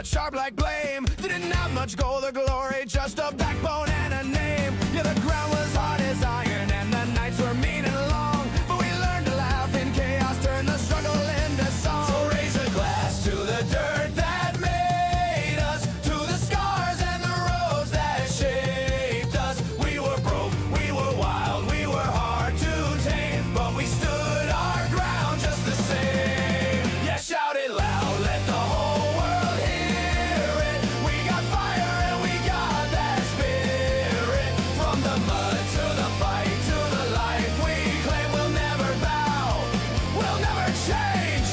but sharp like blame. They didn't have much gold or glory, just a backbone and a name. Yeah, the ground was hard as iron and the nights were mean and long, but we learned to laugh in chaos, turn the struggle into song. So raise a glass to the dirt that made us, to the scars and the roads that shaped us. We were broke, we were wild, we were hard to tame, but we stood our ground just the same. Yeah, shout it loud, let the whole world hear it. We got fire and we got that spirit. From the mud to the fight to the life we claim, we'll never bow, we'll never change.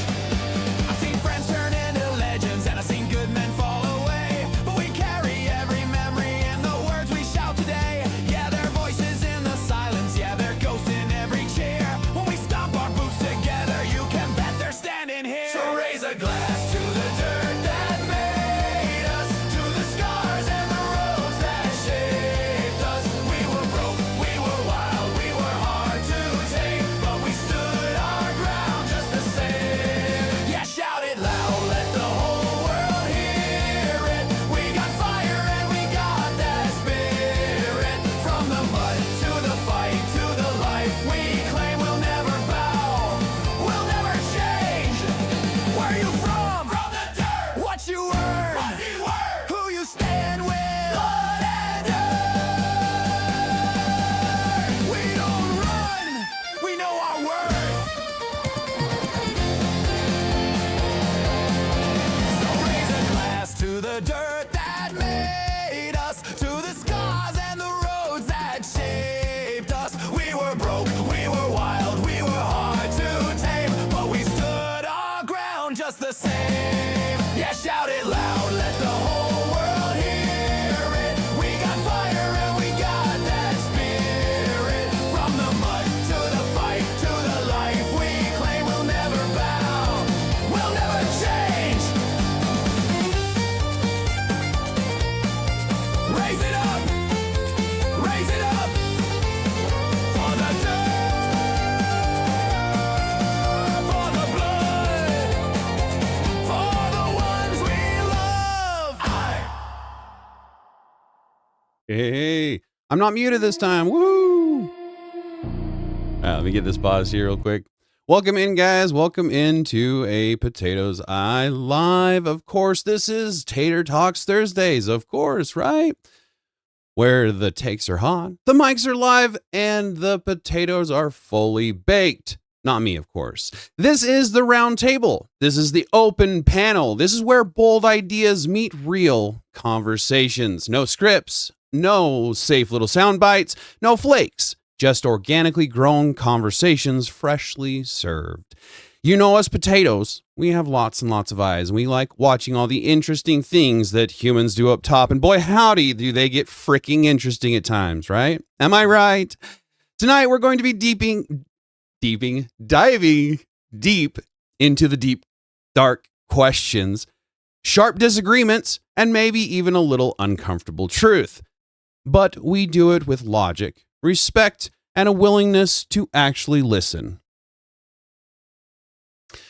I've seen friends turn into legends and I've seen good men fall away, but we carry every memory in the words we shout today. Yeah, their voices in the silence, yeah, their ghosts in every chair. When we stomp our boots together, you can bet they're standing here. So raise a glass to the dirt that made us, to the scars and the roads that shaped us. We were broke, we were wild, we were hard to tame, but we stood our ground just the same. Yeah, shout it loud, let the whole world hear it. We got fire and we got that spirit. From the mud to the fight to the life we claim, we'll never bow, we'll never change. Where you from? From the dirt. What you earn? What you worth? Who you stand with? Blood and dirt. We don't run, we know our worth. So raise a glass to the dirt that made us, to the scars and the roads that shaped us. We were broke, we were wild, we were hard to tame, but we stood our ground just the same. Yeah, shout it loud, let the whole world hear it. We got fire and we got that spirit. From the mud to the fight to the life we claim, we'll never bow, we'll never change. Raise it up, raise it up. For the dirt, for the blood, for the ones we love. Hey, I'm not muted this time. Woo! Let me get this pause here real quick. Welcome in, guys. Welcome into a Potatoes Eye Live. Of course, this is Tater Talks Thursdays, of course, right? Where the takes are hot, the mics are live, and the potatoes are fully baked. Not me, of course. This is the round table. This is the open panel. This is where bold ideas meet real conversations. No scripts, no safe little sound bites, no flakes, just organically grown conversations freshly served. You know us potatoes, we have lots and lots of eyes, and we like watching all the interesting things that humans do up top, and boy howdy do they get freaking interesting at times, right? Am I right? Tonight we're going to be diving deep into the deep, dark questions, sharp disagreements, and maybe even a little uncomfortable truth. But we do it with logic, respect, and a willingness to actually listen.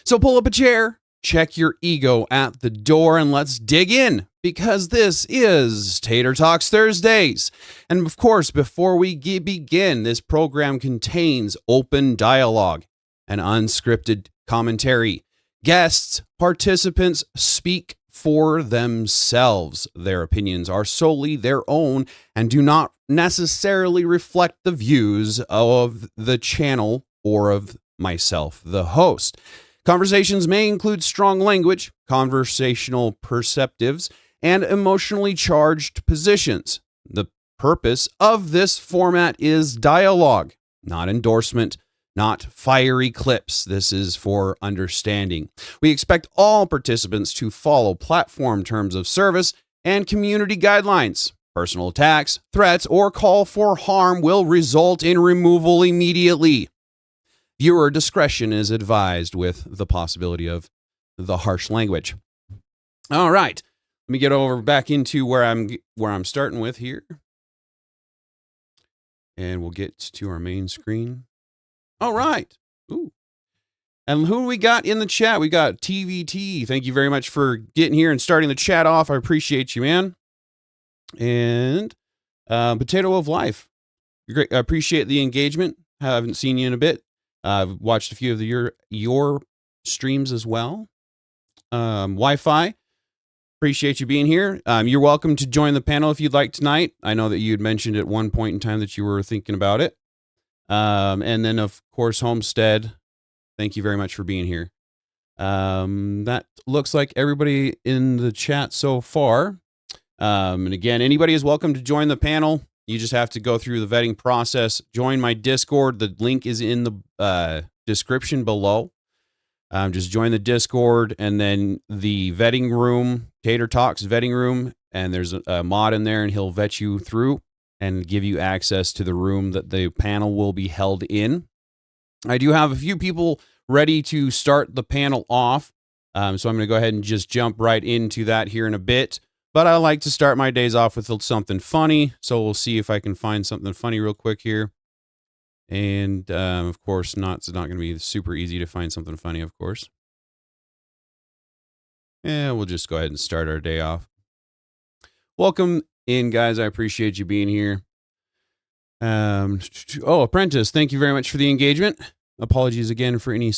So pull up a chair, check your ego at the door, and let's dig in, because this is Tater Talks Thursdays. And of course, before we begin, this program contains open dialogue and unscripted commentary. Guests, participants speak for themselves. Their opinions are solely their own and do not necessarily reflect the views of the channel or of myself, the host. Conversations may include strong language, conversational perceptives, and emotionally charged positions. The purpose of this format is dialogue, not endorsement, not fiery clips. This is for understanding. We expect all participants to follow platform terms of service and community guidelines. Personal attacks, threats, or call for harm will result in removal immediately. Viewer discretion is advised with the possibility of the harsh language. All right, let me get over back into where I'm starting with here. And we'll get to our main screen. All right. Ooh. And who we got in the chat? We got TVT. Thank you very much for getting here and starting the chat off. I appreciate you, man. And Potato of Life. Great. I appreciate the engagement. Haven't seen you in a bit. I've watched a few of your streams as well. Wi-Fi. Appreciate you being here. You're welcome to join the panel if you'd like tonight. I know that you had mentioned at one point in time that you were thinking about it. And then, of course, Homestead. Thank you very much for being here. That looks like everybody in the chat so far. And again, anybody is welcome to join the panel. You just have to go through the vetting process. Join my Discord. The link is in the description below. Just join the Discord and then the vetting room, Tater Talks vetting room, and there's a mod in there, and he'll vet you through and give you access to the room that the panel will be held in. I do have a few people ready to start the panel off, so I'm going to go ahead and just jump right into that here in a bit. But I like to start my days off with something funny, so we'll see if I can find something funny real quick here. And, of course, it's not going to be super easy to find something funny, of course. Yeah, we'll just go ahead and start our day off. Welcome in, guys. I appreciate you being here. Apprentice, thank you very much for the engagement. Apologies again for anybody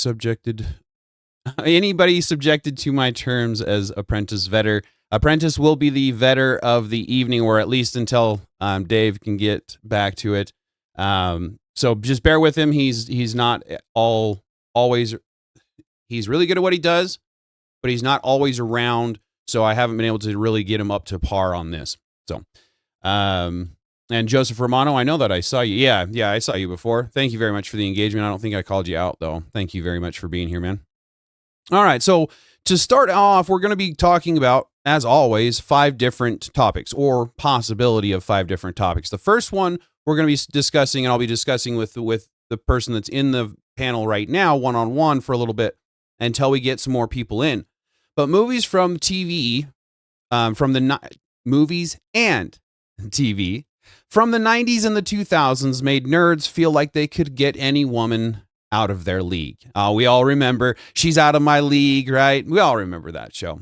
subjected to my terms as apprentice vetter. Apprentice will be the vetter of the evening, or at least until Dave can get back to it. So just bear with him. He's not always. He's really good at what he does, but he's not always around. So I haven't been able to really get him up to par on this. So, and Joseph Romano, I know that I saw you. Yeah, I saw you before. Thank you very much for the engagement. I don't think I called you out though. Thank you very much for being here, man. All right. So to start off, we're going to be talking about, as always, 5 different topics, or possibility of 5 different topics. The first one we're going to be discussing, and I'll be discussing with the person that's in the panel right now, one-on-one for a little bit until we get some more people in. But movies from TV, movies and TV from the 90s and the 2000s made nerds feel like they could get any woman out of their league. We all remember She's Out of My League, right? We all remember that show.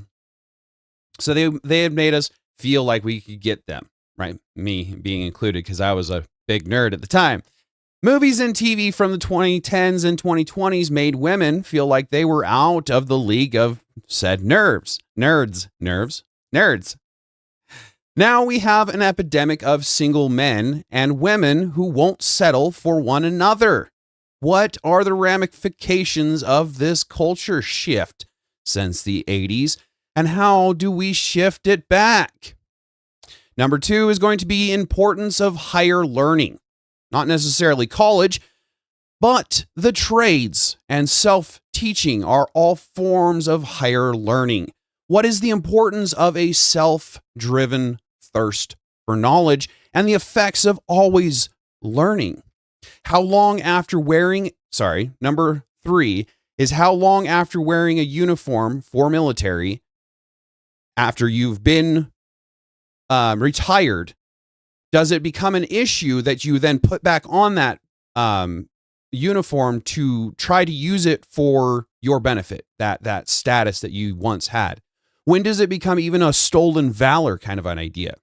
So they had made us feel like we could get them, right? Me being included, because I was a big nerd at the time. Movies and TV from the 2010s and 2020s made women feel like they were out of the league of said nerds. Now we have an epidemic of single men and women who won't settle for one another. What are the ramifications of this culture shift since the 80s, and how do we shift it back? Number 2 is going to be importance of higher learning. Not necessarily college, but the trades and self-teaching are all forms of higher learning. What is the importance of a self-driven thirst for knowledge and the effects of always learning? Number 3 is how long after wearing a uniform for military, after you've been retired, does it become an issue that you then put back on that uniform to try to use it for your benefit, that status that you once had? When does it become even a stolen valor kind of an idea?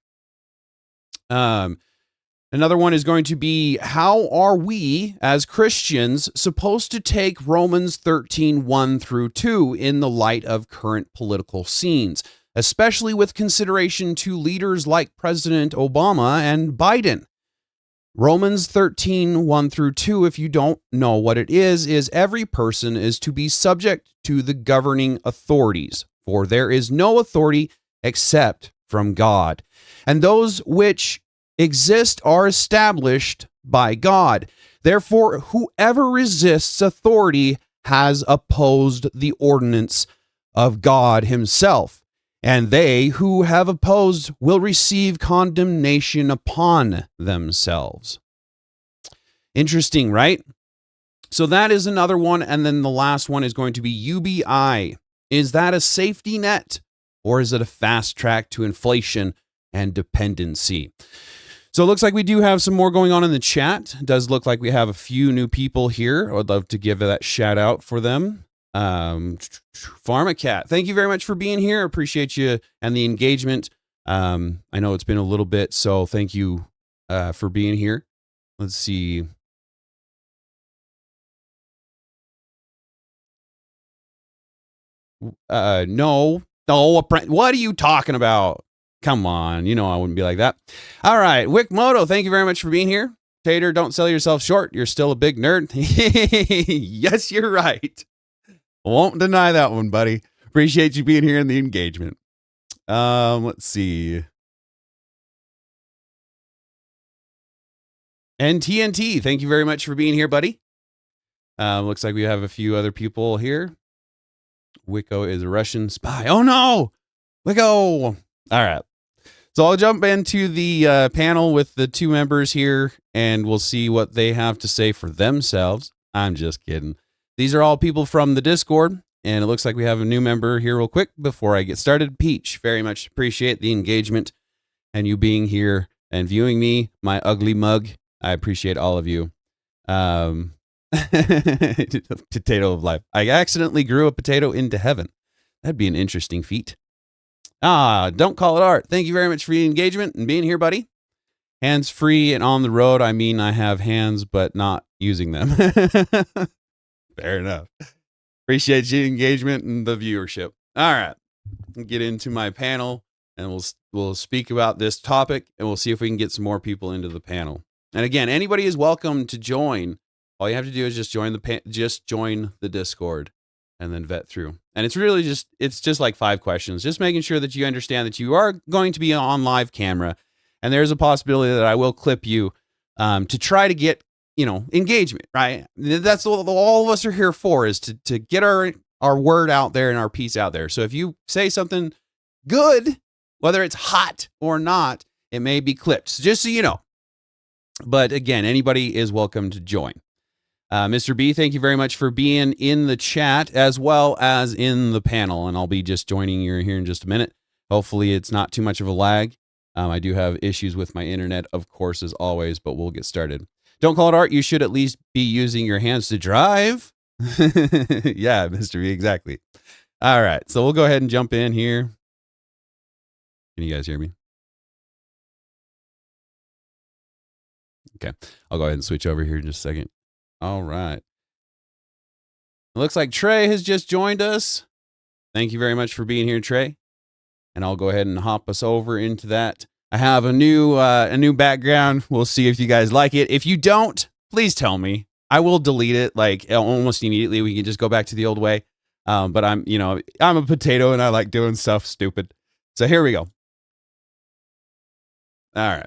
Another one is going to be, how are we as Christians supposed to take Romans 13:1-2 in the light of current political scenes, especially with consideration to leaders like President Obama and Biden? Romans 13:1-2, if you don't know what it is every person is to be subject to the governing authorities, for there is no authority except from God, and those which exist are established by God. Therefore, whoever resists authority has opposed the ordinance of God himself, and they who have opposed will receive condemnation upon themselves. Interesting, right? So that is another one. And then the last one is going to be UBI. Is that a safety net, or is it a fast track to inflation and dependency? So it looks like we do have some more going on in the chat. It does look like we have a few new people here. I would love to give that shout out for them. Pharmacat, thank you very much for being here. Appreciate you and the engagement. I know it's been a little bit, so thank you for being here. Let's see. No, what are you talking about? Come on, you know I wouldn't be like that. All right, Wickmoto, thank you very much for being here. Tater, don't sell yourself short. You're still a big nerd. Yes, you're right. Won't deny that one, buddy. Appreciate you being here in the engagement. Let's see. And TNT, thank you very much for being here, buddy. Looks like we have a few other people here. Wicco is a Russian spy. Oh no, Wicco. All right. So I'll jump into the panel with the two members here, and we'll see what they have to say for themselves. I'm just kidding. These are all people from the Discord, and it looks like we have a new member here real quick before I get started. Peach, very much appreciate the engagement and you being here and viewing me, my ugly mug. I appreciate all of you. Potato of life. I accidentally grew a potato into heaven. That'd be an interesting feat. Don't call it art. Thank you very much for the engagement and being here, buddy. Hands free and on the road. I mean, I have hands, but not using them. Fair enough. Appreciate your engagement and the viewership. All right. I'll get into my panel and we'll speak about this topic and we'll see if we can get some more people into the panel. And again, anybody is welcome to join. All you have to do is just join the Discord and then vet through. And it's really just like 5 questions, just making sure that you understand that you are going to be on live camera. And there's a possibility that I will clip you to try to get, engagement, right? That's what all of us are here for, is to get our word out there and our piece out there. So if you say something good, whether it's hot or not, it may be clipped. So just so you know. But again, anybody is welcome to join. Mr. B, thank you very much for being in the chat as well as in the panel. And I'll be just joining you here in just a minute. Hopefully it's not too much of a lag. I do have issues with my internet, of course, as always, but we'll get started. Don't call it art. You should at least be using your hands to drive. Yeah, Mr. B, exactly. All right, so we'll go ahead and jump in here. Can you guys hear me? Okay, I'll go ahead and switch over here in just a second. All right. It looks like Trey has just joined us. Thank you very much for being here, Trey. And I'll go ahead and hop us over into that. I have a new background. We'll see if you guys like it. If you don't, please tell me. I will delete it like almost immediately. We can just go back to the old way. But I'm a potato and I like doing stuff stupid. So here we go. All right.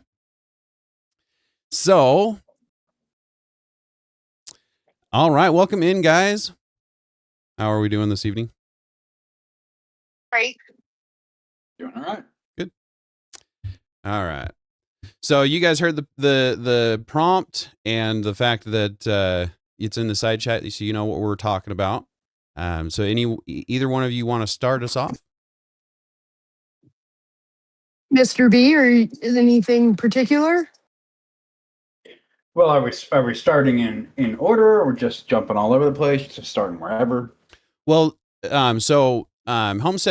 So, all right. Welcome in, guys. How are we doing this evening? Great. Doing all right. Good. All right. So you guys heard the prompt and the fact that it's in the side chat, so you know what we're talking about. So either one of you want to start us off? Mr. B, or is anything particular? Well, are we starting in order, or just jumping all over the place, just starting wherever? Well, Homestead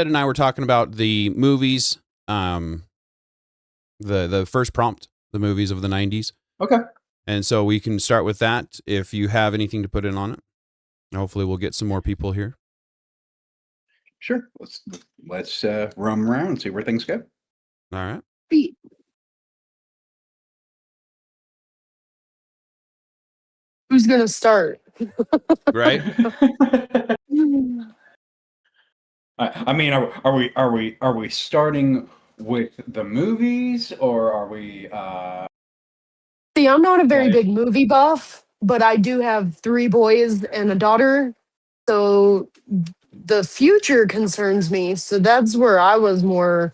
and I were talking about the movies, the first prompt, the movies of the 90s. Okay. And so we can start with that if you have anything to put in on it. Hopefully we'll get some more people here. Sure. Let's roam around and see where things go. All right. B. Who's gonna start? Right. I mean, are we starting with the movies, or are we? See, I'm not a very big movie buff, but I do have 3 boys and a daughter. So the future concerns me. So that's where I was more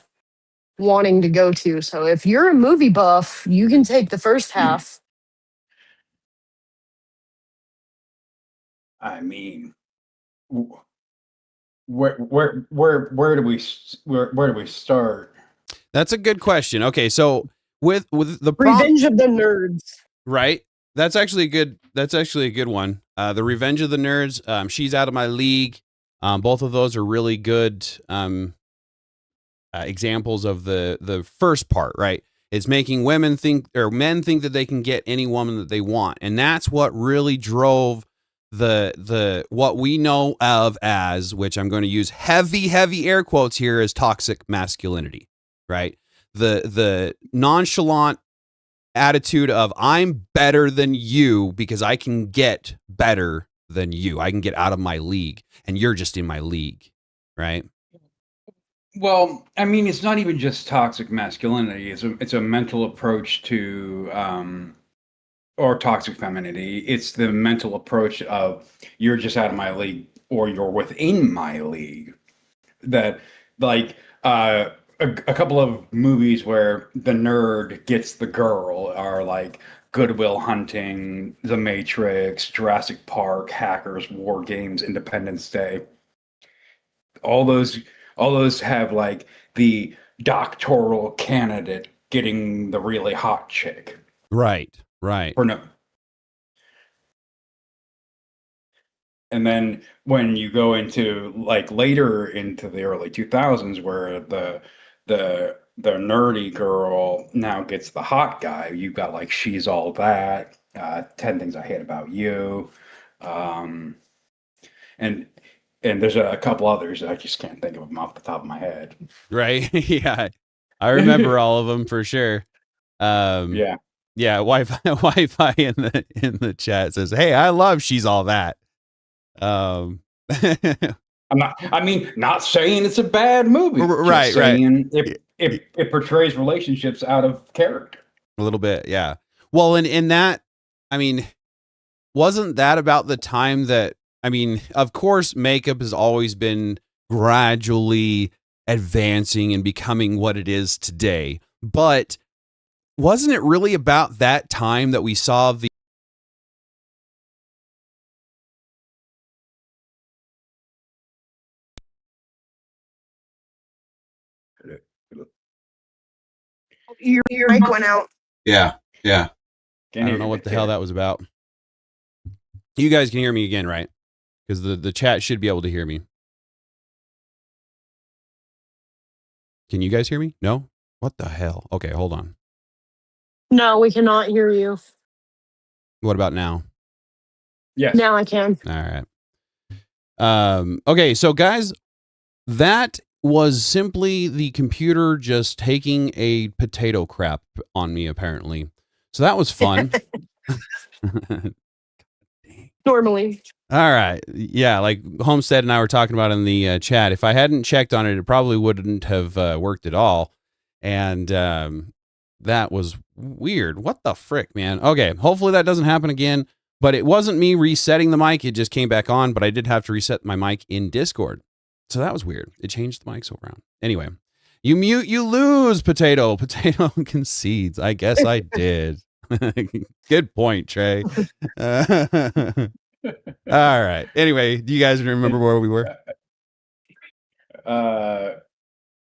wanting to go to. So if you're a movie buff, you can take the first half. I mean, where do we start? That's a good question. Okay, so with the prompt, Revenge of the Nerds. right? That's actually a good one. The Revenge of the Nerds. She's out of my league. Both of those are really good examples of the first part, right? It's making women think, or men think, that they can get any woman that they want, and that's what really drove the what we know of as, which I'm going to use heavy air quotes here, as toxic masculinity, right? The nonchalant attitude of, I'm better than you because I can get better than you. I can get out of my league, and you're just in my league, right? Well, I mean, it's not even just toxic masculinity. It's a mental approach to or toxic femininity. It's the mental approach of, you're just out of my league, or you're within my league. That, like, a couple of movies where the nerd gets the girl are like Good Will Hunting, The Matrix, Jurassic Park, Hackers, War Games, Independence Day. All those have like the doctoral candidate getting the really hot chick. Right. Or no. And then when you go into like later into the early 2000s, where the nerdy girl now gets the hot guy, you've got like She's All That, 10 Things I Hate About You, and there's a couple others that I just can't think of them off the top of my head. Right. Yeah. I remember all of them for sure. Yeah. Yeah. Wi-Fi in the chat says, "Hey, I love She's All That." I'm not saying it's a bad movie. Right. It portrays relationships out of character. A little bit. Yeah. Well, in that, I mean, wasn't that about the time that, I mean, of course, makeup has always been gradually advancing and becoming what it is today. But wasn't it really about that time that we saw the Your mic went out. Yeah. I don't know what the hell that was about. You guys can hear me again, right? Because the chat should be able to hear me. Can you guys hear me? No? What the hell? Okay, hold on. No, we cannot hear you. What about now? Yes. Now I can. All right. Okay, so guys, that was simply the computer just taking a potato crap on me, apparently. So that was fun. Normally. All right. Yeah, like Homestead and I were talking about in the chat, if I hadn't checked on it, it probably wouldn't have worked at all. And that was weird. What the frick, man? Okay, hopefully that doesn't happen again. But it wasn't me resetting the mic. It just came back on, but I did have to reset my mic in Discord. So that was weird. It changed the mics around. Anyway, you mute, you lose, Potato. Potato concedes. I guess I did. Good point, Trey. All right. Anyway, do you guys remember where we were?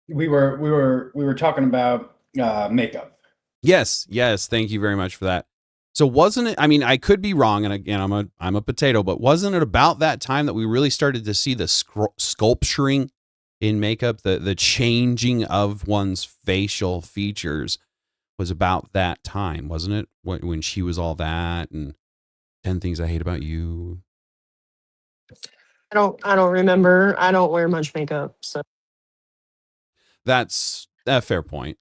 We were talking about makeup. Yes. Thank you very much for that. So wasn't it? I mean, I could be wrong, and again, I'm a potato, but wasn't it about that time that we really started to see the sculpturing in makeup, the changing of one's facial features? Was about that time, wasn't it? When She Was All That and 10 Things I Hate About You. I don't remember. I don't wear much makeup, so That's a fair point.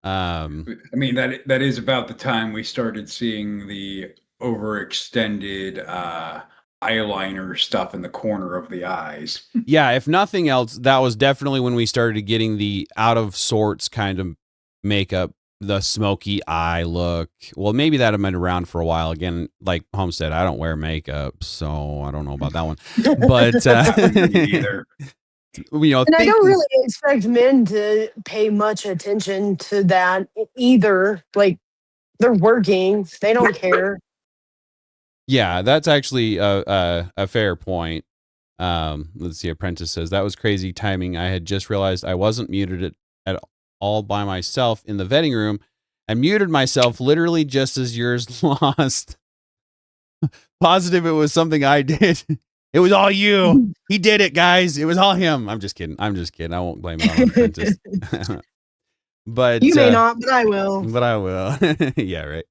I mean, that is about the time we started seeing the overextended eyeliner stuff in the corner of the eyes. Yeah, if nothing else, that was definitely when we started getting the out of sorts kind of makeup, the smoky eye look. Well, maybe that had been around for a while. Again, like Homestead, I don't wear makeup, so I don't know about that one. But Either. You know, and I don't really expect men to pay much attention to that either. Like, they're working, they don't care. Yeah, that's actually a fair point. Let's see. Apprentice says that was crazy timing. I had just realized I wasn't muted at all by myself in the vetting room. I muted myself literally just as yours lost. Positive it was something I did. It was all you. He did it, guys. It was all him. I'm just kidding. I won't blame it on the apprentice. But You may not, but I will. But I will. Yeah, right.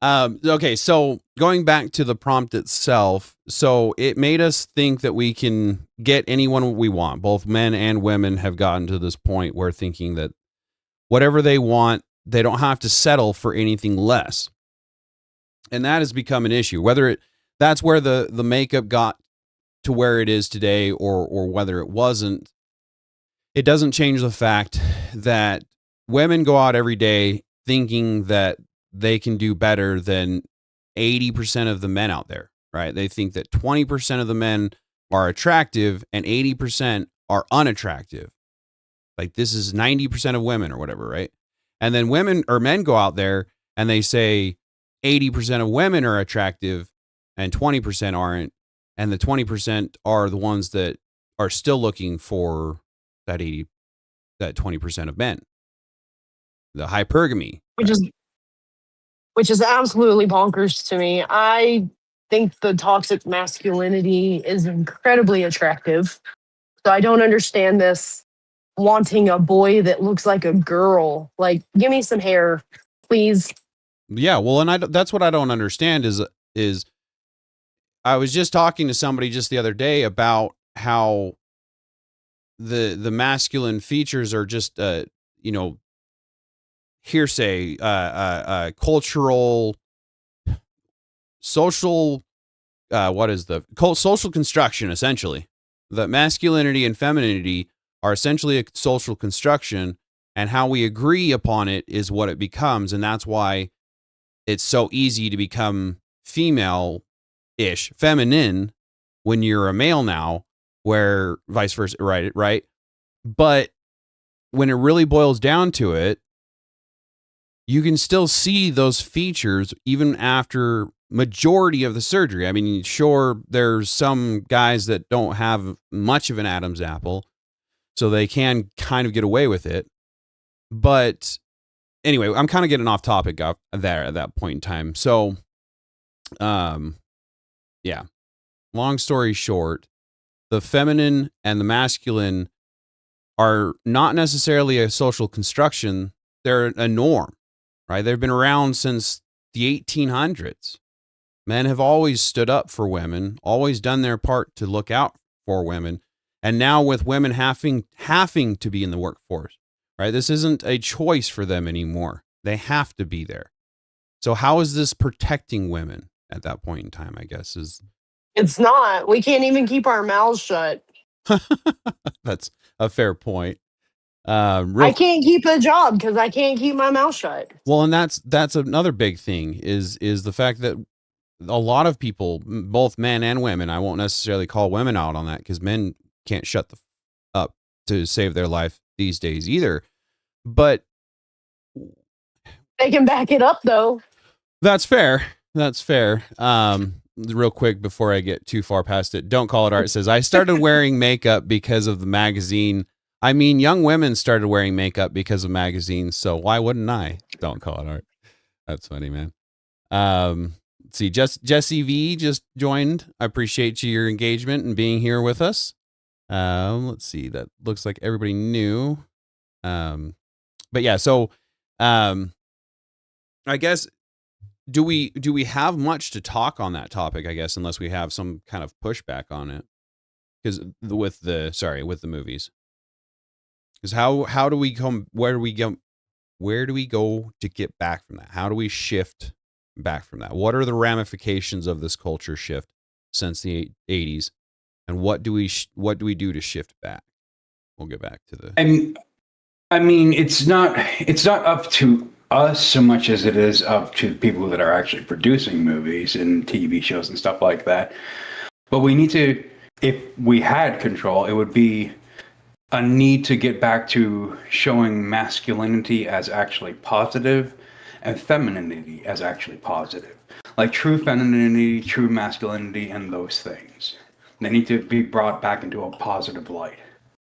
Okay, so going back to the prompt itself, so it made us think that we can get anyone we want. Both men and women have gotten to this point where thinking that whatever they want, they don't have to settle for anything less. And that has become an issue. That's where the makeup got to where it is today, or whether it wasn't, it doesn't change the fact that women go out every day thinking that they can do better than 80% of the men out there, right? They think that 20% of the men are attractive and 80% are unattractive. Like this is 90% of women or whatever, right? And then women or men go out there and they say 80% of women are attractive and 20% aren't. And the 20% are the ones that are still looking for that 20% of men. The hypergamy. Which is absolutely bonkers to me. I think the toxic masculinity is incredibly attractive. So I don't understand this wanting a boy that looks like a girl. Like, give me some hair, please. Yeah, well, and that's what I don't understand is I was just talking to somebody just the other day about how the masculine features are just hearsay, cultural, social, social construction, essentially. The masculinity and femininity are essentially a social construction, and how we agree upon it is what it becomes. And that's why it's so easy to become female-ish, feminine, when you're a male now, where vice versa, right? But when it really boils down to it, you can still see those features even after majority of the surgery. I mean, sure, there's some guys that don't have much of an Adam's apple, so they can kind of get away with it. But anyway, I'm kind of getting off topic up there at that point in time. So, yeah, long story short, the feminine and the masculine are not necessarily a social construction. They're a norm. Right? They've been around since the 1800s. Men have always stood up for women, always done their part to look out for women. And now with women having to be in the workforce, right? This isn't a choice for them anymore. They have to be there. So how is this protecting women at that point in time, I guess is. It's not. We can't even keep our mouths shut. That's a fair point. I can't keep a job because I can't keep my mouth shut. Well, and that's another big thing is the fact that a lot of people, both men and women, I won't necessarily call women out on that because men can't shut up to save their life these days either. But they can back it up though. That's fair. Real quick before I get too far past it, Don't Call It Art says, I started wearing makeup because of the magazine. I mean, young women started wearing makeup because of magazines, so why wouldn't I? Don't Call It Art. That's funny, man. Let's see, Jesse V just joined. I appreciate your engagement and being here with us. Let's see, that looks like everybody knew. But yeah, so I guess do we have much to talk on that topic, I guess, unless we have some kind of pushback on it? Because with the movies. Because how do we come? Where do we go to get back from that? How do we shift back from that? What are the ramifications of this culture shift since the 80s, and what do we do to shift back? We'll get back to the. I mean, it's not up to us so much as it is up to people that are actually producing movies and TV shows and stuff like that. But we need to, if we had control, it would be a need to get back to showing masculinity as actually positive and femininity as actually positive. Like true femininity, true masculinity, and those things. They need to be brought back into a positive light.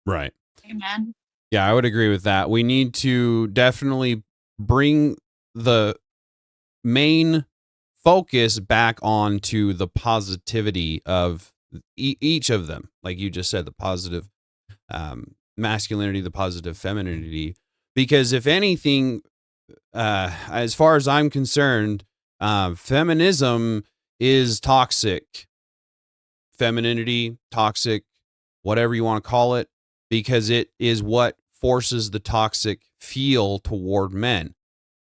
Right. Amen. Yeah, I would agree with that. We need to definitely bring the main focus back onto the positivity of each of them, like you just said, the positive masculinity, the positive femininity, because if anything, as far as I'm concerned, feminism is toxic. Femininity, toxic, whatever you want to call it, because it is what forces the toxic feel toward men.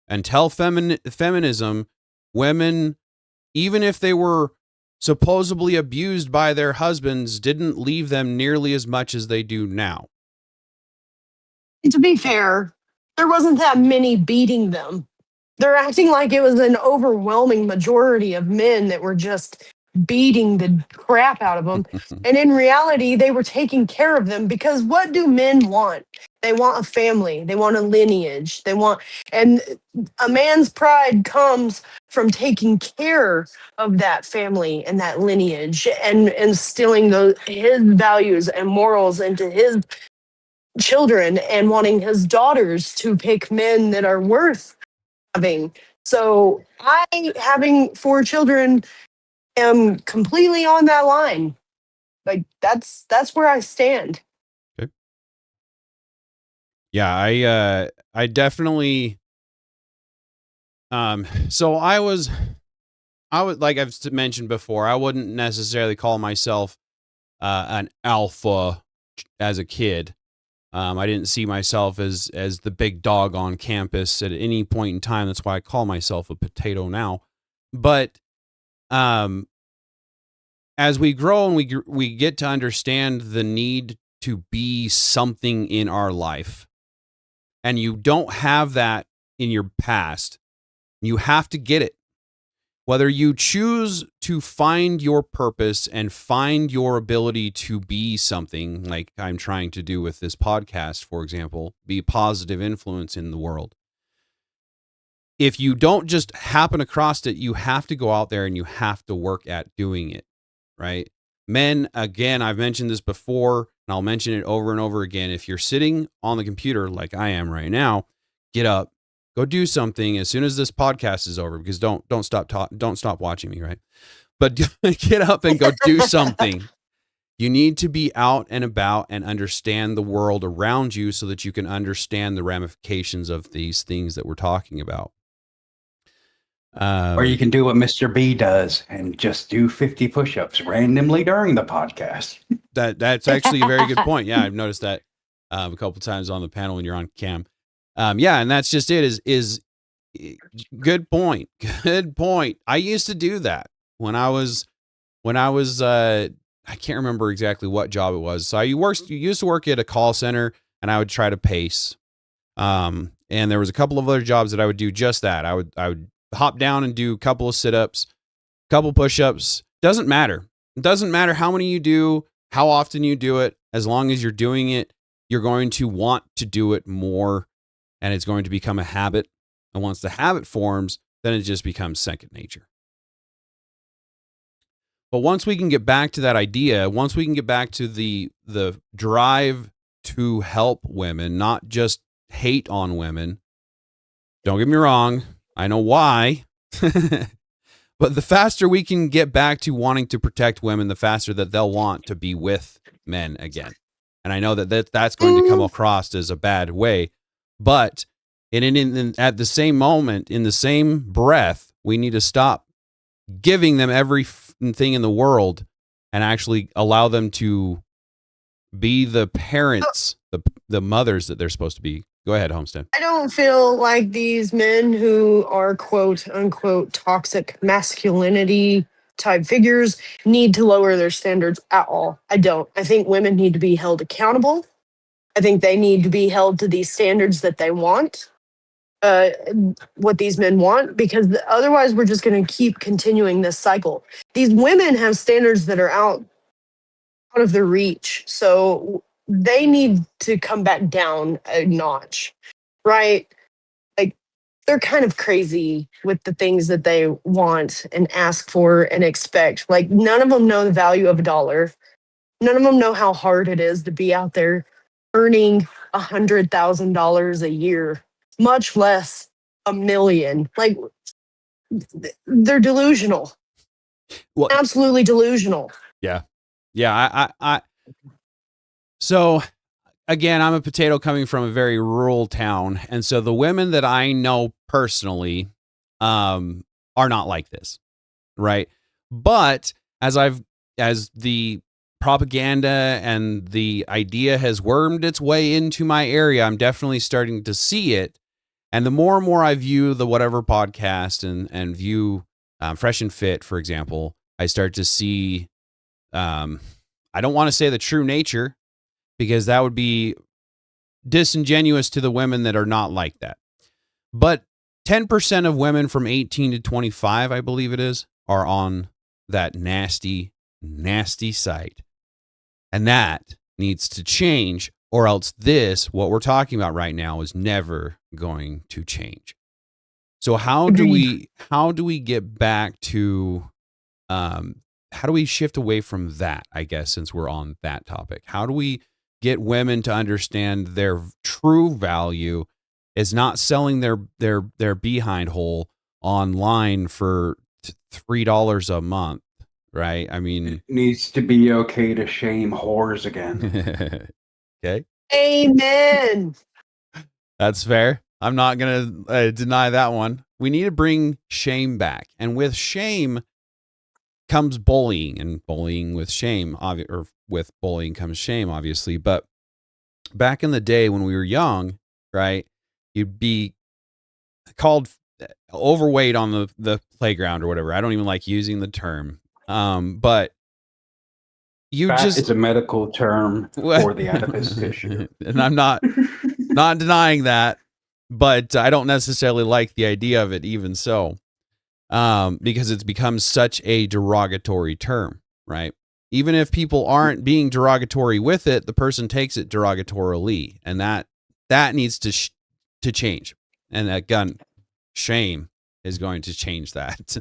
Until feminism, women, even if they were supposedly abused by their husbands, didn't leave them nearly as much as they do now. To be fair, there wasn't that many beating them. They're acting like it was an overwhelming majority of men that were just beating the crap out of them. And in reality, they were taking care of them, because what do men want? They want a family, they want a lineage, and a man's pride comes from taking care of that family and that lineage, and instilling his values and morals into his children, and wanting his daughters to pick men that are worth having. So I, having 4 children, am completely on that line. Like that's where I stand. Okay. Yeah, I definitely so I would, like I've mentioned before, I wouldn't necessarily call myself an alpha as a kid. I didn't see myself as the big dog on campus at any point in time. That's why I call myself a potato now. But as we grow and we get to understand the need to be something in our life, and you don't have that in your past, you have to get it. Whether you choose to find your purpose and find your ability to be something, like I'm trying to do with this podcast, for example, be a positive influence in the world. If you don't just happen across it, you have to go out there and you have to work at doing it, right? Men, again, I've mentioned this before, and I'll mention it over and over again. If you're sitting on the computer like I am right now, get up. Go do something as soon as this podcast is over, because don't stop watching me, right? But get up and go do something. You need to be out and about and understand the world around you so that you can understand the ramifications of these things that we're talking about. Or you can do what Mr. B does and just do 50 push-ups randomly during the podcast. That's actually a very good point. Yeah, I've noticed that a couple times on the panel when you're on cam. Yeah, and that's just it. Is good point. Good point. I used to do that when I was I can't remember exactly what job it was. So you used to work at a call center, and I would try to pace. And there was a couple of other jobs that I would do just that. I would hop down and do a couple of sit-ups, couple push-ups. Doesn't matter. It doesn't matter how many you do, how often you do it. As long as you're doing it, you're going to want to do it more, and it's going to become a habit. And once the habit forms, then it just becomes second nature. But once we can get back to that idea, once we can get back to the drive to help women, not just hate on women. Don't get me wrong. I know why. But the faster we can get back to wanting to protect women, the faster that they'll want to be with men again. And I know that's going to come across as a bad way. But at the same moment, in the same breath, we need to stop giving them everything in the world and actually allow them to be the parents, the mothers that they're supposed to be. Go ahead, Homestead. I don't feel like these men who are quote unquote toxic masculinity type figures need to lower their standards at all. I don't. I think women need to be held accountable. I think they need to be held to these standards that they want, what these men want, because otherwise we're just going to keep continuing this cycle. These women have standards that are out of their reach. So they need to come back down a notch, right? Like they're kind of crazy with the things that they want and ask for and expect. Like none of them know the value of a dollar. None of them know how hard it is to be out there earning $100,000 a year, much less $1 million. Like they're delusional. Well, absolutely delusional. yeah. Yeah. So again, I'm a potato coming from a very rural town. And so the women that I know personally, are not like this. Right. But as the propaganda and the idea has wormed its way into my area, I'm definitely starting to see it. And the more and more I view the whatever podcast and view Fresh and Fit, for example, I start to see, I don't want to say the true nature because that would be disingenuous to the women that are not like that. But 10% of women from 18 to 25, I believe it is, are on that nasty, nasty site. And that needs to change, or else what we're talking about right now, is never going to change. So how do we get back to, how do we shift away from that, I guess, since we're on that topic? How do we get women to understand their true value is not selling their behind hole online for $3 a month, right? I mean, It needs to be okay to shame whores again. Okay, Amen. that's fair. I'm not gonna deny that one. We need to bring shame back, and with shame comes bullying, and bullying with shame, or with bullying comes shame, obviously. But back in the day when we were young, right, you'd be called overweight on the playground or whatever. I don't even like using the term. But you Fat just is a medical term for the adipose tissue. And I'm not denying that, but I don't necessarily like the idea of it even so. Because it's become such a derogatory term, right? Even if people aren't being derogatory with it, the person takes it derogatorily, and that needs to change. And again, shame is going to change that.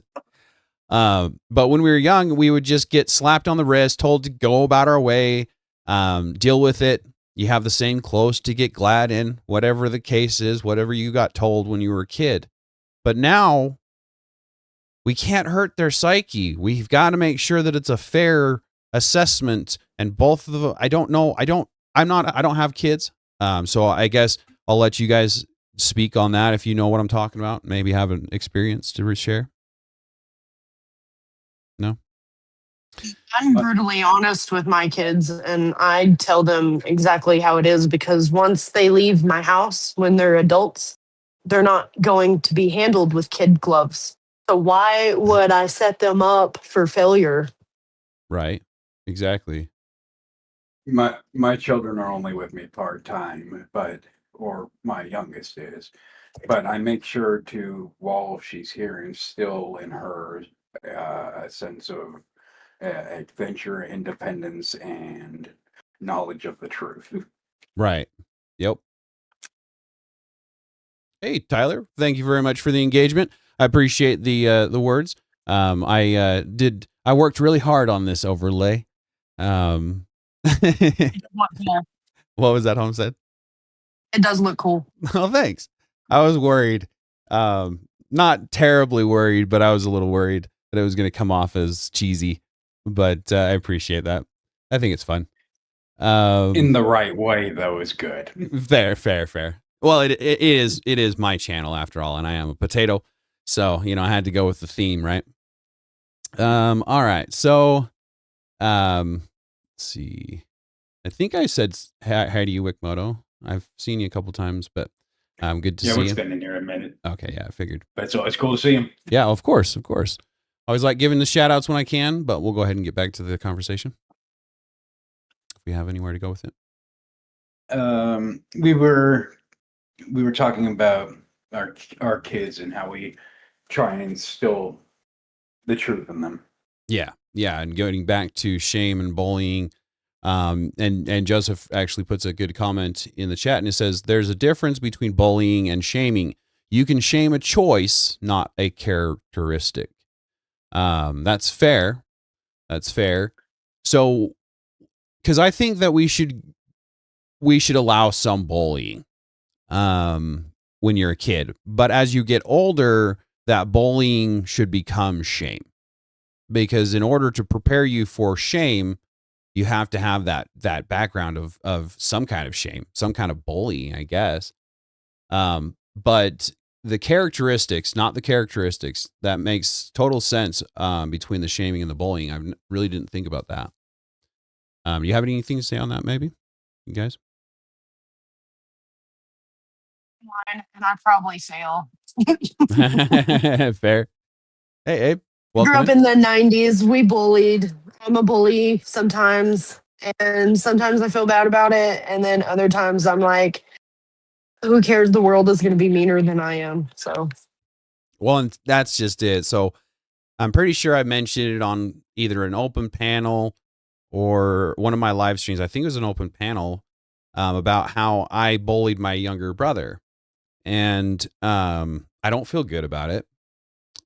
But when we were young, we would just get slapped on the wrist, told to go about our way, deal with it. You have the same clothes to get glad in, whatever the case is, whatever you got told when you were a kid. But now we can't hurt their psyche. We've got to make sure that it's a fair assessment. And both of them, I don't have kids. So I guess I'll let you guys speak on that if you know what I'm talking about. Maybe have an experience to share. No? I'm brutally honest with my kids, and I tell them exactly how it is because once they leave my house when they're adults, they're not going to be handled with kid gloves. So why would I set them up for failure? Right. Exactly. My children are only with me part-time, or my youngest is, but I make sure to, while she's here, instill in her a sense of adventure, independence, and knowledge of the truth. Right. Yep. Hey, Tyler, thank you very much for the engagement. I appreciate the words. I worked really hard on this overlay. What was that Holmes said? It does look cool. Oh, thanks. I was worried. Not terribly worried, but I was a little worried that it was going to come off as cheesy. But I appreciate that. I think it's fun. In the right way, though, is good. Fair. Well, it is my channel after all, and I am a potato, so I had to go with the theme, right? All right. So, let's see. I think I said hi to you, Wickmoto. I've seen you a couple times, but good to see you. Yeah, we've been in here a minute. Okay, yeah, I figured. But it's always cool to see him. Yeah, of course. Always like giving the shout outs when I can, but we'll go ahead and get back to the conversation. If we have anywhere to go with it. We were talking about our kids and how we try and instill the truth in them. Yeah, and going back to shame and bullying. And Joseph actually puts a good comment in the chat, and it says there's a difference between bullying and shaming. You can shame a choice, not a characteristic. That's fair. So, because I think that we should allow some bullying when you're a kid, but as you get older, that bullying should become shame, because in order to prepare you for shame, you have to have that background of some kind of shame, some kind of bullying, I guess. But the characteristics, not the characteristics, that makes total sense between the shaming and the bullying. I really didn't think about that. Do you have anything to say on that, maybe, you guys? Mine, and I probably fail. Fair. Hey, Abe, Grew welcome up in the 90s. We bullied. I'm a bully sometimes. And sometimes I feel bad about it. And then other times I'm like, who cares? The world is going to be meaner than I am. So, Well, and that's just it. So I'm pretty sure I mentioned it on either an open panel or one of my live streams. I think it was an open panel about how I bullied my younger brother. And I don't feel good about it.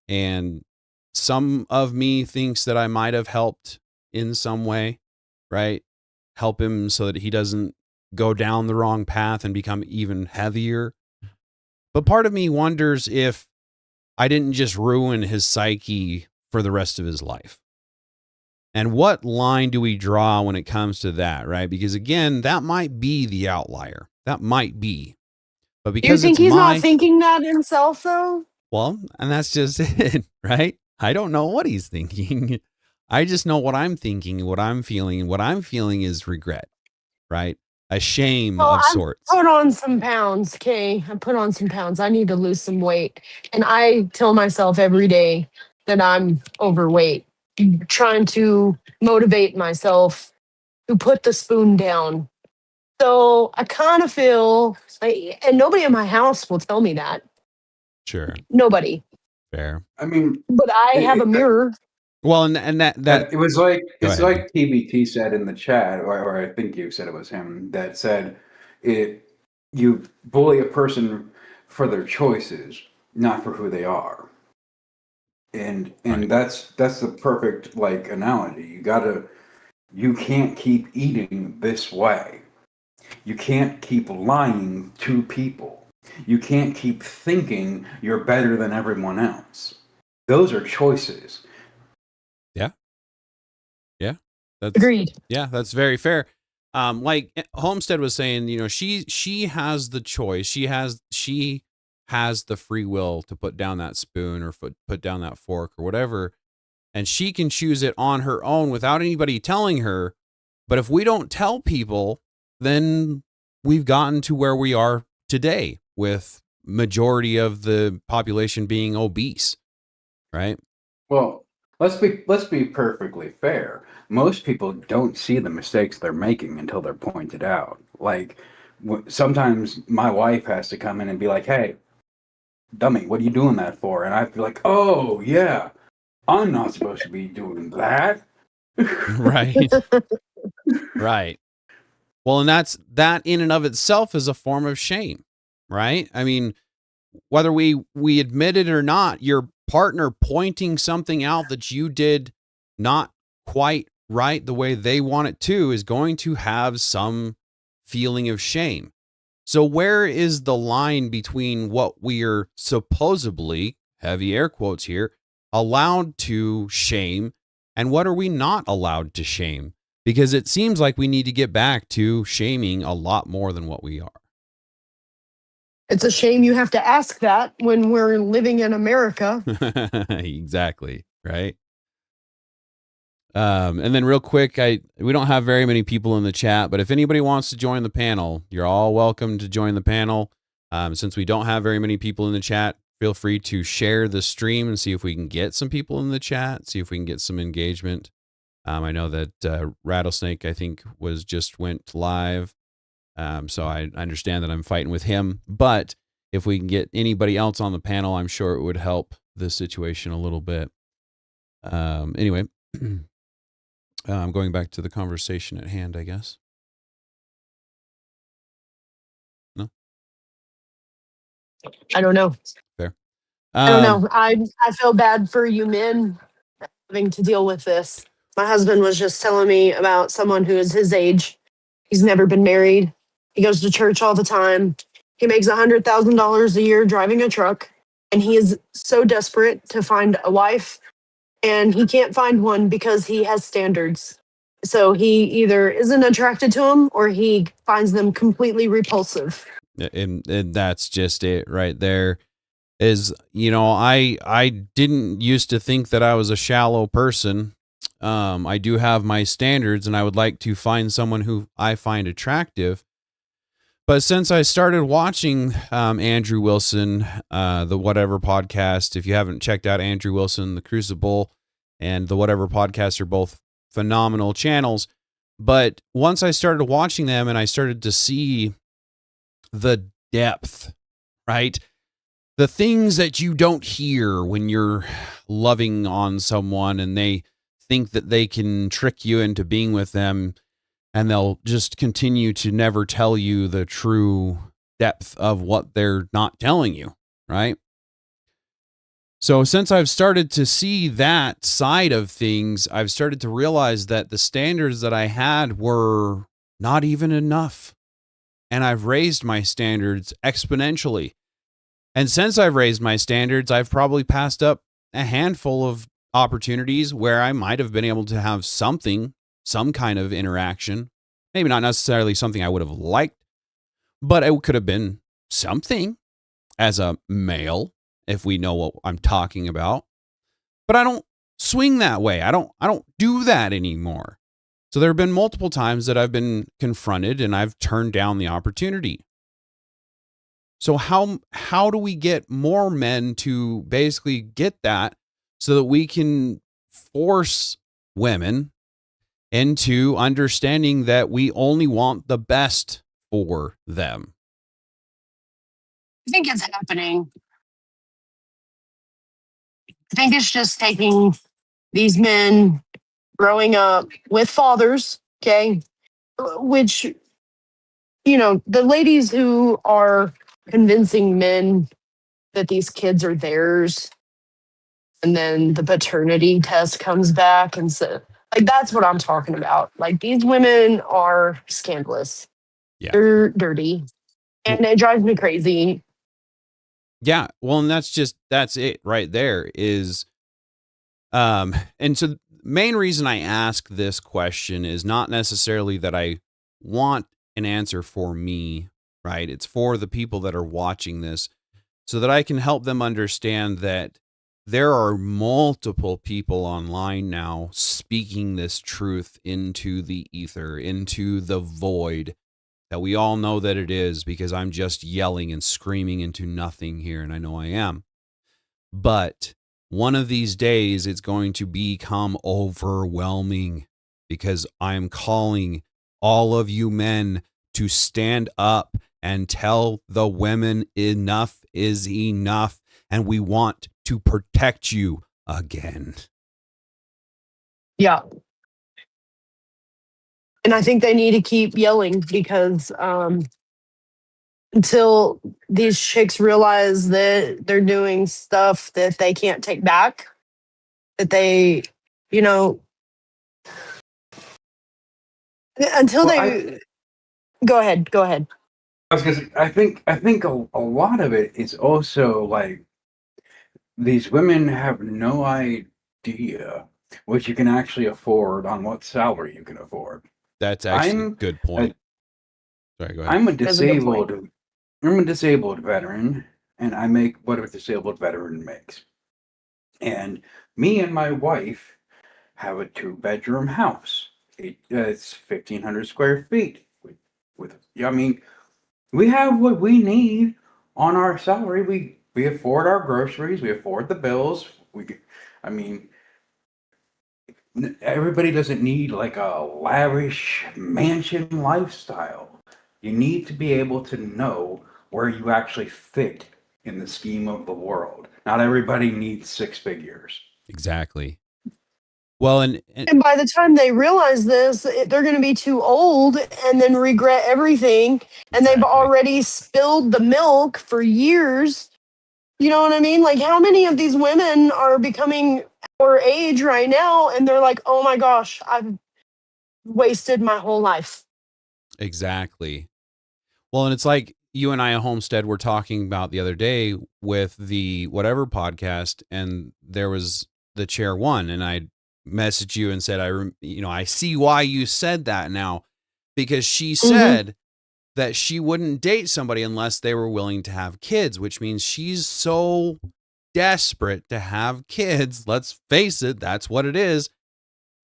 And some of me thinks that I might have helped in some way, right? Help him so that he doesn't go down the wrong path and become even heavier. But part of me wonders if I didn't just ruin his psyche for the rest of his life. And what line do we draw when it comes to that, right? Because again, that might be the outlier. That might be. But do you because think it's he's my, not thinking that himself, though? well, and that's just it, right? I don't know what he's thinking. I just know what I'm thinking, what I'm feeling, and what I'm feeling is regret, right? A shame Well, of I've sorts. put on some pounds, okay? I put on some pounds. I need to lose some weight. And I tell myself every day that I'm overweight, trying to motivate myself to put the spoon down. So I kind of feel like, and nobody in my house will tell me that. Sure. Nobody. Fair. I mean, But I have a mirror. Well, and that it was like Go it's ahead. like TBT said in the chat, or I think you said it was him that said it. You bully a person for their choices, not for who they are, and Right. that's the perfect like analogy. You can't keep eating this way. You can't keep lying to people. You can't keep thinking you're better than everyone else. Those are choices. That's Agreed. Yeah, that's very fair. Like Homestead was saying, she has the choice. She has the free will to put down that spoon or put down that fork or whatever, and she can choose it on her own without anybody telling her. But if we don't tell people, then we've gotten to where we are today with majority of the population being obese, right? Well, let's be perfectly fair. Most people don't see the mistakes they're making until they're pointed out. Like sometimes my wife has to come in and be like, "Hey, dummy, what are you doing that for?" And I feel like, "Oh yeah, I'm not supposed to be doing that." Right. Right. Well, and that in and of itself is a form of shame, right? I mean, whether we admit it or not, your partner pointing something out that you did not quite right the way they want it to is going to have some feeling of shame. So where is the line between what we're supposedly, heavy air quotes here, allowed to shame and what are we not allowed to shame? Because it seems like we need to get back to shaming a lot more than what we are. It's a shame you have to ask that when we're living in America. Exactly. Right. And then real quick, we don't have very many people in the chat, but if anybody wants to join the panel, you're all welcome to join the panel. Since we don't have very many people in the chat, feel free to share the stream and see if we can get some people in the chat, see if we can get some engagement. I know that Rattlesnake, I think, went live. So I understand that I'm fighting with him, but if we can get anybody else on the panel, I'm sure it would help the situation a little bit. Anyway, I'm going back to the conversation at hand, I guess. No? I don't know. Fair. I don't know. I feel bad for you men having to deal with this. My husband was just telling me about someone who is his age. He's never been married. He goes to church all the time. He makes $100,000 a year driving a truck, and he is so desperate to find a wife, and he can't find one because he has standards. So he either isn't attracted to them or he finds them completely repulsive. And that's just it right there. Is, I didn't used to think that I was a shallow person. I do have my standards, and I would like to find someone who I find attractive. But since I started watching Andrew Wilson, the Whatever podcast, if you haven't checked out Andrew Wilson, the Crucible, and the Whatever podcast are both phenomenal channels. But once I started watching them and I started to see the depth, right? The things that you don't hear when you're loving on someone and they think that they can trick you into being with them, and they'll just continue to never tell you the true depth of what they're not telling you, right? So since I've started to see that side of things, I've started to realize that the standards that I had were not even enough. And I've raised my standards exponentially. And since I've raised my standards, I've probably passed up a handful of opportunities where I might have been able to have some kind of interaction. Maybe not necessarily something I would have liked, but it could have been something as a male, if we know what I'm talking about. But I don't swing that way. I don't do that anymore. So there have been multiple times that I've been confronted and I've turned down the opportunity. So how do we get more men to basically get that so that we can force women into understanding that we only want the best for them? I think it's happening. I think it's just taking these men growing up with fathers, okay, which, the ladies who are convincing men that these kids are theirs, and then the paternity test comes back and so, like, that's what I'm talking about. Like, these women are scandalous. Yeah. They're dirty, and it drives me crazy. Yeah. Well, and that's it right there is, and so the main reason I ask this question is not necessarily that I want an answer for me, right? It's for the people that are watching this so that I can help them understand that there are multiple people online now speaking this truth into the ether, into the void that we all know that it is, because I'm just yelling and screaming into nothing here, and I know I am. But one of these days, it's going to become overwhelming because I'm calling all of you men to stand up and tell the women enough is enough, and we want to protect you again. Yeah. And I think they need to keep yelling because until these chicks realize that they're doing stuff that they can't take back, that they, until Well, they go ahead. I was gonna say, I think a lot of it is also like these women have no idea what you can actually afford on what salary you can afford. That's actually a I'm good point. Sorry, go ahead. I'm a That's a good point. disabled veteran, and I make what a disabled veteran makes. And me and my wife have a 2-bedroom house. It's 1,500 square feet. I mean, we have what we need on our salary. We afford our groceries. We afford the bills. I mean, everybody doesn't need like a lavish mansion lifestyle. You need to be able to know where you actually fit in the scheme of the world. Not everybody needs 6 figures. Exactly. Well, and by the time they realize this, they're going to be too old and then regret everything. And they've Exactly. already spilled the milk for years. You know what I mean? Like, how many of these women are becoming our age right now? And they're like, oh my gosh, I've wasted my whole life. Exactly. Well, and it's like you and I at Homestead were talking about the other day with the Whatever podcast, and there was the chair one, and I messaged you and said, I see why you said that now, because she Mm-hmm. said that she wouldn't date somebody unless they were willing to have kids, which means she's so desperate to have kids. Let's face it, that's what it is.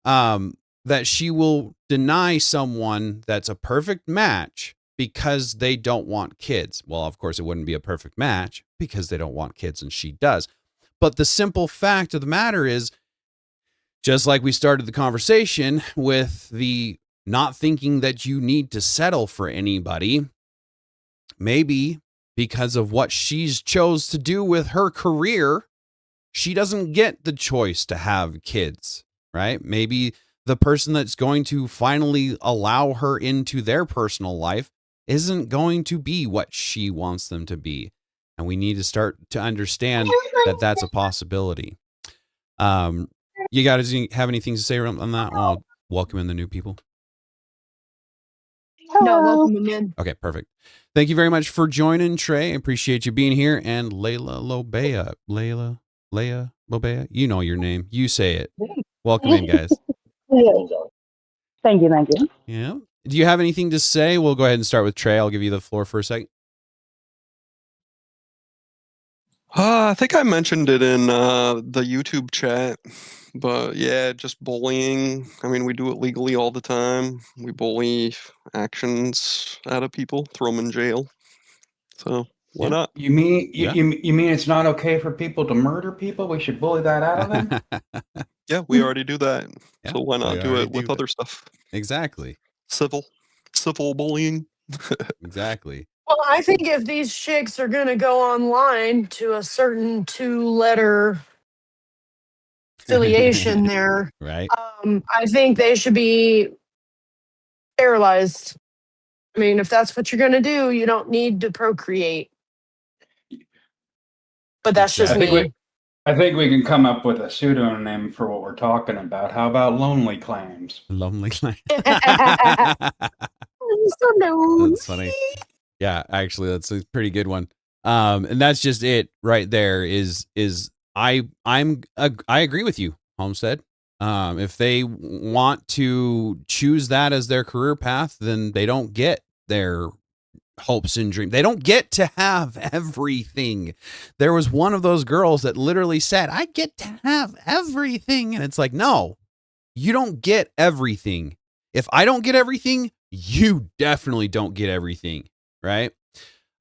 That she will deny someone that's a perfect match because they don't want kids. Well, of course, it wouldn't be a perfect match because they don't want kids, and she does. But the simple fact of the matter is, just like we started the conversation with the not thinking that you need to settle for anybody, maybe because of what she's chose to do with her career, she doesn't get the choice to have kids, right? Maybe the person that's going to finally allow her into their personal life isn't going to be what she wants them to be. And we need to start to understand that that's a possibility. You guys have anything to say on that? I'll welcome in the new people. No, welcome them in. Okay, perfect. Thank you very much for joining, Trey. I appreciate you being here. And Leia Lobea, you know your name. You say it. Welcome in, guys. Thank you. Yeah. Do you have anything to say? We'll go ahead and start with Trey. I'll give you the floor for a second. I think I mentioned it in the YouTube chat, but yeah, just bullying. I mean, we do it legally all the time. We bully actions out of people, throw them in jail. So why not? You mean Yeah. you mean it's not okay for people to murder people? We should bully that out of them? Yeah, we already do that. Yeah, So why we not do already it with do it. other stuff? Exactly. Civil bullying. Exactly. Well, I think if these chicks are going to go online to a certain 2-letter affiliation there, Right. I think they should be sterilized. I mean, if that's what you're going to do, you don't need to procreate. But that's just Exactly. I think we can come up with a pseudonym for what we're talking about. How about lonely claims? Lonely Clan. So That's funny. Yeah, actually, that's a pretty good one. And that's just it right there. I agree with you, Homestead. If they want to choose that as their career path, then they don't get their hopes and dreams. They don't get to have everything. There was one of those girls that literally said, "I get to have everything," and it's like, no, you don't get everything. If I don't get everything, you definitely don't get everything, right?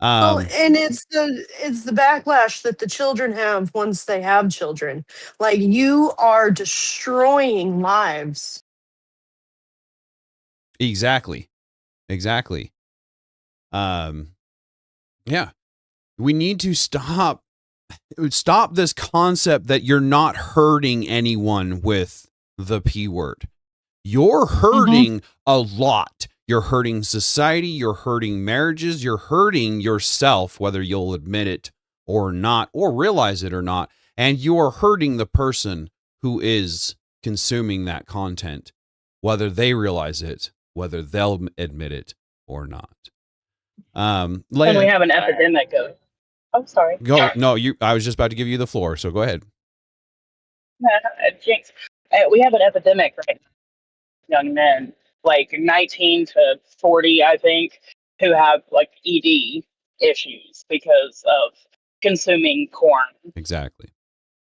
well, and it's the backlash that the children have once they have children. Like, you are destroying lives. Exactly. Yeah, we need to stop this concept that you're not hurting anyone with the P word. You're hurting a lot. You're hurting society. You're hurting marriages. You're hurting yourself, whether you'll admit it or not, or realize it or not. And you are hurting the person who is consuming that content, whether they realize it, whether they'll admit it or not. And we Leia, have an epidemic of. Oh, sorry. go. No, I was just about to give you the floor, so go ahead. Jinx. We have an epidemic right now. Young men, like 19 to 40, I think, who have like ED issues because of consuming corn. Exactly.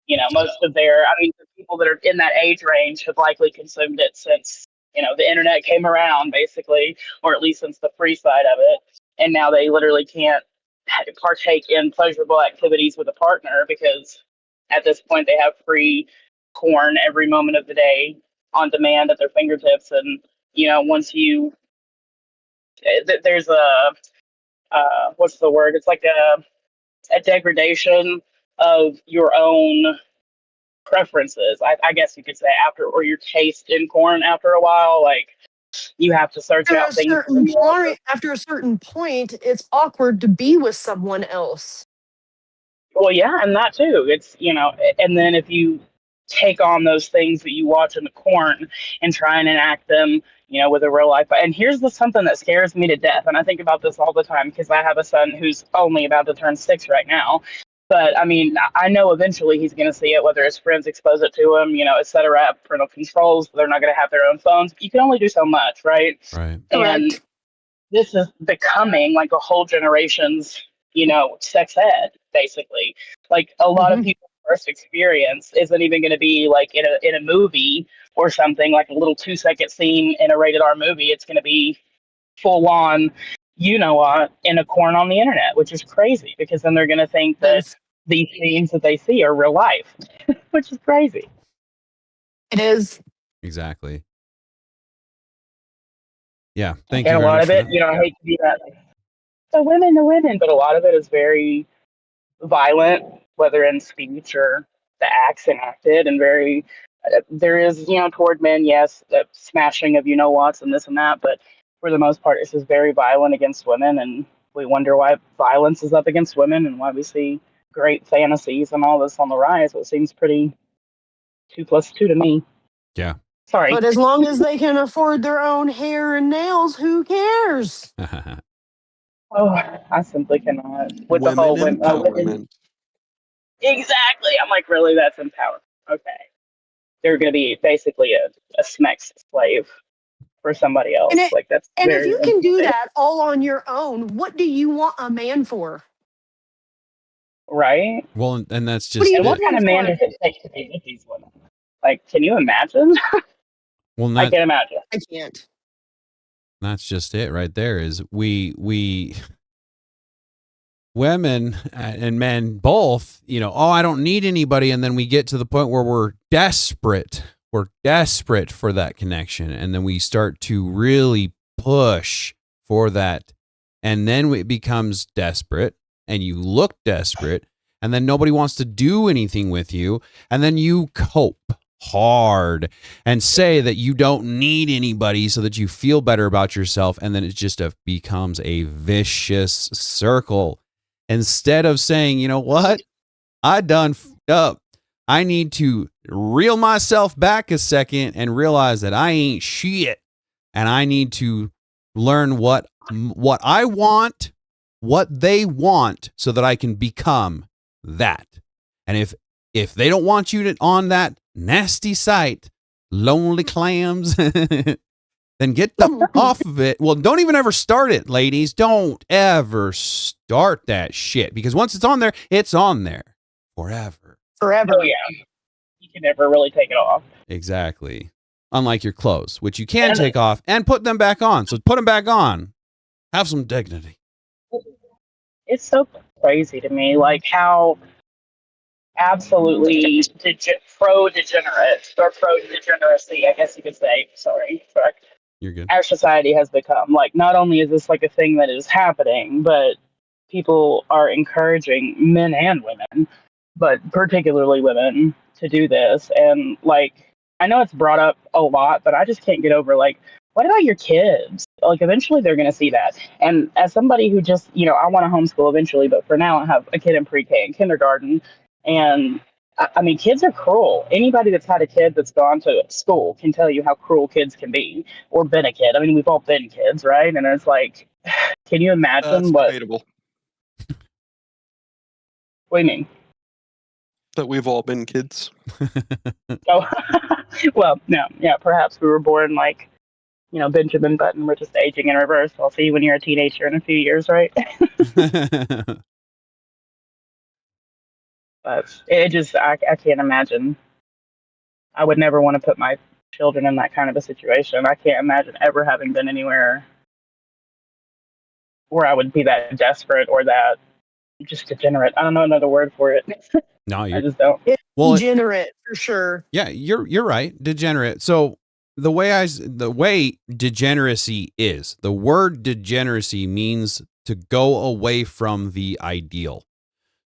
You know, most of the people that are in that age range have likely consumed it since, the internet came around, basically, or at least since the free side of it. And now they literally can't partake in pleasurable activities with a partner because at this point they have free corn every moment of the day on demand at their fingertips. And, once you, there's what's the word? It's like a degradation of your own preferences, I guess you could say, or your taste in corn after a while. Like, you have to search After out a things. certain point, it's awkward to be with someone else. Well, yeah, and that too. It's, and then if you take on those things that you watch in the corn and try and enact them, with a real life. And here's something that scares me to death. And I think about this all the time because I have a son who's only about to turn 6 right now. But I mean, I know eventually he's going to see it, whether his friends expose it to him, et cetera. Parental controls, they're not going to have their own phones. You can only do so much, right? Right. And Correct. this is becoming like a whole generation's, sex ed, basically. Like a lot of Hmm. people's first experience isn't even going to be like in a movie or something, like a little 2-second scene in a rated R movie. It's going to be full on, in a corn on the internet, which is crazy because then they're going to think that Is these scenes that they see are real life, which is crazy. it is. Exactly. Yeah. Thank And you a very lot much of for it, that. I hate to be that, like, the women, but a lot of it is very violent, whether in speech or the acts enacted, and very, there is, toward men, yes, the smashing of whats and this and that, but for the most part, this is very violent against women, and we wonder why violence is up against women and why we see great fantasies and all this on the rise. It seems pretty 2 plus 2 to me. Yeah. Sorry. But as long as they can afford their own hair and nails, who cares? Oh, I simply cannot. With the Women whole women. empowerment. Exactly. I'm like, really? That's empowerment. Okay. They're going to be basically a sex slave for somebody And else. it Like, that's and if very you can do that all on your own, what do you want a man for? right. Well, and that's What are just you And what it. kind looking of man for? does it take to be with these women? Like, can you imagine? Well, I can imagine. I can't. that's just it right there is we women and men both, oh, I don't need anybody. And then we get to the point where we're desperate. We're desperate for that connection. And then we start to really push for that. And then it becomes desperate and you look desperate. And then nobody wants to do anything with you. And then you cope hard and say that you don't need anybody so that you feel better about yourself. And then it just becomes a vicious circle. Instead of saying, you know what, I done f***ed up. I need to reel myself back a second and realize that I ain't shit. And I need to learn what I want, what they want, so that I can become that. And if they don't want you on that nasty site, lonely clams, then get the off of it. Well, don't even ever start it, ladies. Don't ever start that shit because once it's on there forever. Forever. Oh, yeah. You can never really take it off. Exactly. Unlike your clothes, which you can And take off and put them back on. So put them back on. Have some dignity. it's so crazy to me, like how absolutely pro-degenerate or pro-degeneracy, I guess you could say. Sorry. You're good. Our society has become. Like, not only is this like a thing that is happening, but people are encouraging men and women, but particularly women, to do this. And like, I know it's brought up a lot, but I just can't get over, like, what about your kids? Like, eventually they're going to see that. And as somebody who just, I want to homeschool eventually, but for now I have a kid in pre-K and kindergarten. And I mean, kids are cruel. Anybody that's had a kid that's gone to school can tell you how cruel kids can be, or been a kid. I mean, we've all been kids, right? And it's like, can you imagine That's what? debatable. What do you mean? That we've all been kids. Oh, well, no, yeah, perhaps we were born like, Benjamin Button. We're just aging in reverse. I'll see you when you're a teenager in a few years, right? But it just, I can't imagine. I would never want to put my children in that kind of a situation. I can't imagine ever having been anywhere where I would be that desperate or that just degenerate. I don't know another word for it. No, I you're just don't. It's well. degenerate for sure. Yeah, you're right. Degenerate. So the way degeneracy is, the word degeneracy means to go away from the ideal.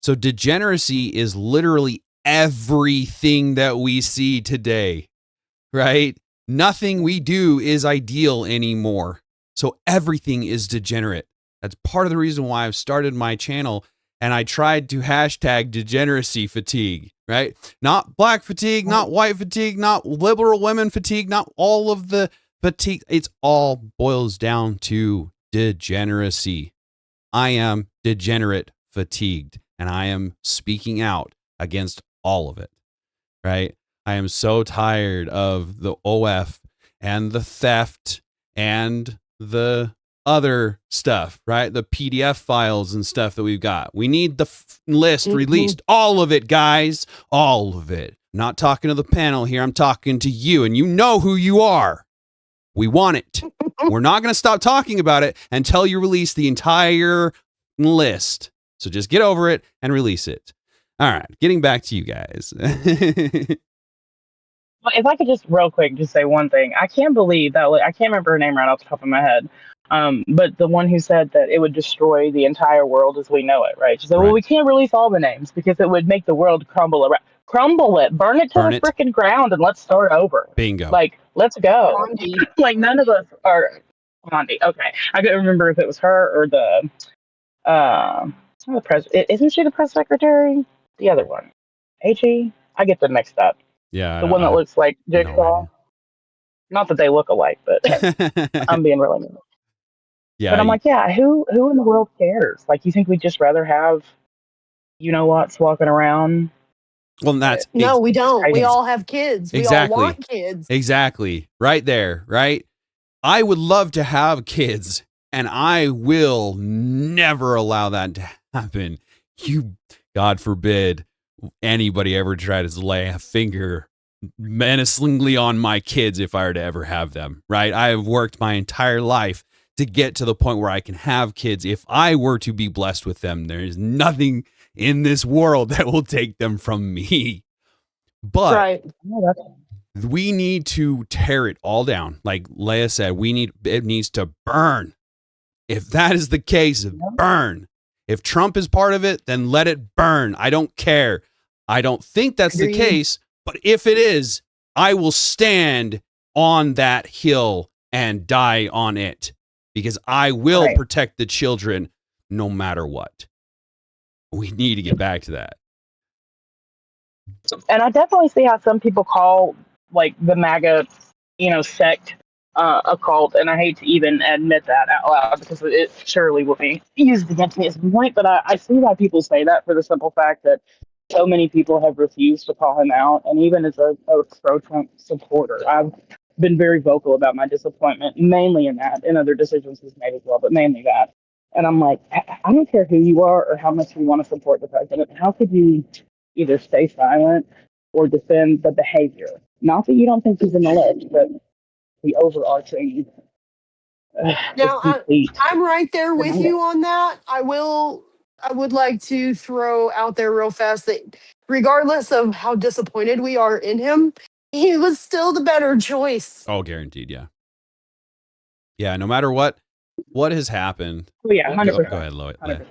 So degeneracy is literally everything that we see today, right? Nothing we do is ideal anymore. So everything is degenerate. That's part of the reason why I've started my channel and I tried to hashtag degeneracy fatigue, right? Not black fatigue, not white fatigue, not liberal women fatigue, not all of the fatigue. It's all boils down to degeneracy. I am degenerate fatigued. and I am speaking out against all of it, right? I am so tired of the OF and the theft and the other stuff, right? The PDF files and stuff that we've got. We need the list released. All of it, guys. All of it. Not talking to the panel here. I'm talking to you, and you know who you are. We want it. We're not going to stop talking about it until you release the entire list. So just get over it and release it. All right, getting back to you guys. If I could just real quick just say one thing, I can't believe that. I can't remember her name right off the top of my head. But the one who said that it would destroy the entire world as we know it, right? She said, "Well, we can't release all the names because it would make the world crumble around. Crumble it, burn it to the freaking ground, and let's start over." Bingo. Like, let's go. Like, none of us are Gandhi. Okay, I couldn't remember if it was her or the president. Isn't she the press secretary? The other one, AG. I get them mixed up. Yeah, the one that looks like Jigsaw. Not that they look alike, but I'm being really mean. Yeah, but I'm like, yeah, who in the world cares? Like, you think we'd just rather have, you know what's walking around? Well, that's no, we don't. We all have kids. Exactly. We all want kids. Exactly. Right there. Right. I would love to have kids, and I will never allow that to happen. God forbid anybody ever try to lay a finger menacingly on my kids if I were to ever have them. Right. I have worked my entire life to get to the point where I can have kids. If I were to be blessed with them, there is nothing in this world that will take them from me. But we need to tear it all down. Like Leia said, it needs to burn. If that is the case, burn. If Trump is part of it, then let it burn. I don't care. I don't think that's the case, but if it is, I will stand on that hill and die on it, because I will protect the children no matter what. We need to get back to that. And I definitely see how some people call like the MAGA, sect a cult, and I hate to even admit that out loud because it surely will be used against me at some point. But I see why people say that, for the simple fact that so many people have refused to call him out, and even as a pro-Trump supporter, I've been very vocal about my disappointment, mainly in that, and other decisions he's made as well, but mainly that. And I'm like, I don't care who you are or how much you want to support the president. How could you either stay silent or defend the behavior? Not that you don't think he's in the list, but the overarching. Now, I'm right there with you on that. I would like to throw out there real fast that regardless of how disappointed we are in him, he was still the better choice. Oh, guaranteed. Yeah. Yeah. No matter what has happened. Oh, yeah. 100%. Go ahead, Leia.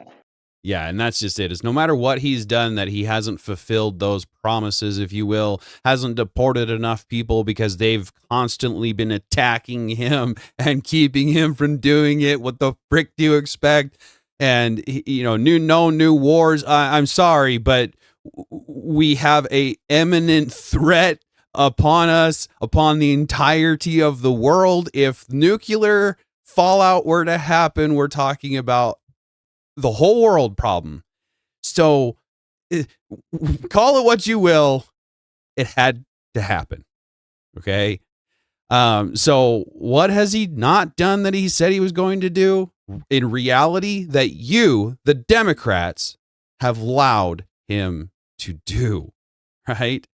Yeah, and that's just it. Is no matter what he's done, that he hasn't fulfilled those promises, if you will, hasn't deported enough people because they've constantly been attacking him and keeping him from doing it. What the frick do you expect? And, new wars. I'm sorry, but we have a imminent threat upon us, upon the entirety of the world. If nuclear fallout were to happen, we're talking about the whole world problem. So call it what you will. It had to happen. Okay. So what has he not done that he said he was going to do? In reality, that you, the Democrats, have allowed him to do, right?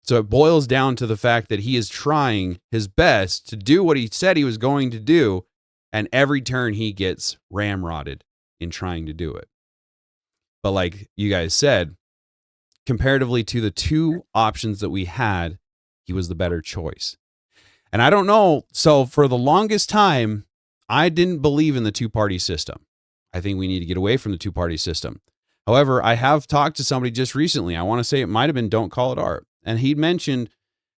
So it boils down to the fact that he is trying his best to do what he said he was going to do, and every turn he gets ramrodded in trying to do it. But like you guys said, comparatively to the two options that we had, he was the better choice. And I don't know. So for the longest time, I didn't believe in the two-party system. I think we need to get away from the two-party system. However, I have talked to somebody just recently. I want to say it might have been Don't Call It Art. And he mentioned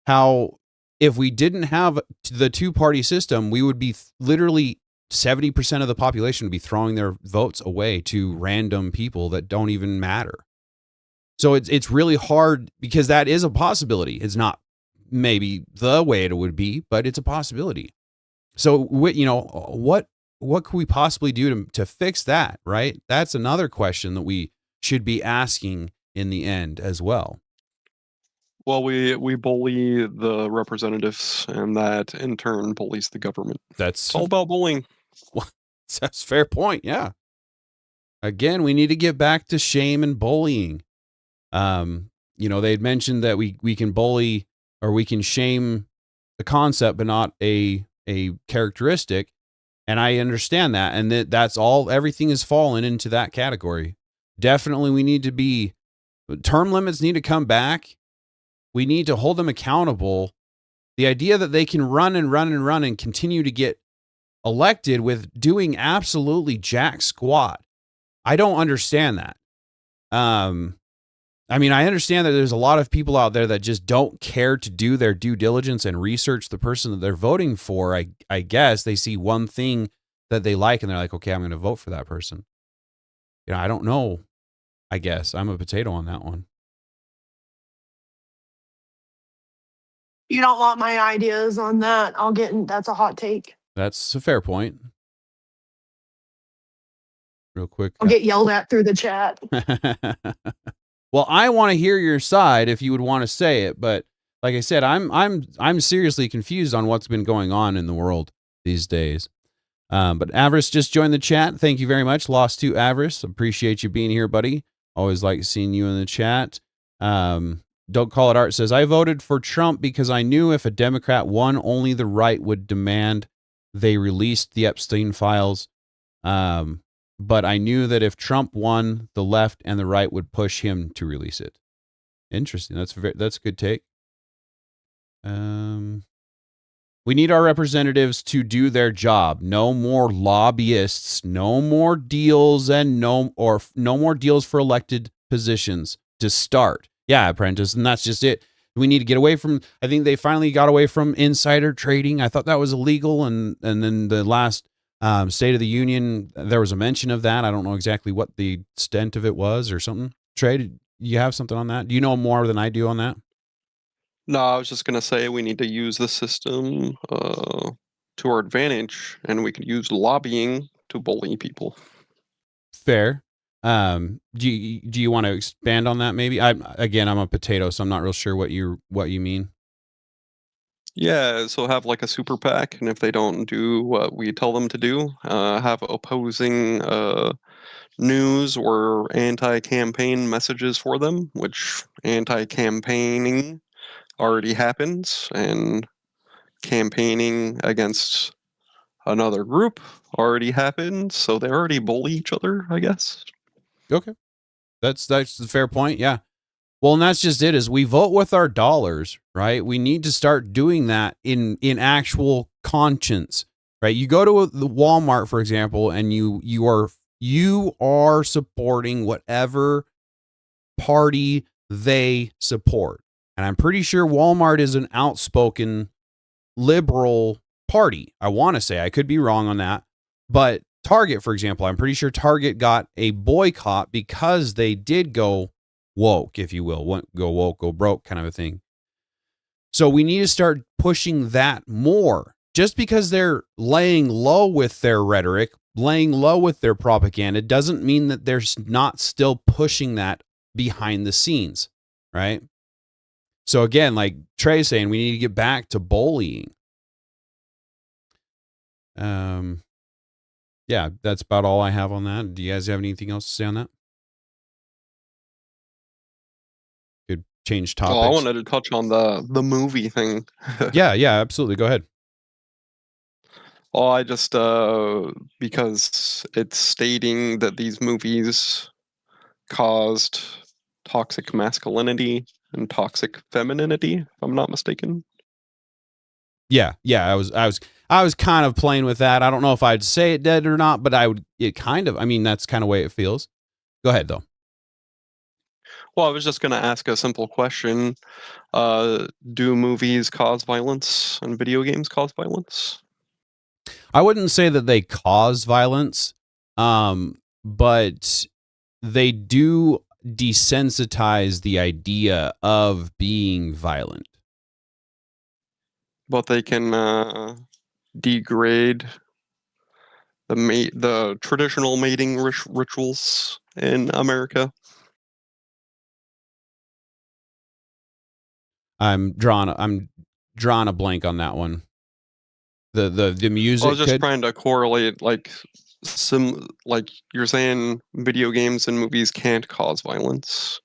how if we didn't have the two-party system, we would be literally 70% of the population would be throwing their votes away to random people that don't even matter. So it's really hard, because that is a possibility. It's not maybe the way it would be, but it's a possibility. So what could we possibly do to fix that, right? That's another question that we should be asking in the end as well. Well, we bully the representatives, and that in turn bullies the government. That's It's all about bullying. that's a fair point. Yeah. Again, we need to get back to shame and bullying. They had mentioned that we can bully or we can shame the concept, but not a characteristic. And I understand that. And that's all, everything is fallen into that category. Definitely we need to be, term limits need to come back. We need to hold them accountable. The idea that they can run and run and run and continue to get elected with doing absolutely jack squat. I don't understand that. I understand that there's a lot of people out there that just don't care to do their due diligence and research the person that they're voting for. I guess they see one thing that they like and they're like, okay, I'm going to vote for that person. I don't know. I guess I'm a potato on that one. You don't want my ideas on that. That's a hot take. That's a fair point. Real quick. I'll get yelled at through the chat. Well, I want to hear your side if you would want to say it, but like I said, I'm seriously confused on what's been going on in the world these days. But Avarice just joined the chat. Thank you very much. Lost to Avarice. Appreciate you being here, buddy. Always like seeing you in the chat. Don't Call It Art says, I voted for Trump because I knew if a Democrat won, only the right would demand they released the Epstein files. But I knew that if Trump won, the left and the right would push him to release it. Interesting. That's a good take. We need our representatives to do their job. No more lobbyists, no more deals, and no more deals for elected positions to start. Yeah, Apprentice, and that's just it. We need to get away from, I think they finally got away from insider trading. I thought that was illegal, and then the last State of the Union, there was a mention of that. I don't know exactly what the extent of it was or something. Trey, do you have something on that? Do you know more than I do on that? No, I was just going to say we need to use the system to our advantage, and we can use lobbying to bully people. Fair. Do you want to expand on that maybe? I'm a potato, so I'm not real sure what you mean. Yeah, so have like a super PAC, and if they don't do what we tell them to do, have opposing news or anti-campaign messages for them, which anti-campaigning already happens, and campaigning against another group already happens, so they already bully each other, I guess. Okay. That's the fair point. Yeah. Well, and that's just it, is we vote with our dollars, right? We need to start doing that in actual conscience, right? You go to the Walmart, for example, and you are supporting whatever party they support. And I'm pretty sure Walmart is an outspoken liberal party. I want to say, I could be wrong on that, but Target, for example, I'm pretty sure Target got a boycott because they did go woke, if you will, go woke, go broke kind of a thing. So we need to start pushing that more. Just because they're laying low with their rhetoric, laying low with their propaganda, doesn't mean that they're not still pushing that behind the scenes, right? So again, like Trey's saying, we need to get back to bullying. Yeah, that's about all I have on that. Do you guys have anything else to say on that? Could change topics. Oh, I wanted to touch on the movie thing. yeah, absolutely. Go ahead. Oh, I just because it's stating that these movies caused toxic masculinity and toxic femininity, if I'm not mistaken. Yeah, I was kind of playing with that. I don't know if I'd say it did or not, but that's kind of the way it feels. Go ahead though. Well, I was just going to ask a simple question. Do movies cause violence and video games cause violence? I wouldn't say that they cause violence, but they do desensitize the idea of being violent. But they can degrade the traditional mating rituals in America. I'm drawing a blank on that one. The music. I was just trying to correlate, like you're saying video games and movies can't cause violence,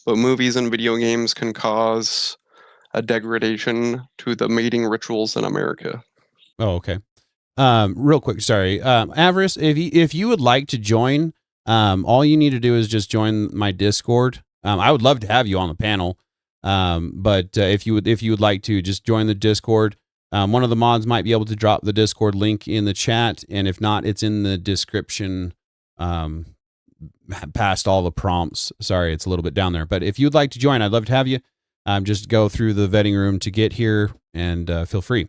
but movies and video games can cause a degradation to the mating rituals in America. Oh, okay. Real quick, sorry. Avarice, if you would like to join, all you need to do is just join my Discord. I would love to have you on the panel. But if you would like to just join the Discord, one of the mods might be able to drop the Discord link in the chat, and if not, it's in the description. Past all the prompts. Sorry, it's a little bit down there. But if you'd like to join, I'd love to have you. Just go through the vetting room to get here, and feel free.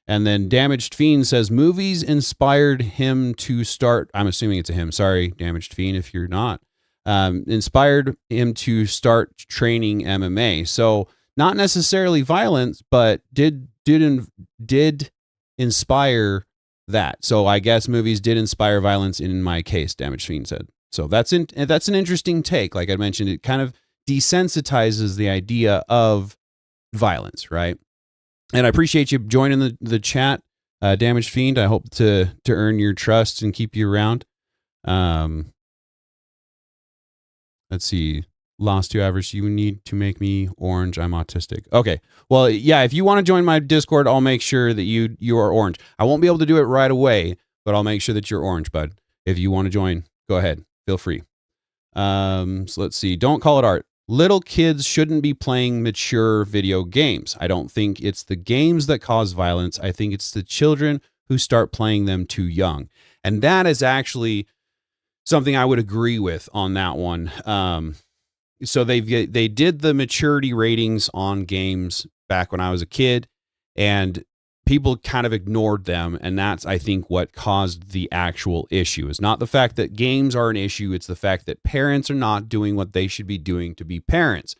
And then Damaged Fiend says movies inspired him to start. I'm assuming it's a him. Sorry, Damaged Fiend, if you're not. Inspired him to start training MMA. So not necessarily violence, but did inspire that. So I guess movies did inspire violence in my case, Damaged Fiend said. So that's an interesting take. Like I mentioned, it kind of desensitizes the idea of violence, right? And I appreciate you joining the chat, Damaged Fiend. I hope to earn your trust and keep you around. Let's see. Lost to Average, you need to make me orange. I'm autistic. Okay. Well, yeah, if you want to join my Discord, I'll make sure that you are orange. I won't be able to do it right away, but I'll make sure that you're orange, bud. If you want to join, go ahead. Feel free. So let's see. Don't call it art. Little kids shouldn't be playing mature video games. I don't think it's the games that cause violence. I think it's the children who start playing them too young. And that is actually something I would agree with on that one. So they did the maturity ratings on games back when I was a kid, and people kind of ignored them. And that's, I think, what caused the actual issue. It's not the fact that games are an issue. It's the fact that parents are not doing what they should be doing to be parents.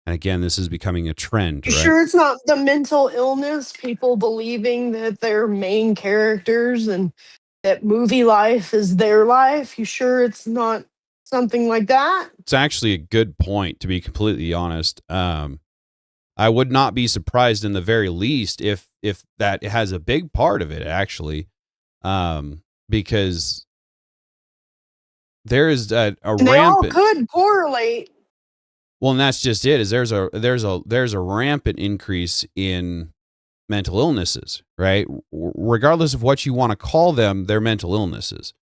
And again, this is becoming a trend. You right? sure it's not the mental illness, people believing that they're main characters and that movie life is their life? You sure it's not something like that? It's actually a good point, to be completely honest. I would not be surprised in the very least if that has a big part of it, actually, because there is a And they all rampant. could correlate. Well, and that's just it. Is there's a rampant increase in mental illnesses, right? Regardless of what you want to call them, they're mental illnesses.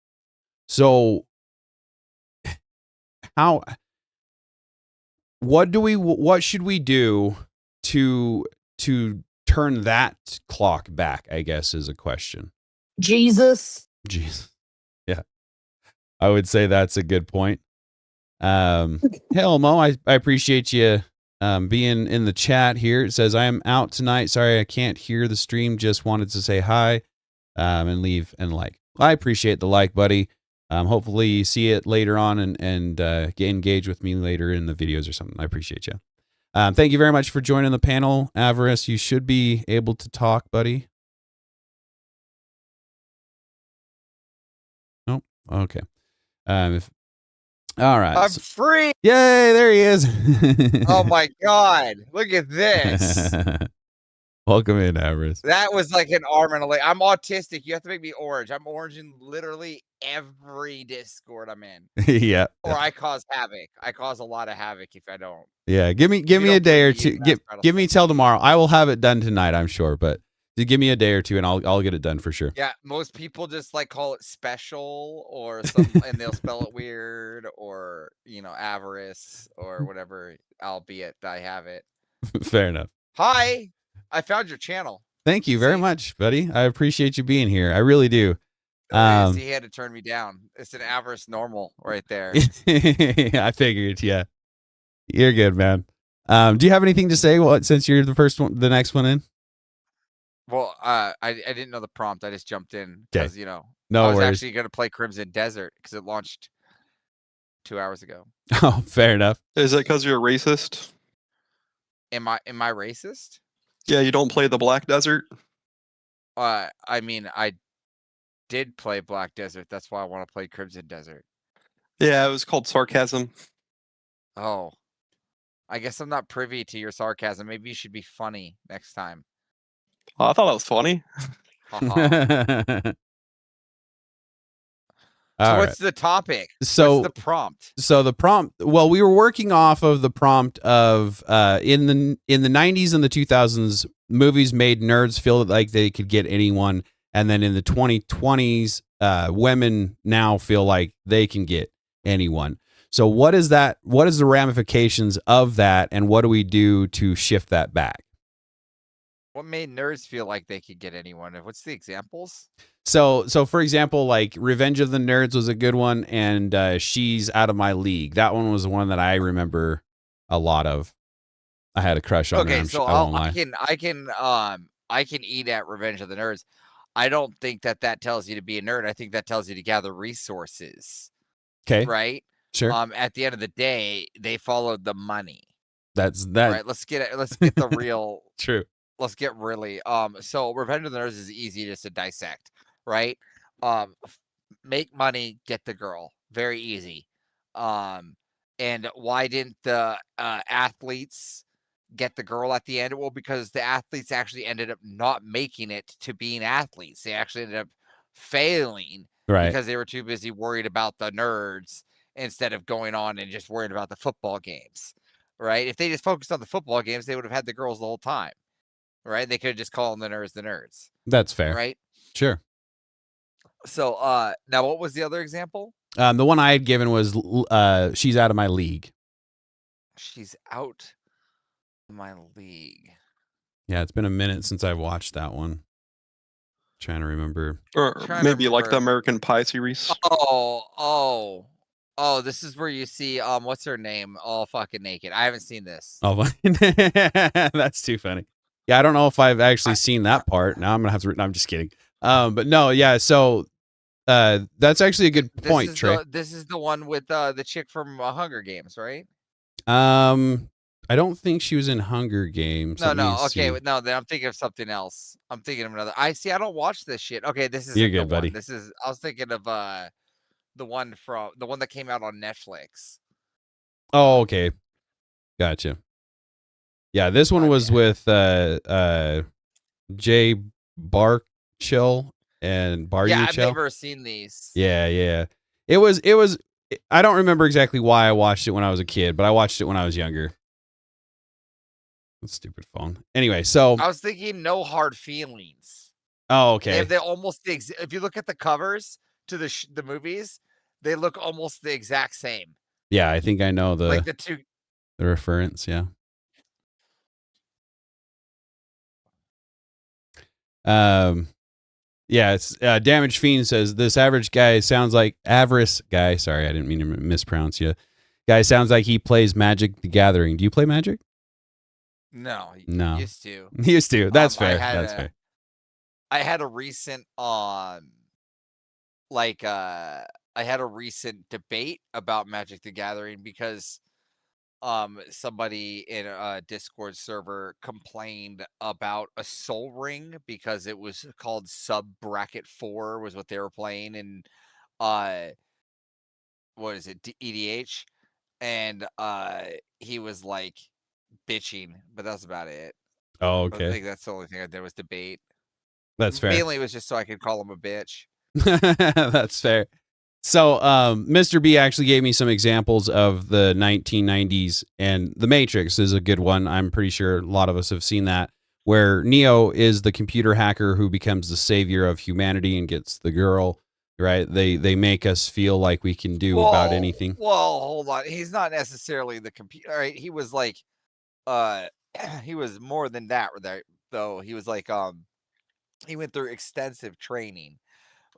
So, what should we do to turn that clock back, I guess, is a question. Jesus. Jeez. Yeah. I would say that's a good point. Hell, Mo, I appreciate you being in the chat here. It says, I am out tonight. Sorry, I can't hear the stream. Just wanted to say hi and leave and like. I appreciate the like, buddy. Hopefully you see it later on and get engaged with me later in the videos or something. I appreciate you. Thank you very much for joining the panel, Avarice. You should be able to talk, buddy. Nope. Okay. All right. I'm free. Yay, there he is. Oh my God. Look at this. Welcome in, Avarice. That was like an arm and a leg. I'm autistic. You have to make me orange. I'm orange in literally every Discord I'm in. Yeah. Or I cause havoc. I cause a lot of havoc if I don't. Yeah. Give me a day or two. Give me till tomorrow. I will have it done tonight, I'm sure, but give me a day or two and I'll get it done for sure. Yeah, most people just like call it special or something and they'll spell it weird or, avarice or whatever, albeit I have it. Fair enough. Hi. I found your channel. Thank you very much, buddy. I appreciate you being here. I really do. He had to turn me down. It's an avarice normal right there. I figured, yeah. You're good, man. Do you have anything to say since you're the next one in? Well, I didn't know the prompt. I just jumped in because, No I was worries. actually going to play Crimson Desert because it launched 2 hours ago. Oh, fair enough. Is it because you're racist? Am I racist? Yeah, you don't play the Black Desert? I mean, I did play Black Desert. That's why I want to play Crimson Desert. Yeah, it was called sarcasm. Oh. I guess I'm not privy to your sarcasm. Maybe you should be funny next time. Oh, I thought that was funny. Haha. So All right. what's the topic? So what's the prompt? So the prompt, well, we were working off of the prompt of in the 90s and the 2000s, movies made nerds feel like they could get anyone, and then in the 2020s, women now feel like they can get anyone. So what is that? What is the ramifications of that, and what do we do to shift that back? What made nerds feel like they could get anyone? What's the examples? So for example, like Revenge of the Nerds was a good one, and She's Out of My League. That one was the one that I remember a lot of. I had a crush on her. Okay, so I won't lie. I can eat at Revenge of the Nerds. I don't think that tells you to be a nerd. I think that tells you to gather resources. Okay, right? sure. At the end of the day, they followed the money. That's that. Right. Let's get the real. True. Let's get really. So Revenge of the Nerds is easy just to dissect, right? Make money, get the girl. Very easy. And why didn't the athletes get the girl at the end? Well, because the athletes actually ended up not making it to being athletes. They actually ended up failing Right. because they were too busy worried about the nerds instead of going on and just worried about the football games. Right? If they just focused on the football games, they would have had the girls the whole time. Right? They could have just called them the nerds. That's fair. Right? Sure. So now what was the other example? The one I had given was She's Out of My League. She's out of my league. Yeah, it's been a minute since I've watched that one. Trying to remember. Or maybe like the American Pie series. Oh, this is where you see what's her name all fucking naked. I haven't seen this. Oh, that's too funny. Yeah, I don't know if I've actually seen that part. Now I'm gonna have to. No, I'm just kidding. But no, yeah. So, that's actually a good point, Trey. This is the one with the chick from Hunger Games, right? I don't think she was in Hunger Games. No. Okay, no. Then I'm thinking of something else. I'm thinking of another. I don't watch this shit. Okay, this is You're good, buddy. This is. I was thinking of the one that came out on Netflix. Oh, okay. Gotcha. Yeah, this one was with Jay Barchill and Bar Yeah, I've never seen these. Yeah. It was I don't remember exactly why I watched it when I was a kid, but I watched it when I was younger. Stupid phone. Anyway, so I was thinking No Hard Feelings. Oh, okay. They almost if you look at the covers to the movies, they look almost the exact same. Yeah, I think I know the two the reference, yeah. Yeah, it's Damaged Fiend says this avarice guy. Sorry, I didn't mean to mispronounce you. Guy sounds like he plays Magic the Gathering. Do you play Magic? No. Used to. Used to. That's fair. That's fair. I had a recent I had a recent debate about Magic the Gathering because somebody in a Discord server complained about a soul ring because it was called sub bracket 4 was what they were playing in what is it, EDH, and he was like bitching, but that's about it. Oh, okay. I think that's the only thing there was debate. That's fair. Mainly it was just so I could call him a bitch. That's fair. So, Mr. B actually gave me some examples of the 1990s, and The Matrix is a good one. I'm pretty sure a lot of us have seen that, where Neo is the computer hacker who becomes the savior of humanity and gets the girl, right? They make us feel like we can do about anything. Well, hold on. He's not necessarily the computer, right? He was like, he was more than that, though. He was like, he went through extensive training.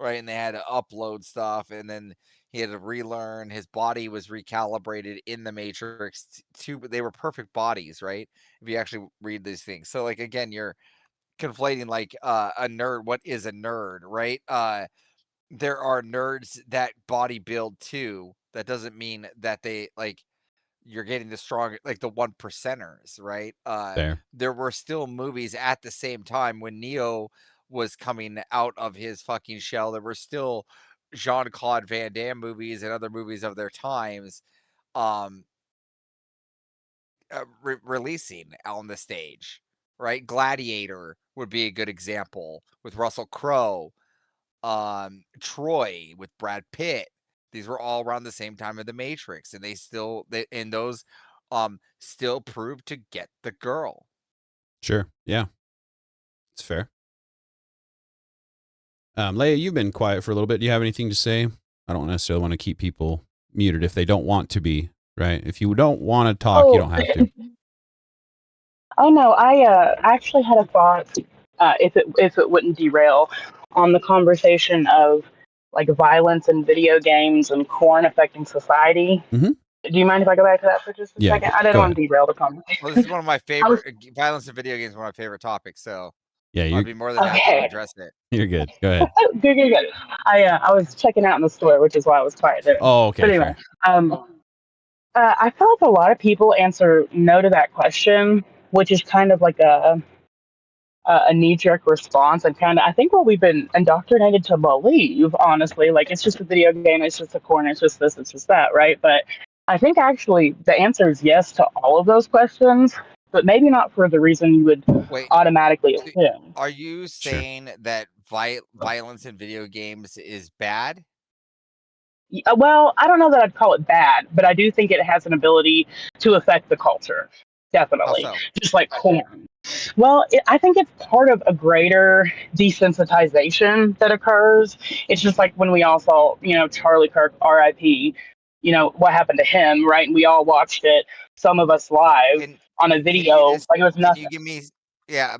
Right, and they had to upload stuff, and then he had to relearn. His body was recalibrated in the Matrix too, but they were perfect bodies, right? If you actually read these things. So, like, again, you're conflating like a nerd. What is a nerd, right? There are nerds that body build too. That doesn't mean that they like you're getting the strong, like the 1%ers, right? There were still movies at the same time when Neo was coming out of his fucking shell. There were still Jean-Claude Van Damme movies and other movies of their times. releasing on the stage, right? Gladiator would be a good example with Russell Crowe. Troy with Brad Pitt. These were all around the same time of The Matrix, and those still proved to get the girl. Sure. Yeah. It's fair. Leia, you've been quiet for a little bit. Do you have anything to say? I don't necessarily want to keep people muted if they don't want to be, right? If you don't want to talk, you don't have to. Oh no, I actually had a thought, if it wouldn't derail, on the conversation of like violence in video games and corn affecting society. Mhm. Do you mind if I go back to that for just a Yeah, second? I didn't go want to derail the conversation. Well, this is one of my I was favorite violence in video games. One of my favorite topics. So Yeah, I'd you're be more than happy to okay. address it. you're good. Go ahead. Good. I was checking out in the store, which is why I was quiet there. Oh, okay, But anyway, fair. I feel like a lot of people answer no to that question, which is kind of like a knee-jerk response, and kind of I think what we've been indoctrinated to believe, honestly, like it's just a video game, it's just a corner, it's just this, it's just that, right? But I think actually the answer is yes to all of those questions, but maybe not for the reason you would Wait, automatically assume. are you saying that violence in video games is bad? Well, I don't know that I'd call it bad, but I do think it has an ability to affect the culture. How Definitely. so? Just like corn. Well, I think it's part of a greater desensitization that occurs. It's just like when we all saw, Charlie Kirk, RIP, what happened to him, right? And we all watched it, some of us live on a Can you video, just like it was can nothing. you give me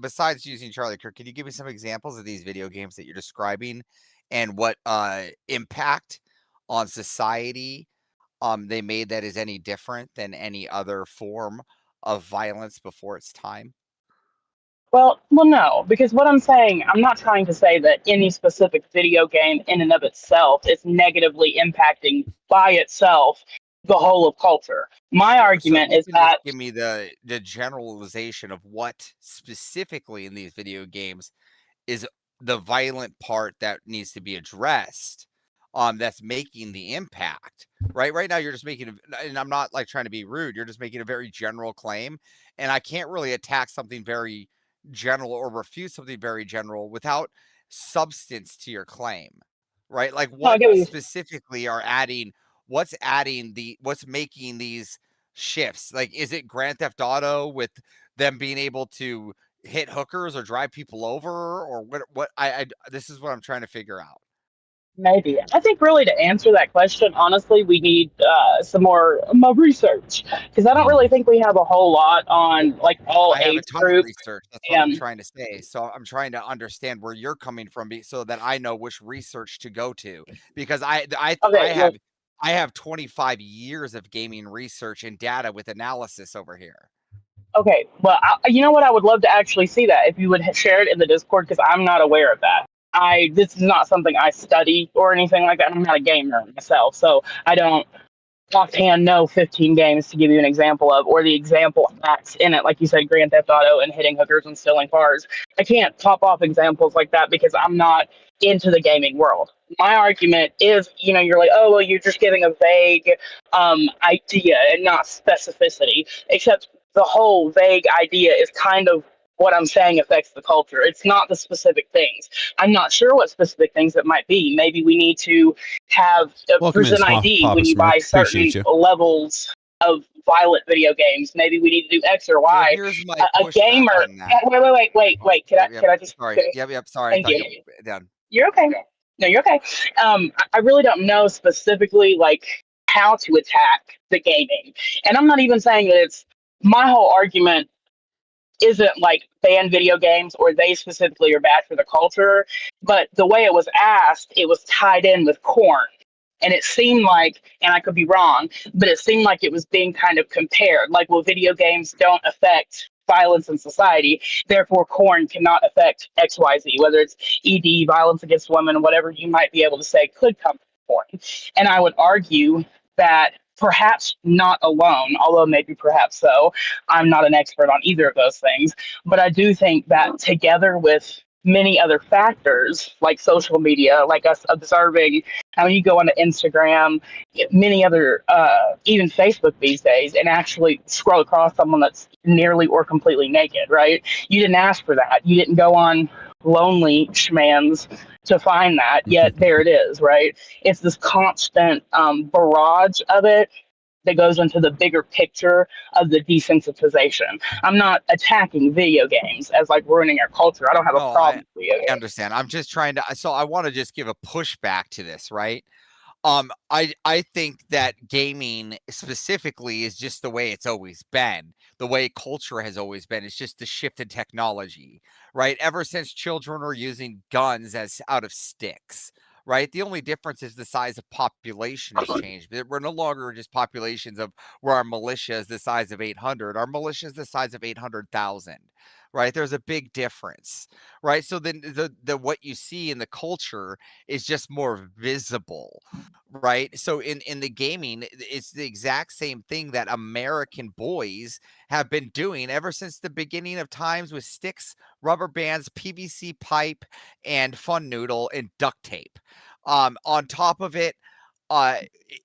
besides using Charlie Kirk, can you give me some examples of these video games that you're describing and what impact on society they made that is any different than any other form of violence before its time? Well, no, because what I'm saying, I'm not trying to say that any specific video game in and of itself is negatively impacting by itself the whole of culture. My So if argument you is can just that, give me the generalization of what specifically in these video games is the violent part that needs to be addressed, that's making the impact. Right now you're just making and I'm not like trying to be rude, you're just making a very general claim, and I can't really attack something very general or refute something very general without substance to your claim, right? Like no, I what get what you're specifically what's making these shifts? Like, is it Grand Theft Auto with them being able to hit hookers or drive people over, or what I this is what I'm trying to figure out. maybe. I think really to answer that question, honestly, we need some more research because I don't really think we have a whole lot on like all I have a age ton of groups. research. That's what I'm And trying to say. So I'm trying to understand where you're coming from so that I know which research to go to, because okay, well, I have 25 years of gaming research and data with analysis over here. okay, well, you know what? I would love to actually see that if you would share it in the Discord because I'm not aware of that. This is not something I study or anything like that. I'm not a gamer myself, so I don't offhand know 15 games to give you an example of, or the example acts in it, like you said, Grand Theft Auto and hitting hookers and stealing cars. I can't pop off examples like that because I'm not into the gaming world. My argument is, you're like, oh, well, you're just giving a vague idea and not specificity, except the whole vague idea is kind of what I'm saying affects the culture. It's not the specific things. I'm not sure what specific things it might be. Maybe we need to have a Welcome in, prison ID when Papa you Smurf. buy certain Appreciate you. levels of violent video games. Maybe we need to do X or Well, Y. here's my A pushback gamer. on that. Wait. Yep. Can I just Sorry. finish? Yep. Sorry. I Thank thought you. you were done. You're okay. No, you're okay. I really don't know specifically like how to attack the gaming, and I'm not even saying that it's my whole argument isn't like ban video games or they specifically are bad for the culture, but the way it was asked, it was tied in with corn. And it seemed like, and I could be wrong, but it seemed like it was being kind of compared. Like, well, video games don't affect violence in society, therefore corn cannot affect XYZ, whether it's ED, violence against women, whatever you might be able to say could come from corn. And I would argue that perhaps not alone, although maybe perhaps so. I'm not an expert on either of those things, but I do think that together with many other factors like social media, like us observing I mean, you go onto Instagram, many other, even Facebook these days, and actually scroll across someone that's nearly or completely naked, right? You didn't ask for that. You didn't go on Lonely Schmans to find that, yet there it is, right? It's this constant barrage of it that goes into the bigger picture of the desensitization. I'm not attacking video games as like ruining our culture. I don't have a problem with video I games. understand. I'm just trying to. So I want to just give a pushback to this, right? I think that gaming specifically is just the way it's always been. The way culture has always been. It's just the shift in technology, right? Ever since children are using guns as out of sticks, right? The only difference is the size of population has changed. We're no longer just populations of where our militia is the size of 800. Our militia is the size of 800,000, right? There's a big difference, right? So then the what you see in the culture is just more visible, right? So in the gaming, it's the exact same thing that American boys have been doing ever since the beginning of times with sticks, rubber bands, PVC pipe, and fun noodle and duct tape. On top of it,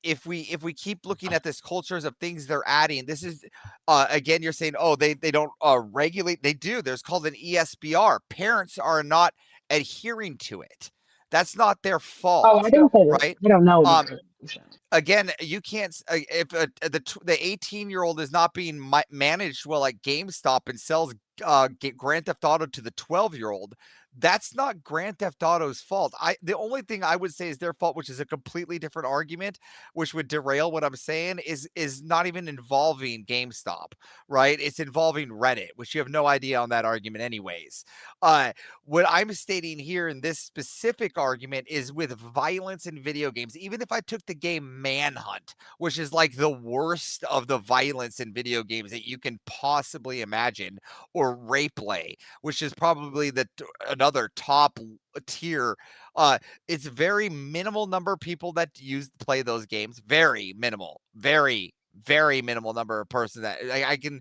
if we keep looking at this cultures of things they're adding, this is again, you're saying, oh, they don't regulate. They do. There's called an ESBR. Parents are not adhering to it. That's not their Oh, fault, I don't say that. right? I don't know. Um, Again, you can't if the 18-year-old is not being managed well at GameStop and sells Grand Theft Auto to the 12-year-old. That's not Grand Theft Auto's fault. The only thing I would say is their fault, which is a completely different argument, which would derail what I'm saying, is not even involving GameStop, right? It's involving Reddit, which you have no idea on that argument anyways. What I'm stating here in this specific argument is with violence in video games. Even if I took the game Manhunt, which is like the worst of the violence in video games that you can possibly imagine, or Rapeplay, which is probably another top tier. It's very minimal number of people that play those games. Very minimal. Very minimal number of persons that I can,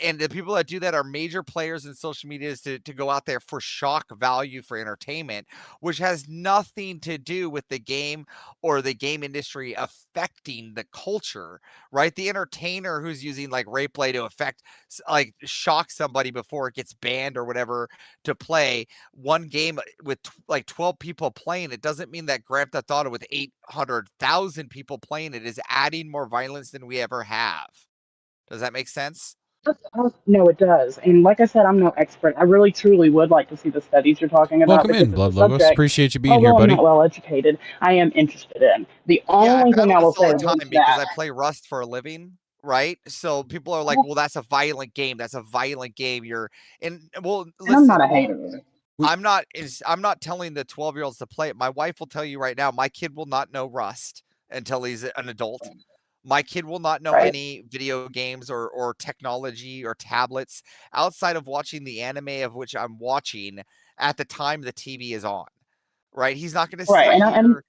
and the people that do that are major players in social media to go out there for shock value for entertainment, which has nothing to do with the game or the game industry affecting the culture, right? The entertainer who's using like Rayplay to affect, like, shock somebody before it gets banned or whatever to play one game with like 12 people playing, it doesn't mean that Grand Theft Auto with 800,000 people playing it is adding more violence than we ever have. Does that make sense? No, it does. And like I said, I'm no expert. I really, truly would like to see the studies you're talking about. Welcome because in, it's Blood a Logos. subject, Appreciate you being although here, I'm buddy. not well educated, I am interested in. The Yeah, I only thing I battle will this all say the time against because that. I play Rust for a living, right? So people are like, well, that's a violent game. That's a violent game. Well, And I'm listen, not a hater. I'm not telling the 12-year-olds to play it. My wife will tell you right now, my kid will not know Rust until he's an adult. My kid will not know Right. any video games or technology or tablets outside of watching the anime of which I'm watching at the time the TV is on. Right? He's not going to Right. sit And here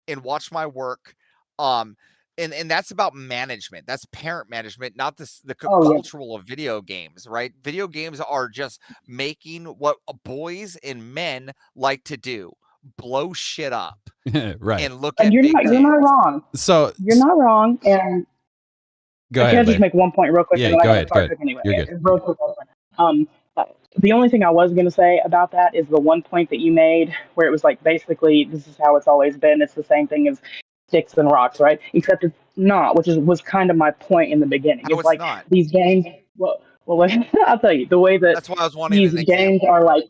and watch my work. And that's about management. That's parent management, not the oh yeah. cultural of video games, right? Video games are just making what boys and men like to do: blow shit up Right. and look And at big you're not tits. wrong. So You're not wrong. And go can I ahead, just Leia. make one point real quick, Yeah, and then I go got to ahead. Go start ahead. cooking anyway. You're good. Real quick. Um, the only thing I was going to say about that is the one point that you made, where it was like basically this is how it's always been. It's the same thing as sticks and rocks, right? Except it's not, which was kind of my point in the beginning. How It's it's like not. these games. Well, I'll tell you the way that That's why I was wanting these an games example. are like.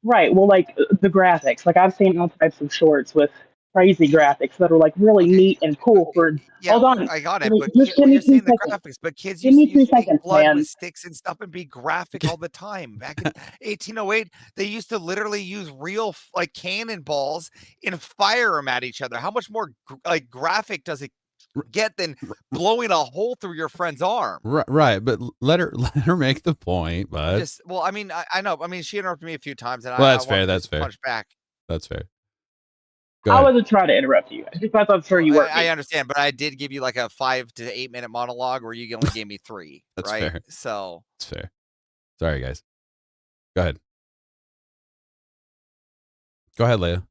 Right. Well, like the graphics, like I've seen all types of shorts with crazy graphics that are like really Okay. neat and cool. Yeah, Hold on, I got it. Give me- But just give well, me you're two saying the seconds. graphics, but kids Give used to me use 2 fake seconds, blood man. with sticks and stuff and be graphic all the time. Back in 1808, they used to literally use real like cannonballs and fire them at each other. How much more like graphic does it get than blowing a hole through your friend's arm? Right, but let her make the point, bud. Well, I mean, I know. I mean, she interrupted me a few times, and Well, I that's fair. wanted to That's just fair. punch back. That's fair. Go I ahead. wasn't trying to interrupt you. I just thought I'm sure you were. I understand, but I did give you like a 5 to 8 minute monologue where you only gave me 3. That's right? fair. So That's fair. Sorry, guys. Go ahead. Go ahead, Leia.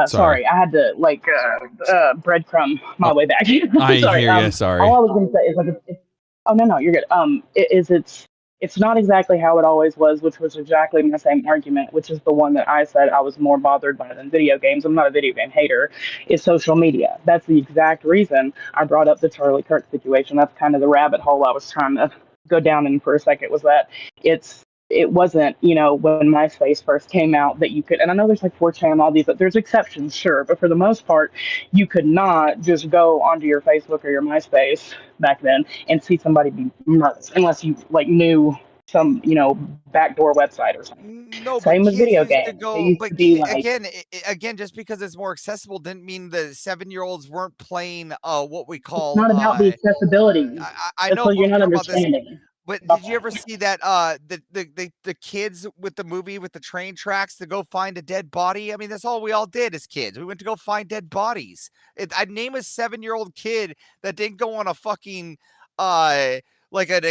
Sorry, I had to breadcrumb my way back. I Sorry. hear you. Sorry. All I was going to say is like, oh no, you're good. It's not exactly how it always was, which was exactly my same argument, which is the one that I said I was more bothered by than video games. I'm not a video game hater. Is social media. That's the exact reason I brought up the Charlie Kirk situation. That's kind of the rabbit hole I was trying to go down in for a second. Was that it wasn't, when MySpace first came out that you could, and I know there's like 4chan and all these, but there's exceptions, sure. But for the most part, you could not just go onto your Facebook or your MySpace back then and see somebody be murdered unless you like knew some, backdoor website or something. No, but Same with kids video used to games. They go. used But to be like, again, just because it's more accessible didn't mean the 7-year-olds weren't playing what we it's call. not about the accessibility. I That's know, what but you're I'm not talking about this. understanding. But did you ever see that the kids with the movie with the train tracks to go find a dead body? I mean, that's all we all did as kids. We went to go find dead bodies. I'd name a 7-year-old kid that didn't go on a fucking like an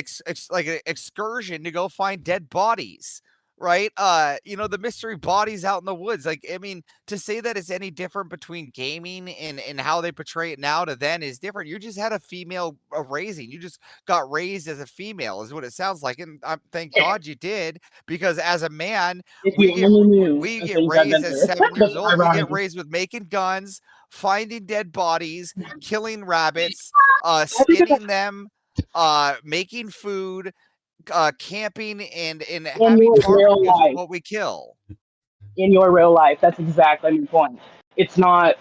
like an excursion to go find dead bodies. Right? The mystery bodies out in the woods. Like, I mean, to say that it's any different between gaming and how they portray it now to then is different. You just had a female raising. You just got raised as a female, is what it sounds like. And thank God you did, because as a man, If we you only knew we the get things I've been raised as through. 7 years old. We Ironic. get raised with making guns, finding dead bodies, killing rabbits, skinning them, making food, camping and In having your real barbecues with life. what we kill. In your real life. That's exactly my point. It's not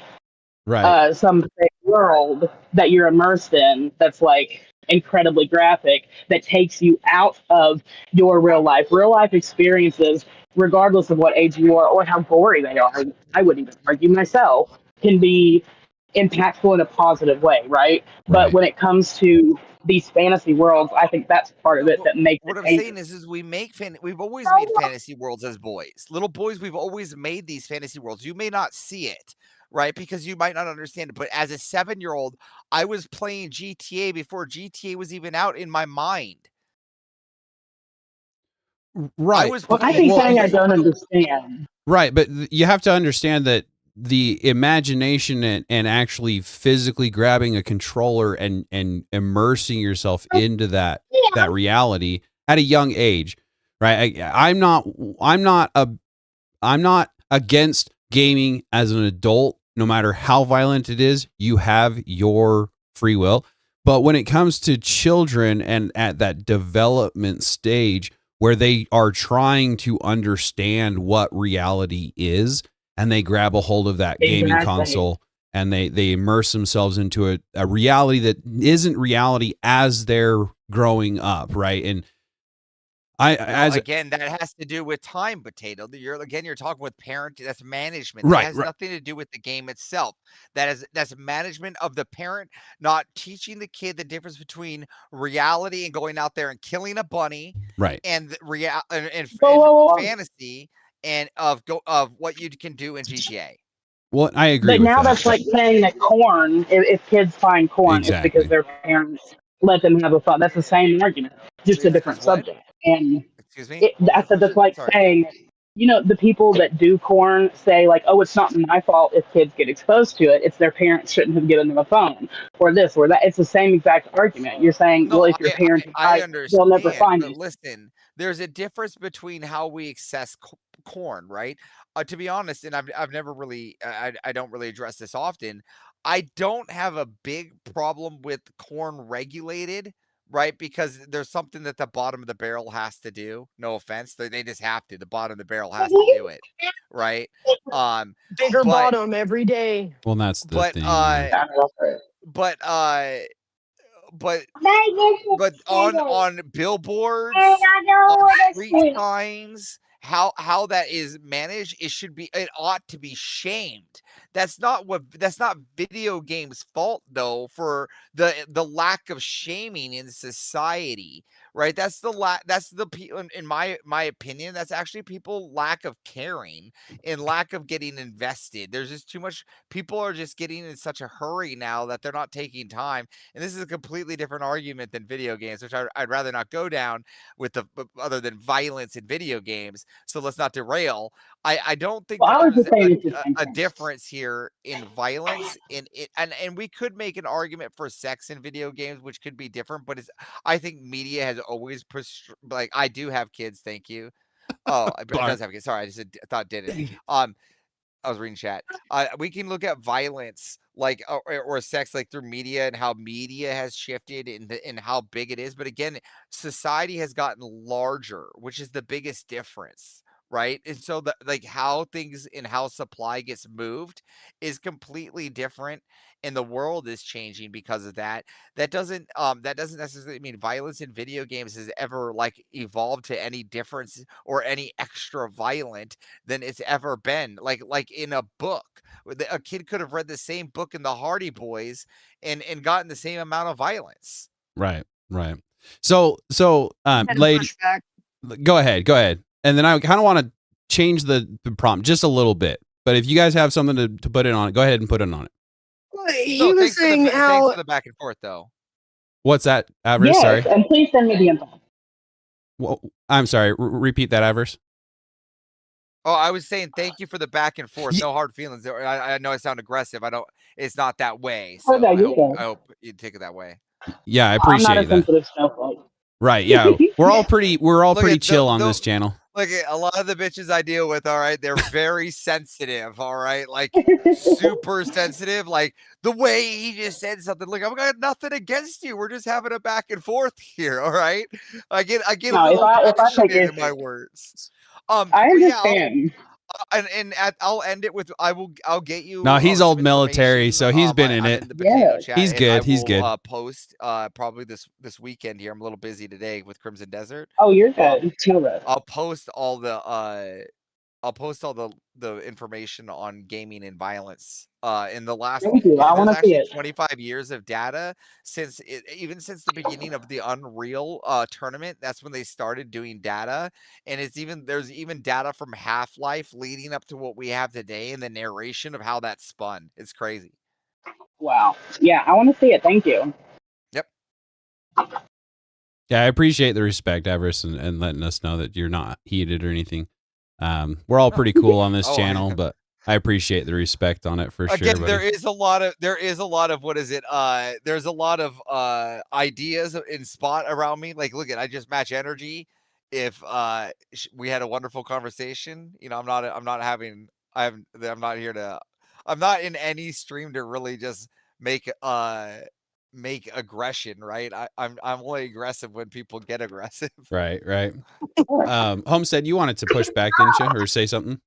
Right. some fake world that you're immersed in that's like incredibly graphic that takes you out of your real life. Real life experiences, regardless of what age you are or how gory they are, I wouldn't even argue myself, can be impactful in a positive way, right? But Right. when it comes to these fantasy worlds, I think that's part of No, it but that makes what it I'm saying dangerous. is we've always made fantasy worlds as boys. Little boys, we've always made these fantasy worlds. You may not see it, right? Because you might not understand it. But as a 7-year-old, I was playing GTA before GTA was even out in my mind. I Right. was Well, I playing keep Well, saying I GTA. don't understand. right, but you have to understand that the imagination and actually physically grabbing a controller and immersing yourself into that reality at a young age, right? I'm not against gaming as an adult, no matter how violent it is. You have your free will. But when it comes to children and at that development stage where they are trying to understand what reality is, and they grab a hold of that gaming Exactly. console and they immerse themselves into a reality that isn't reality as they're growing up, right? And Again, that has to do with time, Potato. You're talking with parent. That's management. That has nothing to do with the game itself. That's management of the parent, not teaching the kid the difference between reality and going out there and killing a bunny, right. and and Whoa. fantasy and of what you can do in GTA. Well, I agree But with now that. that's like saying that corn, if kids find corn, it's because Exactly. their parents let them have a fun. That's the same argument, just a different Because what? subject. And Excuse me. What was I the said that's question? like Sorry. saying, the people that do corn say like, oh, it's not my fault if kids get exposed to it. It's their parents shouldn't have given them a phone or this or that. It's the same exact argument. You're saying, well, No, if your parents I die, they'll never understand, find but you. listen, there's a difference between how we access corn, right? To be honest, and I've never really I don't really address this often. I don't have a big problem with corn regulated, right? Because there's something that the bottom of the barrel has to do. No offense, they just have to. The bottom of the barrel has to do it, right? Bigger But bottom every day. Well, that's the but thing. Yeah. but but but on billboards, on street signs, how that is managed, it ought to be shamed. That's not video games fault though for the lack of shaming in society, right? That's the people in my opinion, that's actually people lack of caring and lack of getting invested. There's just too much. People are just getting in such a hurry now that they're not taking time, and this is a completely different argument than video games, which I'd rather not go down with other than violence in video games. So let's not derail. I don't think Well, that I was there's just saying it's the same a thing. difference here in violence in it, and we could make an argument for sex in video games, which could be different, but I think media has always pushed, like, I do have kids, thank you. Oh, it does have kids. Sorry, I thought it didn't. I was reading chat. We can look at violence like or sex like through media and how media has shifted in how big it is. But again, society has gotten larger, which is the biggest difference, right? And so the like how things and how supply gets moved is completely different, and the world is changing because of that. That doesn't necessarily mean violence in video games has ever like evolved to any difference or any extra violent than it's ever been. Like in a book, a kid could have read the same book in the Hardy Boys and gotten the same amount of violence. Right. So Had to lady, push back. go ahead. And then I kind of want to change the prompt just a little bit. But if you guys have something to put it on it, go ahead and put it on it. He was saying thanks how for the back and forth though. What's that, Avers? Yes, Sorry. and please send me the info. Well, I'm sorry. Repeat that, Avers. Oh, I was saying thank you for the back and forth. No hard feelings. I know I sound aggressive. I don't. It's not that way. So Okay, you're good. I hope you take it that way. Yeah, I I'm not a appreciate that. sensitive snowflake. Right. Yeah. We're all pretty Look at chill on this channel. Look at a lot of the bitches I deal with. All right, they're very sensitive. All right, like super sensitive. Like the way he just said something. Look, I've got nothing against you. We're just having a back and forth here. All right, I get No, a little if I take passionate in my issue. words. I But yeah, understand. I'll end it with I'll get you. No, he's old some military, so he's been in I'm it. in the potato Yes. chat. He's and good. I He's will, good. Post probably this weekend here. I'm a little busy today with Crimson Desert. Oh, you're good. You're good. I'll post all the information on gaming and violence. In the last, Thank you. I there's want to see actually it. 25 years of data even since the beginning of the Unreal tournament. That's when they started doing data, and there's even data from Half-Life leading up to what we have today, and the narration of how that spun. It's crazy. Wow. Yeah, I want to see it. Thank you. Yep. Yeah, I appreciate the respect, Everest, and letting us know that you're not heated or anything. We're all pretty cool on this channel, but I appreciate the respect on it for sure. Again, Buddy. there is a lot of what is it? There's a lot of ideas in spot around me. Like, look at I just match energy. If we had a wonderful conversation, I'm not here to. I'm not in any stream to really just make aggression, right? I'm only aggressive when people get aggressive. Right. Homestead, you wanted to push back, didn't you, or say something?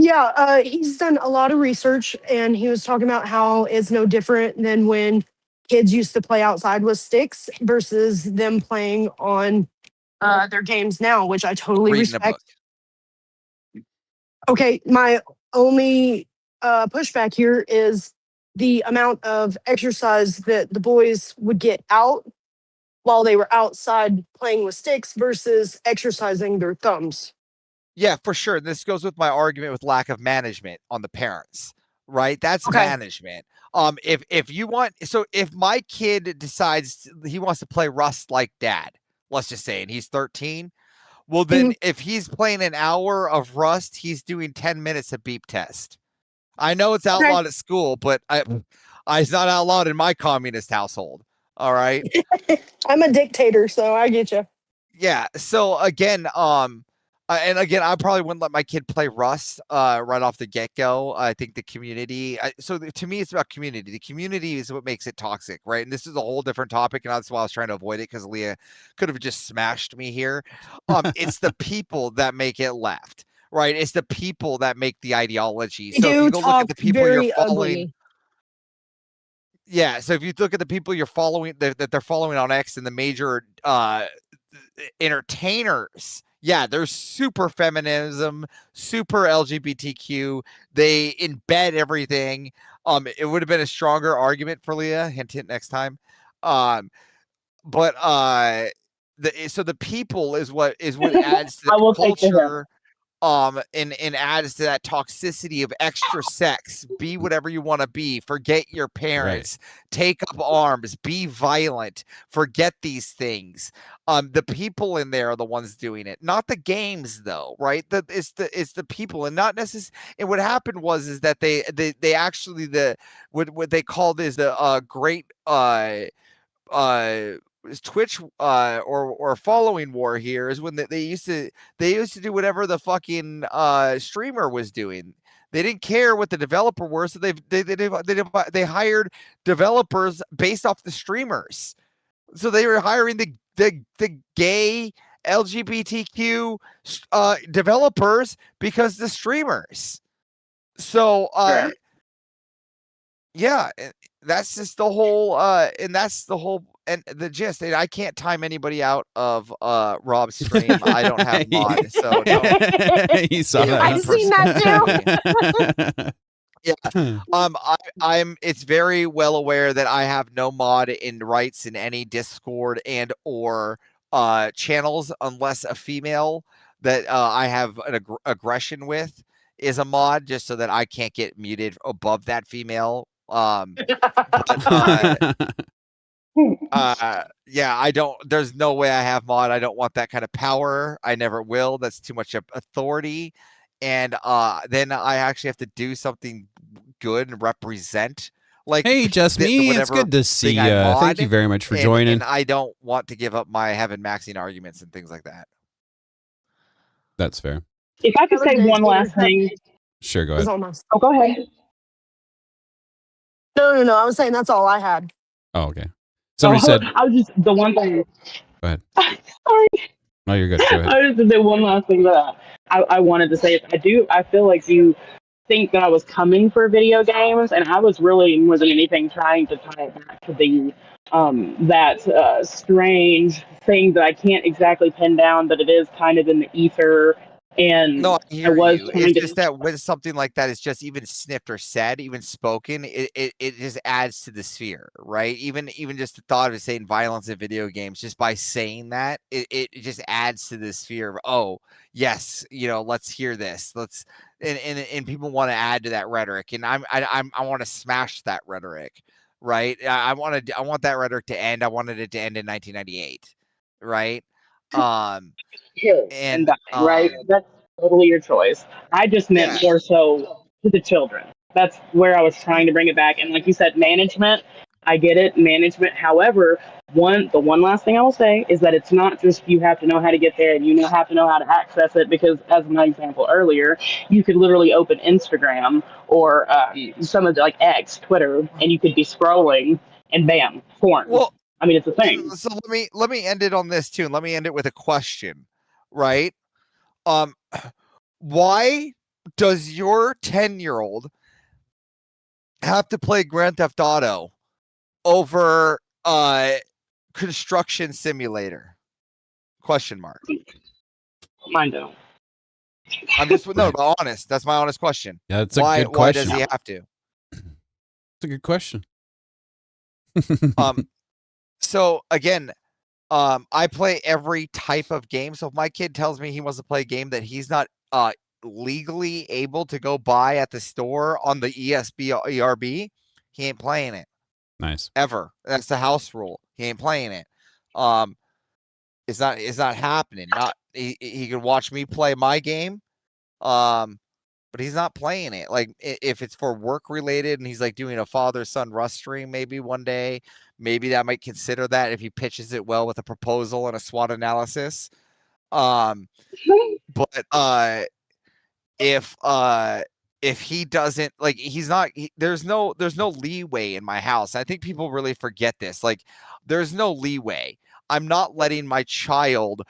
Yeah, he's done a lot of research, and he was talking about how it's no different than when kids used to play outside with sticks versus them playing on their games now, which I totally Reading a book. respect. Okay, my only pushback here is the amount of exercise that the boys would get out while they were outside playing with sticks versus exercising their thumbs. Yeah, for sure. This goes with my argument with lack of management on the parents, right? That's Okay. management. If my kid decides he wants to play Rust like dad, let's just say, and he's 13, well then if he's playing an hour of Rust, he's doing 10 minutes of beep test. I know it's outlawed at school, but it's not outlawed in my communist household. All right. I'm a dictator, so I get you. Yeah. So again, I probably wouldn't let my kid play Rust right off the get go. I think the community. To me, it's about community. The community is what makes it toxic, right? And this is a whole different topic, and that's why I was trying to avoid it because Leah could have just smashed me here. It's the people that make it left, right? It's the people that make the ideology. They So if do you go look talk at the people very you're following. ugly. Yeah, so if you look at the people you're following that they're following on X and the major entertainers, yeah, they're super feminism, super LGBTQ. They embed everything. It would have been a stronger argument for Leah. Hint, hint next time. So the people is what adds to I will the take the hint. culture. and adds to that toxicity of extra sex. Be whatever you want to be. Forget your parents. Take up arms. Be violent. Forget these things. The people in there are the ones doing it, not the games, though, right? It's the people, and not necessarily. And what happened was that they actually what they called is the great Twitch or following war here is when they used to do whatever the fucking streamer was doing. They didn't care what the developer were, so they hired developers based off the streamers. So they were hiring the gay LGBTQ developers because the streamers. So Sure. yeah, that's just the whole and that's the whole and the gist. And I can't time anybody out of Rob's stream. I don't have mod, so don't You saw take that. it I've seen that personally. I'm it's very well aware that I have no mod in rights in any Discord and or channels unless a female that I have an aggression with is a mod, just so that I can't get muted above that female. Yeah, I don't. There's no way I have mod. I don't want that kind of power. I never will. That's too much authority. And then I actually have to do something good and represent. Like, hey, just me. It's good to see you. Thank you very much for joining. And I don't want to give up my heaven maxing arguments and things like that. That's fair. If I could say one last thing. Sure, go ahead. Oh, go ahead. No. I was saying that's all I had. Oh, okay. Somebody said. I was just the one thing. Go ahead. Sorry. No, you're good. Go ahead. I was just the one last thing that I wanted to say is I feel like you think that I was coming for video games, and I was really more than anything trying to tie it back to the that strange thing that I can't exactly pin down, but it is kind of in the ether. And no, I hear was you. It's just that when something like that is just even sniffed or said, even spoken, it just adds to the sphere, right? Even just the thought of saying violence in video games, just by saying that, it just adds to the sphere of, oh, yes, let's hear this. Let's and people want to add to that rhetoric, and I want to smash that rhetoric, right? I want that rhetoric to end. I wanted it to end in 1998, right? And dying, right? That's totally your choice. I just meant more so to the children. That's where I was trying to bring it back. And like you said, management, I get it, management. However, the one last thing I will say is that it's not just you have to know how to get there and have to know how to access it, because as my example earlier, you could literally open Instagram or some of the, like X, Twitter, and you could be scrolling and bam, porn. Well, I mean, it's a thing. So let me end it on this too. And let me end it with a question, right? Why does your 10-year-old have to play Grand Theft Auto over Construction Simulator? Question mark. Mine don't. I'm just honest. That's my honest question. Yeah, that's a good question. Why does he have to? It's a good question. So again, I play every type of game. So if my kid tells me he wants to play a game that he's not legally able to go buy at the store on the ERB, he ain't playing it. Nice. Ever. That's the house rule. He ain't playing it. It's not happening. He can watch me play my game. But he's not playing it. Like, if it's for work related and he's like doing a father-son Rust stream maybe one day, maybe I might consider that if he pitches it well with a proposal and a SWOT analysis. But if he doesn't, like, there's no leeway in my house. I think people really forget this. Like, there's no leeway. I'm not letting my child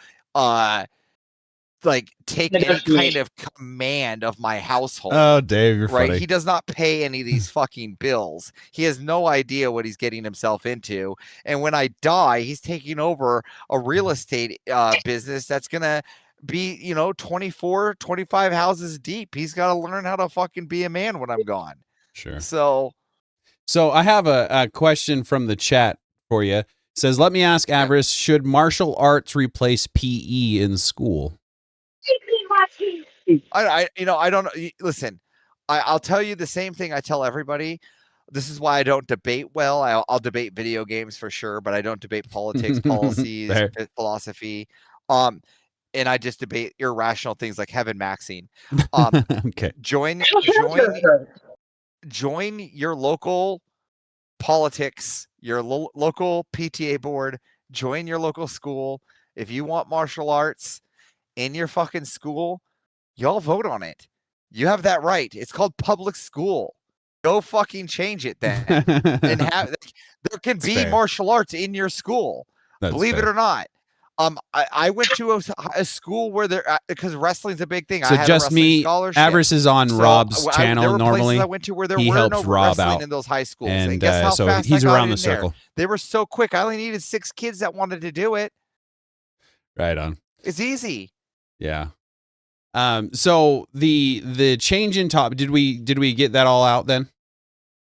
take any kind of command of my household. Oh, Dave, you're right. funny. He does not pay any of these fucking bills. He has no idea what he's getting himself into. And when I die, he's taking over a real estate business that's gonna be 24, 25 houses deep. He's got to learn how to fucking be a man when I'm gone. Sure. So I have a question from the chat for you. It says, let me ask Avarice, should martial arts replace PE in school? I don't know. Listen, I'll tell you the same thing I tell everybody. This is why I don't debate well. I'll debate video games for sure, but I don't debate politics, policies, Fair. philosophy. And I just debate irrational things like heaven maxing. Okay. Join your local politics, your local PTA board, join your local school. If you want martial arts in your fucking school, y'all vote on it. You have that right. It's called public school. Go fucking change it then. And there can be fair. martial arts in your school. That's Believe it fair. or not. I went to a school where because wrestling's a big thing. So I had just a wrestling me, scholarship. Avarice is on So Rob's there channel were normally. places I went to where there He were helps no Rob wrestling out. in those high schools. And And guess how so fast he's I got around in the there? circle. They were so quick. I only needed 6 kids that wanted to do it. Right on. It's easy. Yeah. So the change in top, did we get that all out then?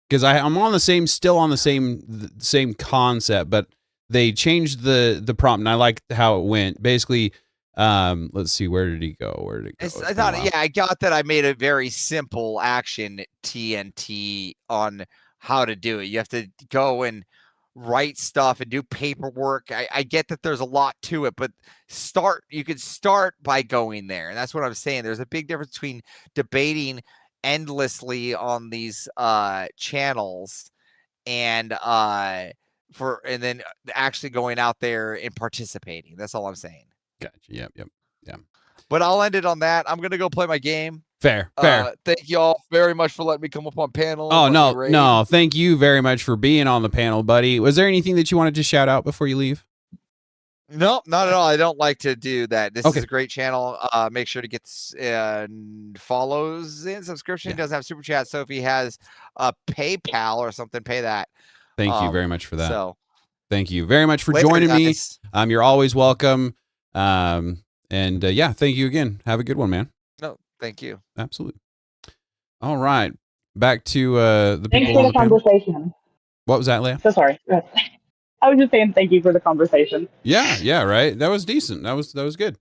Because I'm on the same concept, but they changed the prompt, and I liked how it went. Basically, let's see, where did he go? It's been a while. I got that. I made a very simple action TNT on how to do it. You have to go and write stuff and do paperwork. I get that there's a lot to it, but you could start by going there. And that's what I'm saying. There's a big difference between debating endlessly on these channels and then actually going out there and participating. That's all I'm saying. Gotcha. Yep. But I'll end it on that. I'm gonna go play my game. Fair. Thank you all very much for letting me come up on panel. Oh, no. Thank you very much for being on the panel, buddy. Was there anything that you wanted to shout out before you leave? No, not at all. I don't like to do that. This Okay. is a great channel. Make sure to get follows in subscription. Yeah. Doesn't have super chat. So if he has a PayPal or something, pay that. Thank you very much for that. So thank you very much for later, joining guys. me. You're always welcome. Yeah, thank you again. Have a good one, man. No, thank you. Absolutely. All right. Back to the Thanks people for on the panel. conversation. What was that, Leah? So sorry. I was just saying thank you for the conversation. Yeah, right. That was decent. That was good.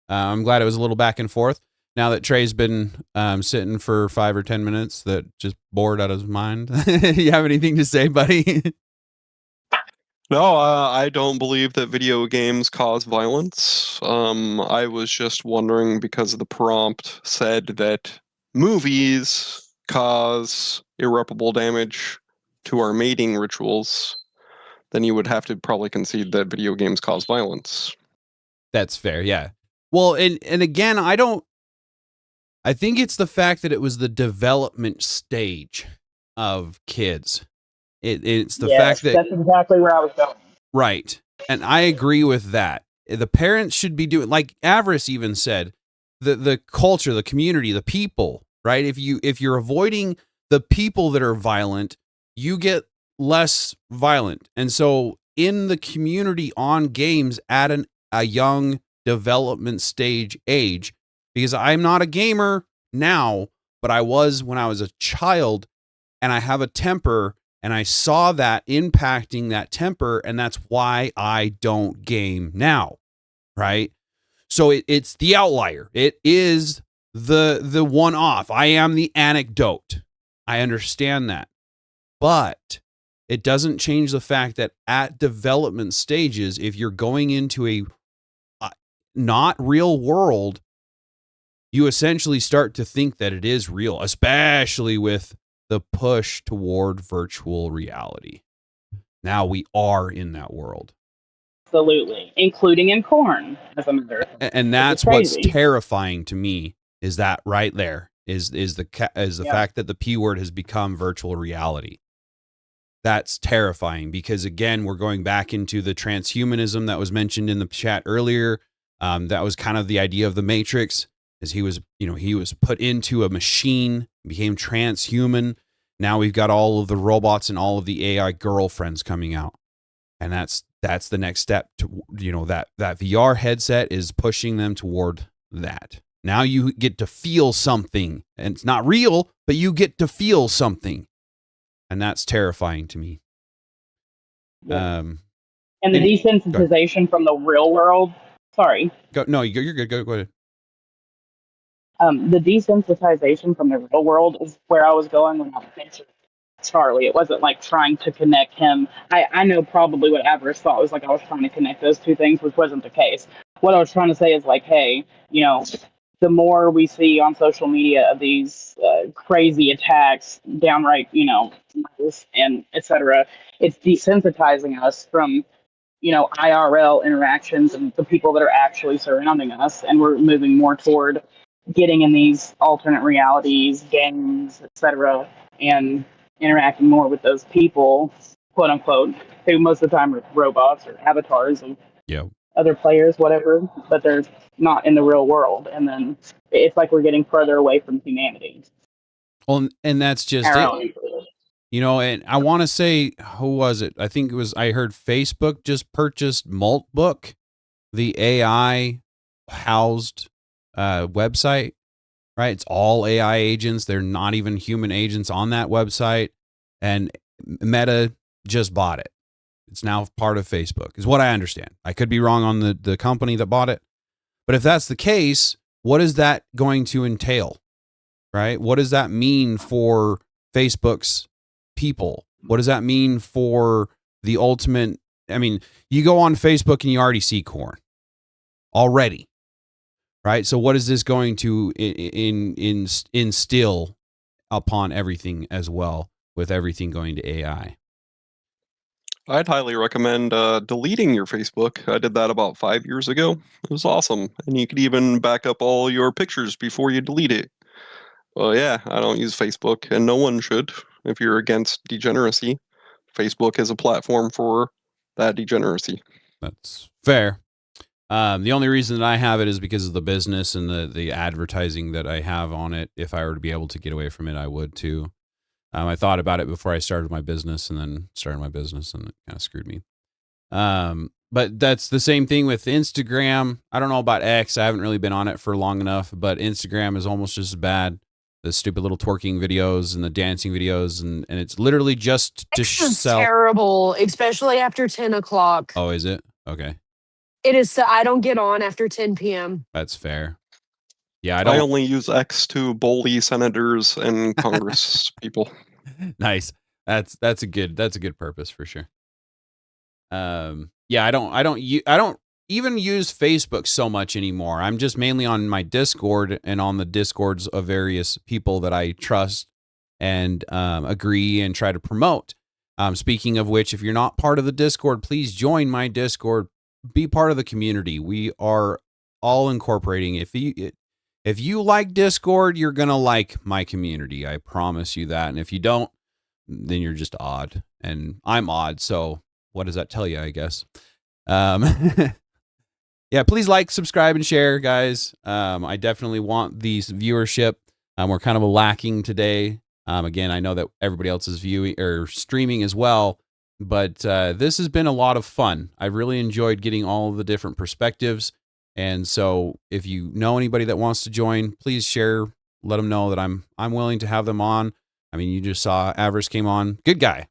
I'm glad it was a little back and forth. Now that Trey's been sitting for 5 or 10 minutes, that just bored out of his mind. You have anything to say, buddy? No, I don't believe that video games cause violence. I was just wondering because the prompt said that movies cause irreparable damage to our mating rituals. Then you would have to probably concede that video games cause violence. That's fair, yeah. Well, and again, I think it's the fact that it was the development stage of kids. It's the fact that that's exactly where I was going. Right. And I agree with that. The parents should be doing, like Avarice even said, the culture, the community, the people, right? If you're avoiding the people that are violent, you get less violent. And so in the community on games at a young development stage age, because I'm not a gamer now, but I was when I was a child, and I have a temper. And I saw that impacting that temper, and that's why I don't game now, right? So it's the outlier. It is the one-off. I am the anecdote. I understand that. But it doesn't change the fact that at development stages, if you're going into a not real world, you essentially start to think that it is real, especially with the push toward virtual reality. Now we are in that world. Absolutely. Including in corn, as a matter of fact. And that's what's terrifying to me, is that right there is the fact that the P word has become virtual reality. That's terrifying because, again, we're going back into the transhumanism that was mentioned in the chat earlier. That was kind of the idea of the Matrix, as he was put into a machine, became transhuman. Now we've got all of the robots and all of the AI girlfriends coming out. And that's the next step to, that VR headset is pushing them toward that. Now you get to feel something, and it's not real, but you get to feel something. And that's terrifying to me. Yeah. And the desensitization from the real world. Sorry. No, you're good. Go ahead. The desensitization from the real world is where I was going when I mentioned Charlie. It wasn't like trying to connect him. I know probably what Avarice thought was like I was trying to connect those two things, which wasn't the case. What I was trying to say is like, hey, the more we see on social media of these crazy attacks, downright, and etc., it's desensitizing us from IRL interactions and the people that are actually surrounding us, and we're moving more toward getting in these alternate realities, games, etc., and interacting more with those people, quote unquote, who most of the time are robots or avatars of Yeah. other players, whatever, but they're not in the real world. And then it's like we're getting further away from humanity. Well, and that's just Our it. own. And I want to say, who was it? I think it was, I heard Facebook just purchased Maltbook, the AI housed website, right? It's all AI agents. They're not even human agents on that website. And Meta just bought it. It's now part of Facebook, is what I understand. I could be wrong on the company that bought it. But if that's the case, what is that going to entail, right? What does that mean for Facebook's people? What does that mean for the ultimate? I mean, you go on Facebook and you already see corn already, right? So what is this going to instill upon everything as well, with everything going to AI? I'd highly recommend deleting your Facebook. I did that about 5 years ago. It was awesome. And you could even back up all your pictures before you delete it. Well, yeah, I don't use Facebook, and no one should if you're against degeneracy. Facebook is a platform for that degeneracy. That's fair. The only reason that I have it is because of the business and the advertising that I have on it. If I were to be able to get away from it, I would too. I thought about it before I started my business, and then started my business, and it kind of screwed me. But that's the same thing with Instagram. I don't know about X. I haven't really been on it for long enough, but Instagram is almost just as bad. The stupid little twerking videos and the dancing videos, and it's literally just to sell. Terrible, especially after 10 o'clock. Oh, is it? Okay. It is. I don't get on after 10 p.m. That's fair. Yeah, I only use X to bully senators and Congress people. Nice. That's a good purpose for sure. Yeah, I don't even use Facebook so much anymore. I'm just mainly on my Discord and on the Discords of various people that I trust and agree and try to promote. Speaking of which, if you're not part of the Discord, please join my Discord. Be part of the community. We are all incorporating. If you like Discord, you're gonna like my community. I promise you that. And if you don't, then you're just odd. And I'm odd, so what does that tell you, I guess? Yeah, please like, subscribe, and share, guys. I definitely want these viewership. We're kind of lacking today. Again, I know that everybody else is viewing or streaming as well, but this has been a lot of fun. I've really enjoyed getting all of the different perspectives. And so if you know anybody that wants to join, please share, let them know that I'm willing to have them on. I mean, you just saw Avarice came on. Good guy.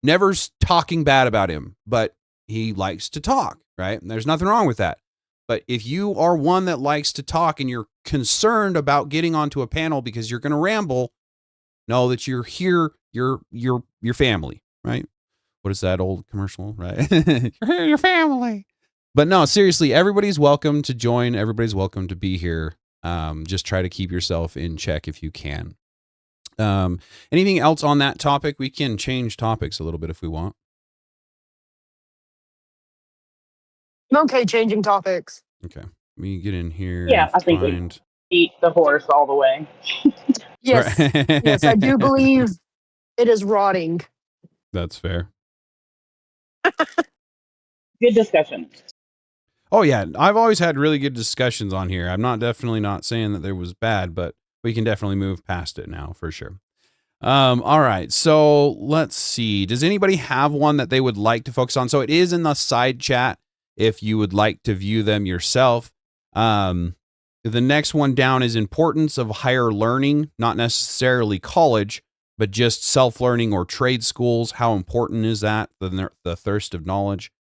Never talking bad about him, but he likes to talk, right? And there's nothing wrong with that. But if you are one that likes to talk and you're concerned about getting onto a panel because you're going to ramble, know that you're here, you're your family, right? What is that old commercial, right? You're here, your family. But no, seriously, everybody's welcome to join. Everybody's welcome to be here. Just try to keep yourself in check if you can. Anything else on that topic? We can change topics a little bit if we want. I'm okay changing topics. Okay. Let me get in here. Yeah, I think we eat the horse all the way. Yes. Right. Yes, I do believe it is rotting. That's fair. Good discussion. Oh yeah, I've always had really good discussions on here. I'm definitely not saying that there was bad, but we can definitely move past it now for sure. All right, so let's see. Does anybody have one that they would like to focus on? So it is in the side chat if you would like to view them yourself. The next one down is importance of higher learning, not necessarily college, but just self-learning or trade schools. How important is that? The thirst of knowledge.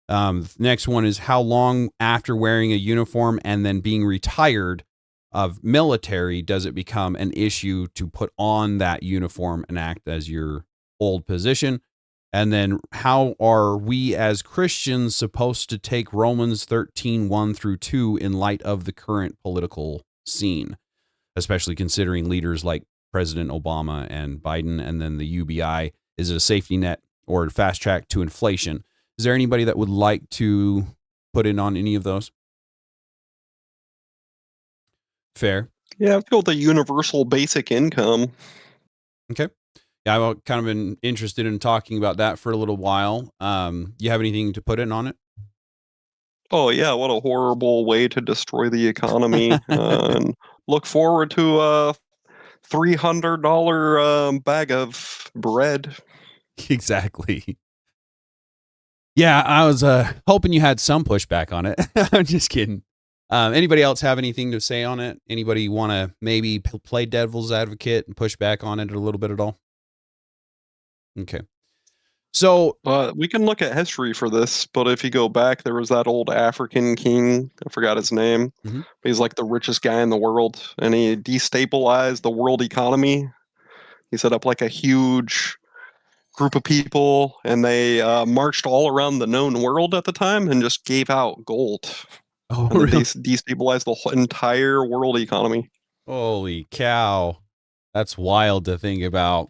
Next one is how long after wearing a uniform and then being retired of military does it become an issue to put on that uniform and act as your old position? And then how are we as Christians supposed to take Romans 13, 1 through 2 in light of the current political scene, especially considering leaders like President Obama and Biden, and then the UBI? Is it a safety net or fast track to inflation? Is there anybody that would like to put in on any of those? Fair. Yeah, I feel the universal basic income. Okay. Yeah, I've kind of been interested in talking about that for a little while. You have anything to put in on it? Oh yeah, what a horrible way to destroy the economy. And look forward to a $300 bag of bread. Exactly. Yeah, I was hoping you had some pushback on it. I'm just kidding. Anybody else have anything to say on it? Anybody want to maybe play devil's advocate and push back on it a little bit at all? Okay. So we can look at history for this, but if you go back, there was that old African king. I forgot his name. Mhm. He's like the richest guy in the world, and he destabilized the world economy. He set up like a huge group of people, and they marched all around the known world at the time and just gave out gold. Oh, And really? destabilized the whole entire world economy. Holy cow. That's wild to think about.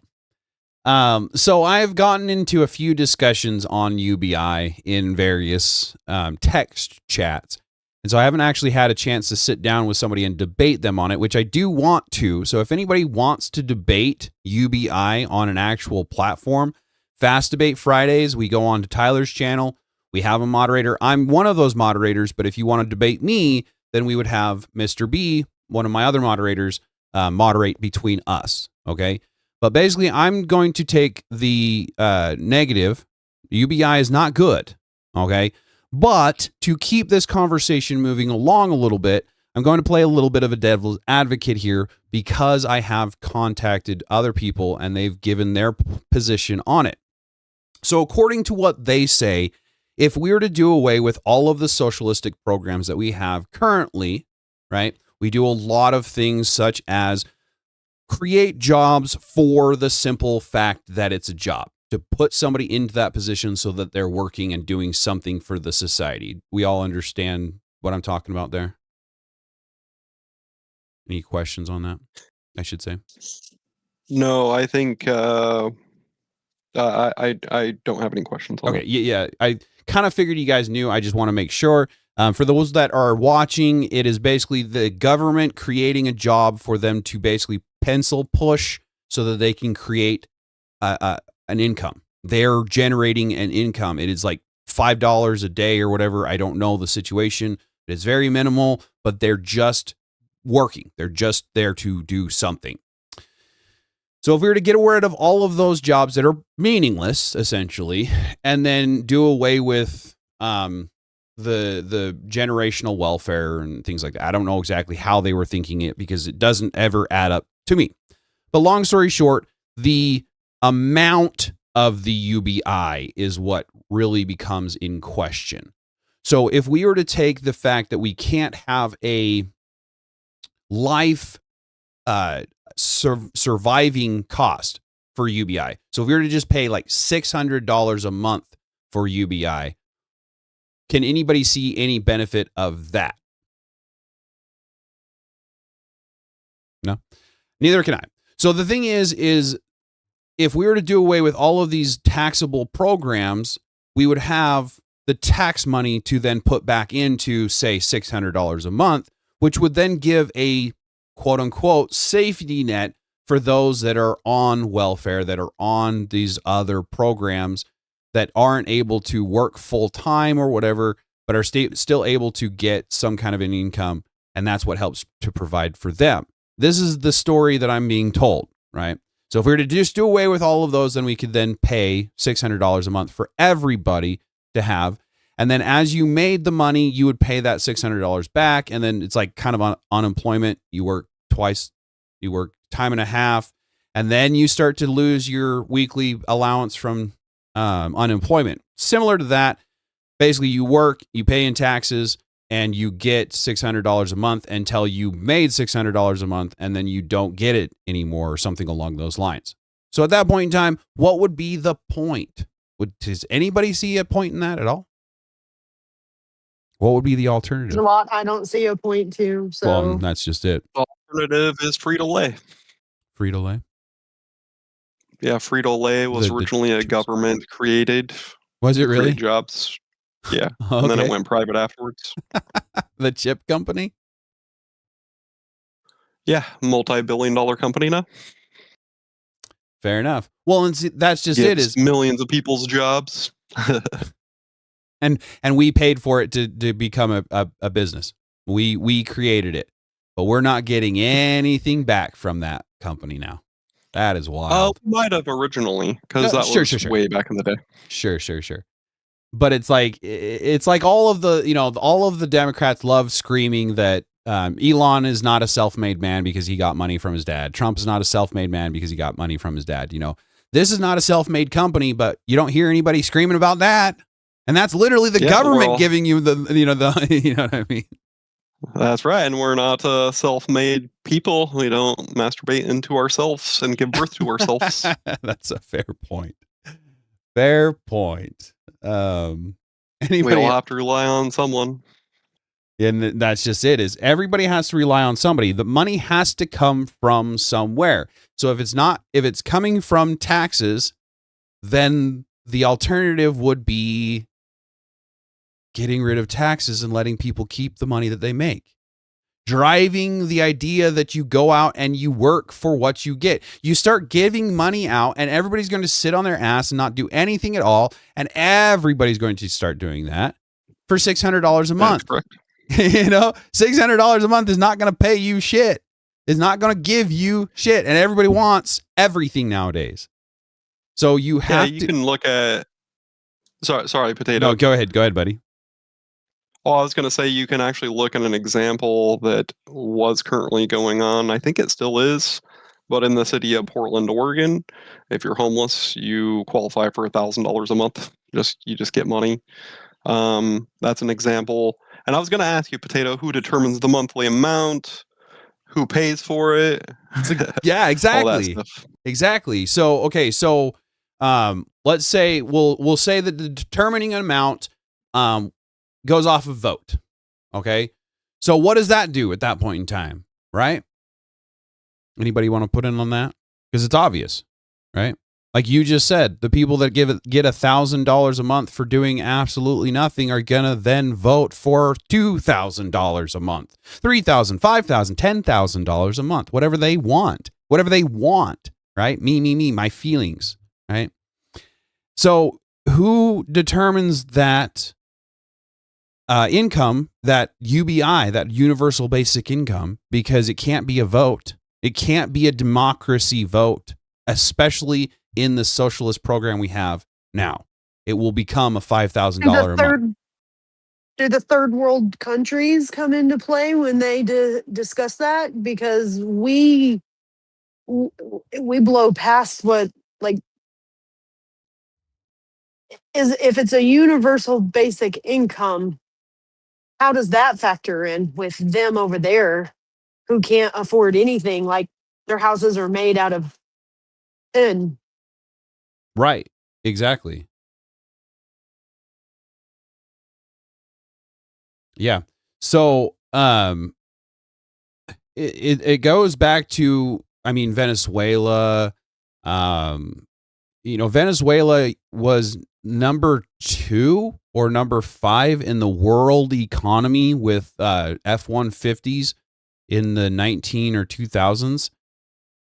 So I've gotten into a few discussions on UBI in various text chats. And so I haven't actually had a chance to sit down with somebody and debate them on it, which I do want to. So if anybody wants to debate UBI on an actual platform, Fast Debate Fridays, we go on to Tyler's channel. We have a moderator. I'm one of those moderators, but if you want to debate me, then we would have Mr. B, one of my other moderators, moderate between us. Okay. But basically, I'm going to take the negative. UBI is not good. Okay. But to keep this conversation moving along a little bit, I'm going to play a little bit of a devil's advocate here because I have contacted other people and they've given their position on it. So according to what they say, if we were to do away with all of the socialistic programs that we have currently, right, we do a lot of things such as create jobs for the simple fact that it's a job, to put somebody into that position so that they're working and doing something for the society. We all understand what I'm talking about there. Any questions on that, I should say? No, I think I don't have any questions on Okay, that. yeah, I kind of figured you guys knew. I just want to make sure. For those that are watching, it is basically the government creating a job for them to basically pencil push so that they can create an income. They're generating an income. It is like $5 a day or whatever. I don't know the situation. It's very minimal, but they're just working. They're just there to do something. So if we were to get rid of all of those jobs that are meaningless, essentially, and then do away with the generational welfare and things like that, I don't know exactly how they were thinking it because it doesn't ever add up to me. But long story short, the amount of the UBI is what really becomes in question. So if we were to take the fact that we can't have a life surviving cost for UBI. So if we were to just pay like $600 a month for UBI, can anybody see any benefit of that? No, neither can I. So the thing is if we were to do away with all of these taxable programs, we would have the tax money to then put back into, say, $600 a month, which would then give a quote unquote safety net for those that are on welfare, that are on these other programs that aren't able to work full time or whatever, but are still able to get some kind of an income. And that's what helps to provide for them. This is the story that I'm being told, right? So if we were to just do away with all of those, then we could then pay $600 a month for everybody to have. And then as you made the money, you would pay that $600 back. And then it's like kind of on unemployment. You work twice, you work time and a half, and then you start to lose your weekly allowance from unemployment. Similar to that, basically you work, you pay in taxes, and you get $600 a month until you made $600 a month, and then you don't get it anymore or something along those lines. So at that point in time, what would be the point? Does anybody see a point in that at all? What would be the alternative? A lot I don't see a point to. So Well, that's just it. The alternative is Frito-Lay. Frito-Lay. Yeah, Frito-Lay was originally a government created. Was it really? Jobs. Yeah. Okay. And then it went private afterwards. The chip company? Yeah, multi-billion-dollar company now. Fair enough. Well, and see, that's just it. Is millions of people's jobs. and we paid for it to become a business. We created it, but we're not getting anything back from that company now. That is wild. Might have originally, because that was way back in the day. Sure. But it's like all of the Democrats love screaming that Elon is not a self-made man because he got money from his dad. Trump is not a self-made man because he got money from his dad. This is not a self-made company, but you don't hear anybody screaming about that. And that's literally the government giving you the you know what I mean? That's right. And we're not self-made people. We don't masturbate into ourselves and give birth to ourselves. That's a fair point. Fair point. Anybody We'll have to rely on someone. And that's just it, is everybody has to rely on somebody. The money has to come from somewhere. So if it's coming from taxes, then the alternative would be getting rid of taxes and letting people keep the money that they make. Driving the idea that you go out and you work for what you get. You start giving money out and everybody's going to sit on their ass and not do anything at all. And everybody's going to start doing that for $600 a month. Correct. $600 a month is not going to pay you shit. It's not going to give you shit. And everybody wants everything nowadays. So you have you can look at, sorry, Potato. No, go ahead, buddy. Well, I was going to say you can actually look at an example that was currently going on. I think it still is, but in the city of Portland, Oregon, if you're homeless, you qualify for $1,000 a month. You just get money. That's an example. And I was going to ask you, Potato, who determines the monthly amount? Who pays for it? Yeah, exactly. Exactly. So, okay. So, let's say we'll say that the determining amount goes off of vote. Okay. So what does that do at that point in time? Right? Anybody want to put in on that? Because it's obvious, right? Like you just said, the people that get $1,000 a month for doing absolutely nothing are gonna then vote for $2,000 a month, $3,000, $5,000, $10,000 a month, whatever they want, right? Me, my feelings, right? So who determines that income, that UBI, that universal basic income? Because it can't be a vote. It can't be a democracy vote, especially in the socialist program we have now. It will become a $5,000 a month. Do the third world countries come into play when they discuss that? Because we blow past what, like, if it's a universal basic income, how does that factor in with them over there who can't afford anything? Like their houses are made out of tin. Right. Exactly. Yeah. So, it goes back to, Venezuela. Venezuela was number 2 or number 5 in the world economy with F-150s in the 19 or 2000s.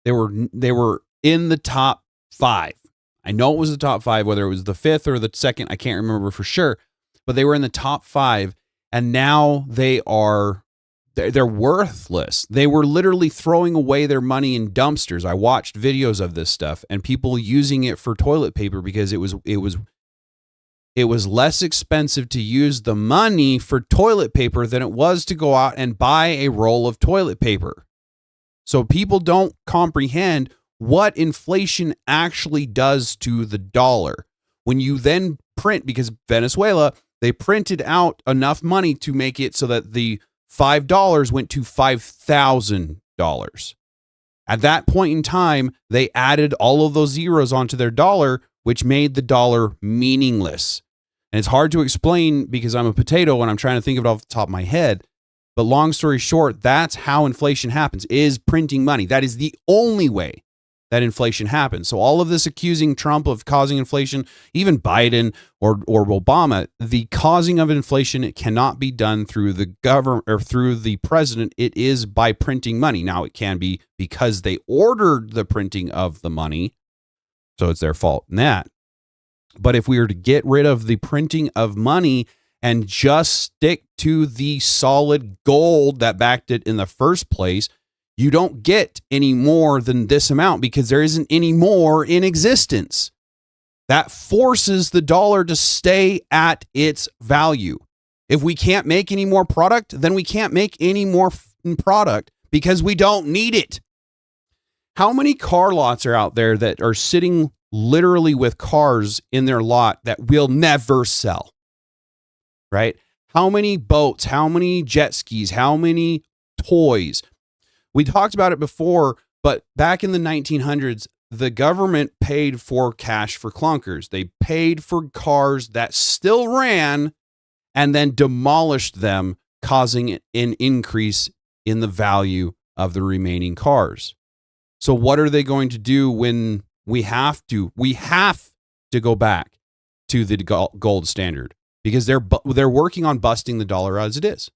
They were in the top 5. I know it was the top 5, whether it was the 5th or the 2nd, I can't remember for sure, but they were in the top 5, and now they're worthless. They were literally throwing away their money in dumpsters. I watched videos of this stuff and people using it for toilet paper because it was less expensive to use the money for toilet paper than it was to go out and buy a roll of toilet paper. So people don't comprehend what inflation actually does to the dollar. When you then print, because Venezuela They printed out enough money to make it so that the $5 went to $5,000. At that point in time, they added all of those zeros onto their dollar, which made the dollar meaningless. And it's hard to explain because I'm a potato and I'm trying to think of it off the top of my head. But long story short, that's how inflation happens, is printing money. That is the only way that inflation happens. So all of this accusing Trump of causing inflation, even Biden or Obama, the causing of inflation, it cannot be done through the government or through the president. It is by printing money. Now, it can be because they ordered the printing of the money, so it's their fault in that. But if we were to get rid of the printing of money and just stick to the solid gold that backed it in the first place, you don't get any more than this amount because there isn't any more in existence. That forces the dollar to stay at its value. If we can't make any more product, then we can't make any more product because we don't need it. How many car lots are out there that are sitting literally with cars in their lot that will never sell? Right? How many boats, how many jet skis, how many toys? We talked about it before, but back in the 1900s, the government paid for cash for clunkers. They paid for cars that still ran and then demolished them, causing an increase in the value of the remaining cars. So what are they going to do when we have to go back to the gold standard? Because they're working on busting the dollar as it is.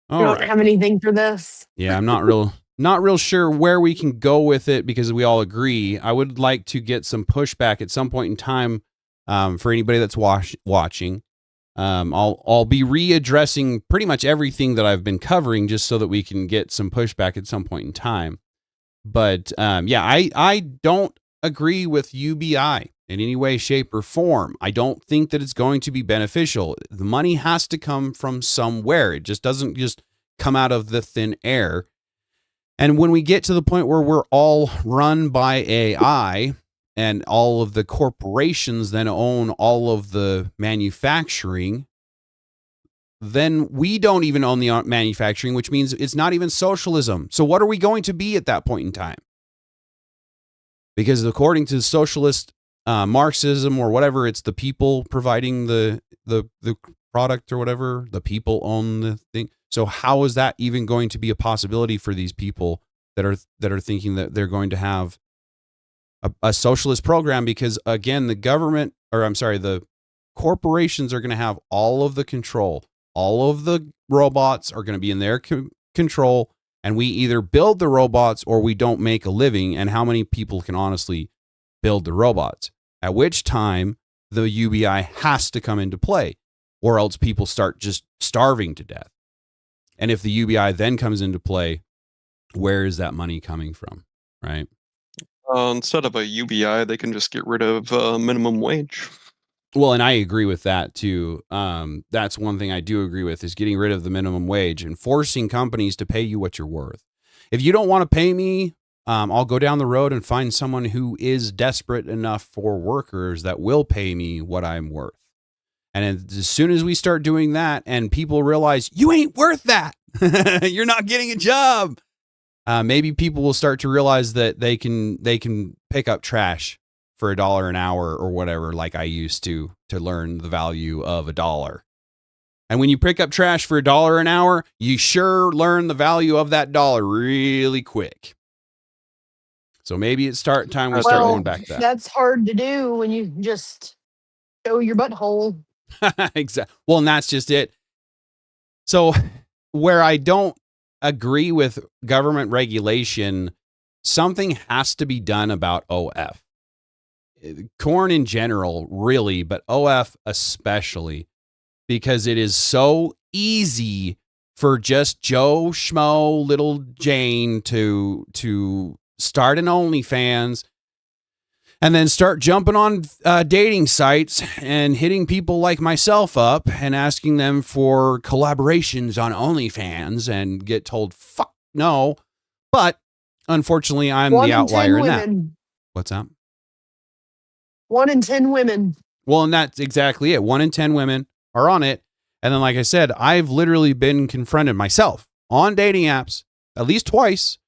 I don't have anything for this. Yeah, I'm not real sure where we can go with it because we all agree. I would like to get some pushback at some point in time for anybody that's watching. I'll be readdressing pretty much everything that I've been covering just so that we can get some pushback at some point in time. But I don't agree with UBI in any way, shape, or form. I don't think that it's going to be beneficial. The money has to come from somewhere. It just doesn't just come out of the thin air. And when we get to the point where we're all run by AI and all of the corporations then own all of the manufacturing, then we don't even own the manufacturing, which means it's not even socialism. So what are we going to be at that point in time? Because according to socialist Marxism or whatever, it's the people providing the product or whatever. The people own the thing. So how is that even going to be a possibility for these people that are thinking that they're going to have a socialist program? Because again, the corporations are going to have all of the control. All of the robots are going to be in their control, and we either build the robots or we don't make a living. And how many people can honestly build the robots? At which time the UBI has to come into play, or else people start just starving to death. And if the UBI then comes into play, where is that money coming from, right? Instead of a UBI, they can just get rid of minimum wage. Well, and I agree with that too. That's one thing I do agree with is getting rid of the minimum wage and forcing companies to pay you what you're worth. If you don't want to pay me, I'll go down the road and find someone who is desperate enough for workers that will pay me what I'm worth. And as soon as we start doing that and people realize you ain't worth that, you're not getting a job, maybe people will start to realize that they can pick up trash for $1 an hour or whatever, like I used to learn the value of $1. And when you pick up trash for $1 an hour, you sure learn the value of that dollar really quick. So maybe it's time we start going back to that. That's hard to do when you just show your butthole. Exactly. Well, and that's just it. So where I don't agree with government regulation, something has to be done about OF. Corn in general, really, but OF especially, because it is so easy for just Joe Schmo, little Jane to start an OnlyFans and then start jumping on dating sites and hitting people like myself up and asking them for collaborations on OnlyFans and get told, fuck no. But unfortunately, I'm the outlier in that. What's that? 1 in 10 women. Well, and that's exactly it. 1 in 10 women are on it. And then, like I said, I've literally been confronted myself on dating apps at least twice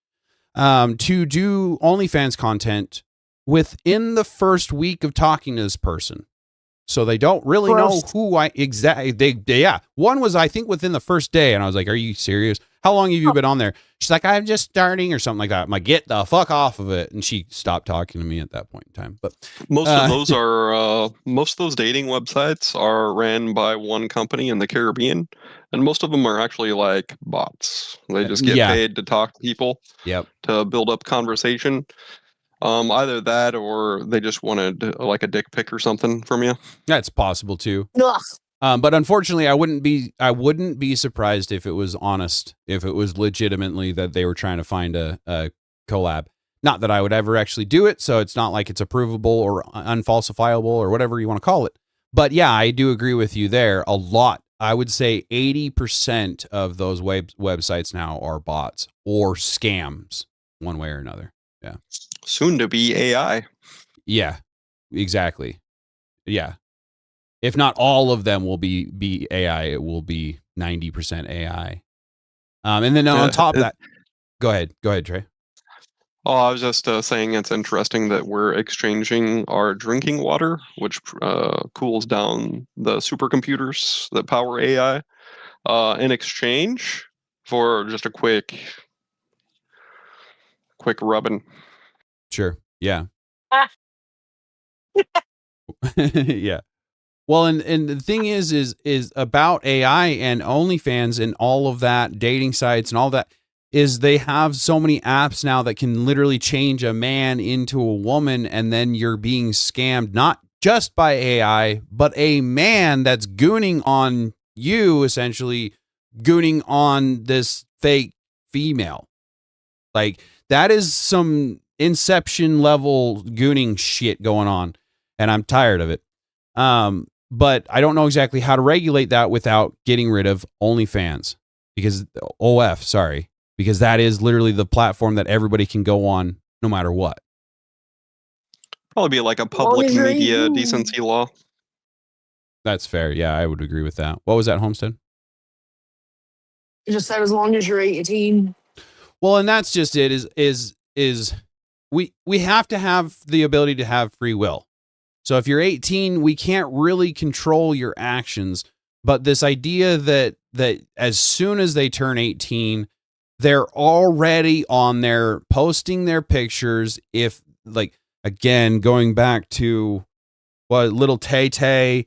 to do OnlyFans content within the first week of talking to this person. So they don't really know who I exactly. Yeah. One was, I think, within the first day. And I was like, are you serious? How long have you been on there? She's like, I'm just starting or something like that. I'm like, get the fuck off of it. And she stopped talking to me at that point in time. But most of those dating websites are ran by one company in the Caribbean, and most of them are actually like bots. They just get paid to talk to people. Yep. To build up conversation. Either that or they just wanted like a dick pic or something from you. That's possible too. Ugh. But unfortunately, I wouldn't be surprised if it was honest, if it was legitimately that they were trying to find a collab. Not that I would ever actually do it, so it's not like it's approvable or unfalsifiable or whatever you want to call it. But yeah, I do agree with you there. A lot, I would say 80% of those websites now are bots or scams, one way or another. Yeah. Soon to be AI. Yeah, exactly. Yeah. If not all of them will be AI, it will be 90% AI. And then on top of that, go ahead, Trey. Oh, I was just saying it's interesting that we're exchanging our drinking water, which cools down the supercomputers that power AI, in exchange for just a quick rubbing. Sure. Yeah. Ah. Yeah. Well, and the thing is about AI and OnlyFans and all of that, dating sites and all that, is they have so many apps now that can literally change a man into a woman, and then you're being scammed not just by AI, but a man that's gooning on you, essentially gooning on this fake female. Like, that is some Inception level gooning shit going on, and I'm tired of it. But I don't know exactly how to regulate that without getting rid of OnlyFans, because that is literally the platform that everybody can go on no matter what. Probably be like a public media decency law. That's fair. Yeah, I would agree with that. What was that, Homestead? You just said as long as you're 18. Well, and that's just it. Is we have to have the ability to have free will. So if you're 18, we can't really control your actions. But this idea that as soon as they turn 18, they're already on there posting their pictures. If, like, again, going back to what little Tay,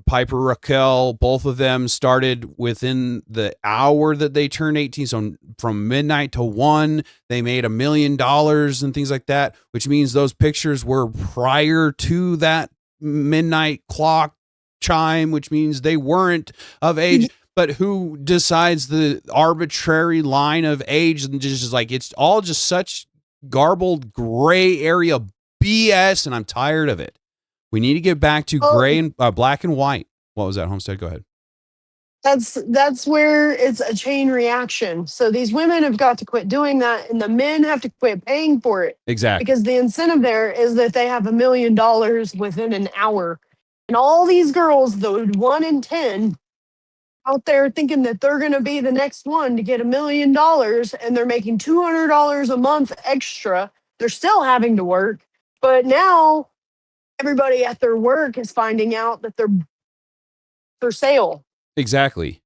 Piper Raquel, both of them started within the hour that they turned 18. So from midnight to 1, they made $1 million and things like that, which means those pictures were prior to that midnight clock chime, which means they weren't of age. But who decides the arbitrary line of age? And just like, it's all just such garbled gray area BS, and I'm tired of it. We need to get back to gray and black and white. What was that, Homestead? Go ahead. That's where it's a chain reaction. So these women have got to quit doing that, and the men have to quit paying for it. Exactly. Because the incentive there is that they have $1 million within an hour. And all these girls, the 1 in 10, out there thinking that they're going to be the next one to get $1 million, and they're making $200 a month extra. They're still having to work, but now everybody at their work is finding out that they're for sale. Exactly.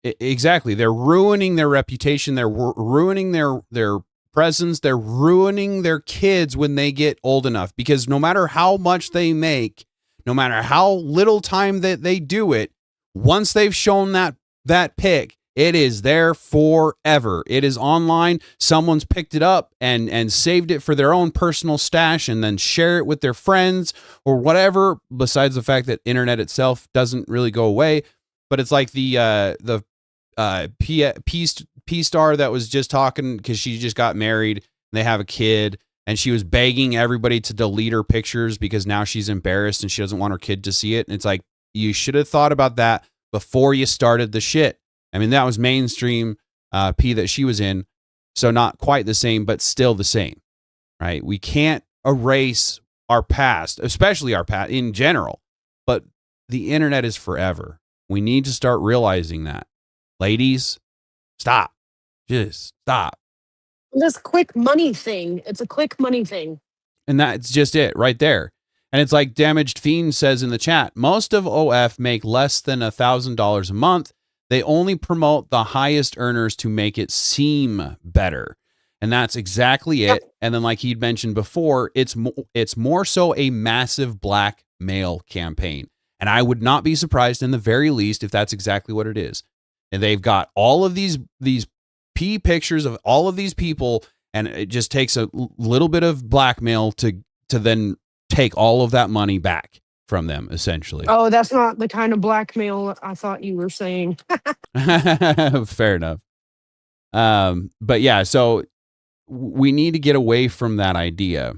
Exactly. They're ruining their reputation. They're ruining their presence. They're ruining their kids when they get old enough, because no matter how much they make, no matter how little time that they do it, once they've shown that pic, it is there forever. It is online. Someone's picked it up and saved it for their own personal stash and then share it with their friends or whatever, besides the fact that internet itself doesn't really go away. But it's like the P star that was just talking, because she just got married and they have a kid, and she was begging everybody to delete her pictures because now she's embarrassed and she doesn't want her kid to see it. And it's like, you should have thought about that before you started the shit. I mean, that was mainstream P that she was in. So not quite the same, but still the same, right? We can't erase our past, especially our past in general, but the internet is forever. We need to start realizing that. Ladies, stop. Just stop. This quick money thing. It's a quick money thing. And that's just it right there. And it's like Damaged Fiend says in the chat, most of OF make less than $1,000 a month. They only promote the highest earners to make it seem better. And that's exactly it. Yep. And then like he'd mentioned before, it's more so a massive blackmail campaign. And I would not be surprised in the very least if that's exactly what it is. And they've got all of these P pictures of all of these people, and it just takes a little bit of blackmail to then take all of that money back from them, essentially. Oh, that's not the kind of blackmail I thought you were saying. Fair enough. But yeah, so we need to get away from that idea.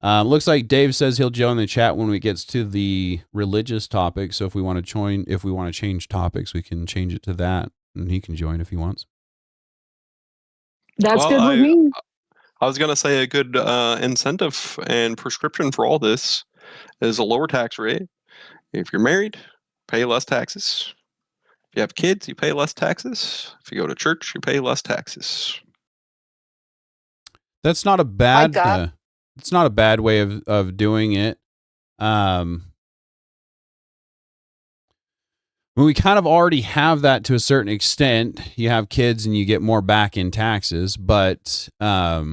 Looks like Dave says he'll join the chat when we gets to the religious topic. So if we want to change topics, we can change it to that, and he can join if he wants. That's good with me. I was going to say a good incentive and prescription for all this is a lower tax rate. If you're married, pay less taxes. If you have kids, you pay less taxes. If you go to church, you pay less taxes. That's not a bad. Like that. It's not a bad way of doing it. We kind of already have that to a certain extent. You have kids and you get more back in taxes, but yeah,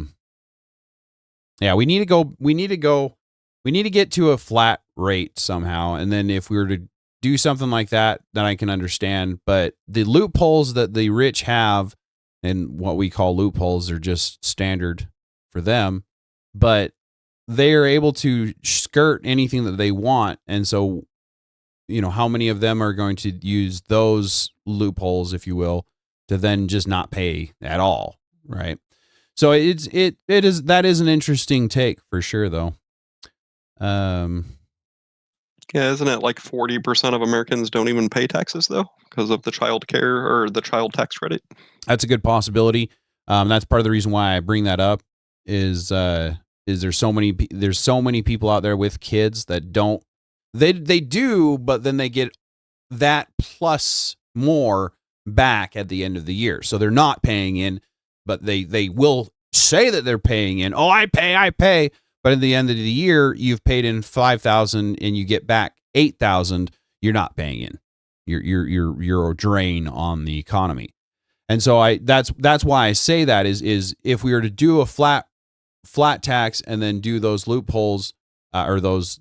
we need to get to a flat rate somehow. And then if we were to do something like that, then I can understand. But the loopholes that the rich have, and what we call loopholes, are just standard for them, but they are able to skirt anything that they want. And so, how many of them are going to use those loopholes, if you will, to then just not pay at all, right? So that is an interesting take for sure, though. Yeah, isn't it like 40% of Americans don't even pay taxes though because of the child care or the child tax credit? That's a good possibility. That's part of the reason why I bring that up. Is there's so many people out there with kids that don't. They do, but then they get that plus more back at the end of the year. So they're not paying in, but they will say that they're paying in. Oh, I pay. But at the end of the year, you've paid in $5,000 and you get back $8,000. You're not paying in. You're a drain on the economy. And so that's why I say that is if we were to do a flat tax and then do those loopholes or those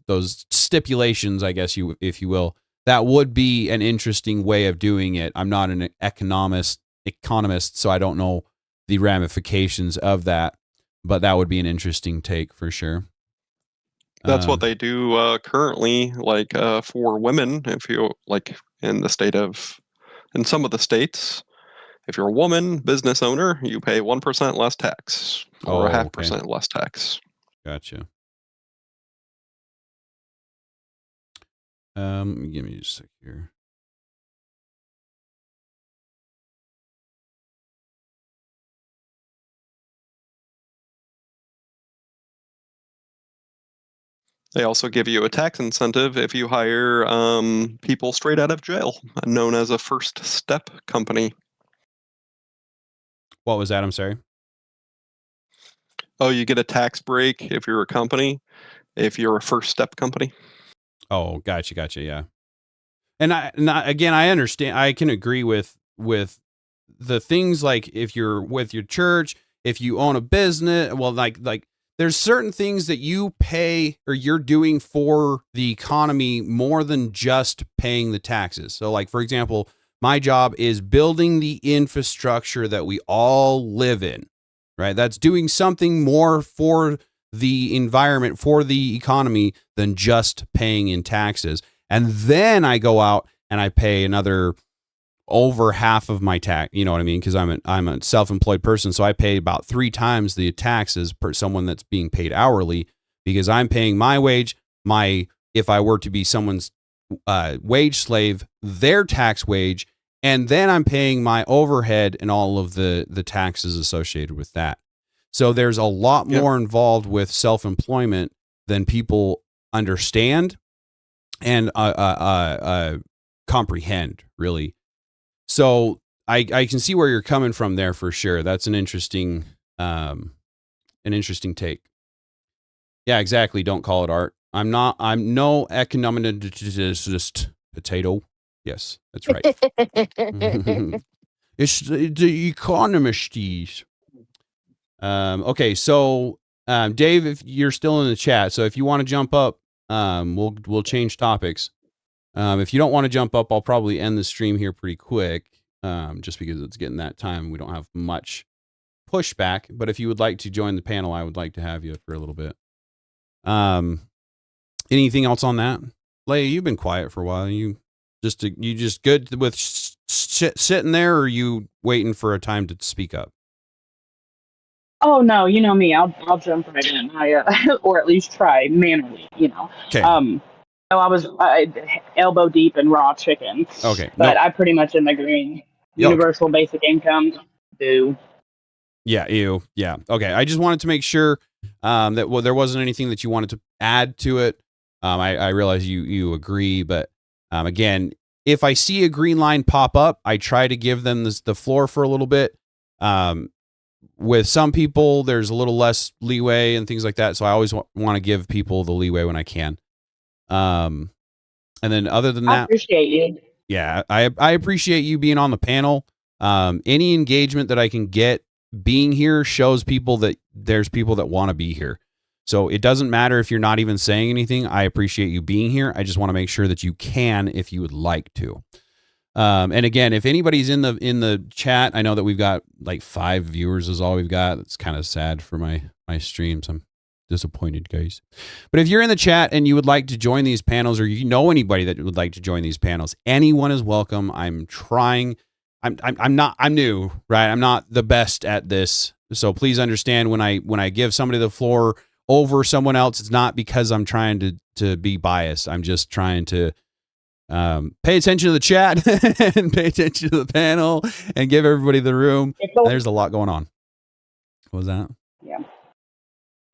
stipulations, I guess if you will, that would be an interesting way of doing it. I'm not an economist, so I don't know the ramifications of that, but that would be an interesting take for sure. That's what they do currently, like for women. If you like in some of the states, if you're a woman business owner, you pay 1% less tax or 0.5% less tax. Gotcha. Give me just a sec here. They also give you a tax incentive if you hire people straight out of jail, known as a first step company. What was that? I'm sorry. Oh, you get a tax break if you're a company, if you're a first step company. Oh, gotcha. Yeah. And I understand. I can agree with the things like if you're with your church, if you own a business, well, like there's certain things that you pay or you're doing for the economy more than just paying the taxes. So like, for example, my job is building the infrastructure that we all live in, right? That's doing something more for the environment, for the economy than just paying in taxes. And then I go out and I pay another over half of my tax. You know what I mean? Because I'm a self-employed person, so I pay about 3 times the taxes per someone that's being paid hourly, because I'm paying my wage, if I were to be someone's wage slave, their tax wage, and then I'm paying my overhead and all of the taxes associated with that. So there's a lot more involved with self-employment than people understand and comprehend, really. So I can see where you're coming from there for sure. That's an interesting take. Yeah, exactly. Don't call it art. I'm no economist. Potato. Yes, that's right. It's the economisties. Okay, so Dave, if you're still in the chat, so if you want to jump up, we'll change topics. If you don't want to jump up, I'll probably end the stream here pretty quick, just because it's getting that time. We don't have much pushback, but if you would like to join the panel, I would like to have you for a little bit. Anything else on that? Leia, you've been quiet for a while. You just good with sitting there, or are you waiting for a time to speak up? Oh no, you know me. I'll jump right in. Or at least try mannerly. Okay. So I was elbow deep in raw chicken. Okay. But I pretty much am agreeing. Universal basic income. Do. Yeah. Ew. Yeah. Okay. I just wanted to make sure that there wasn't anything that you wanted to add to it. I realize you agree, but again, if I see a green line pop up, I try to give them the floor for a little bit. With some people, there's a little less leeway and things like that, so I always want to give people the leeway when I can. And then other than that, I appreciate you. Yeah, I appreciate you being on the panel. Any engagement that I can get being here shows people that there's people that want to be here. So it doesn't matter if you're not even saying anything. I appreciate you being here. I just want to make sure that you can if you would like to. And again, if anybody's in the chat, I know that we've got like 5 viewers is all we've got. It's kind of sad for my streams. I'm disappointed, guys. But if you're in the chat and you would like to join these panels, or you know anybody that would like to join these panels, anyone is welcome. I'm trying. I'm new, right? I'm not the best at this. So please understand when I give somebody the floor over someone else, it's not because I'm trying to be biased. I'm just trying to pay attention to the chat and pay attention to the panel and give everybody the room. There's a lot going on. What was that? Yeah.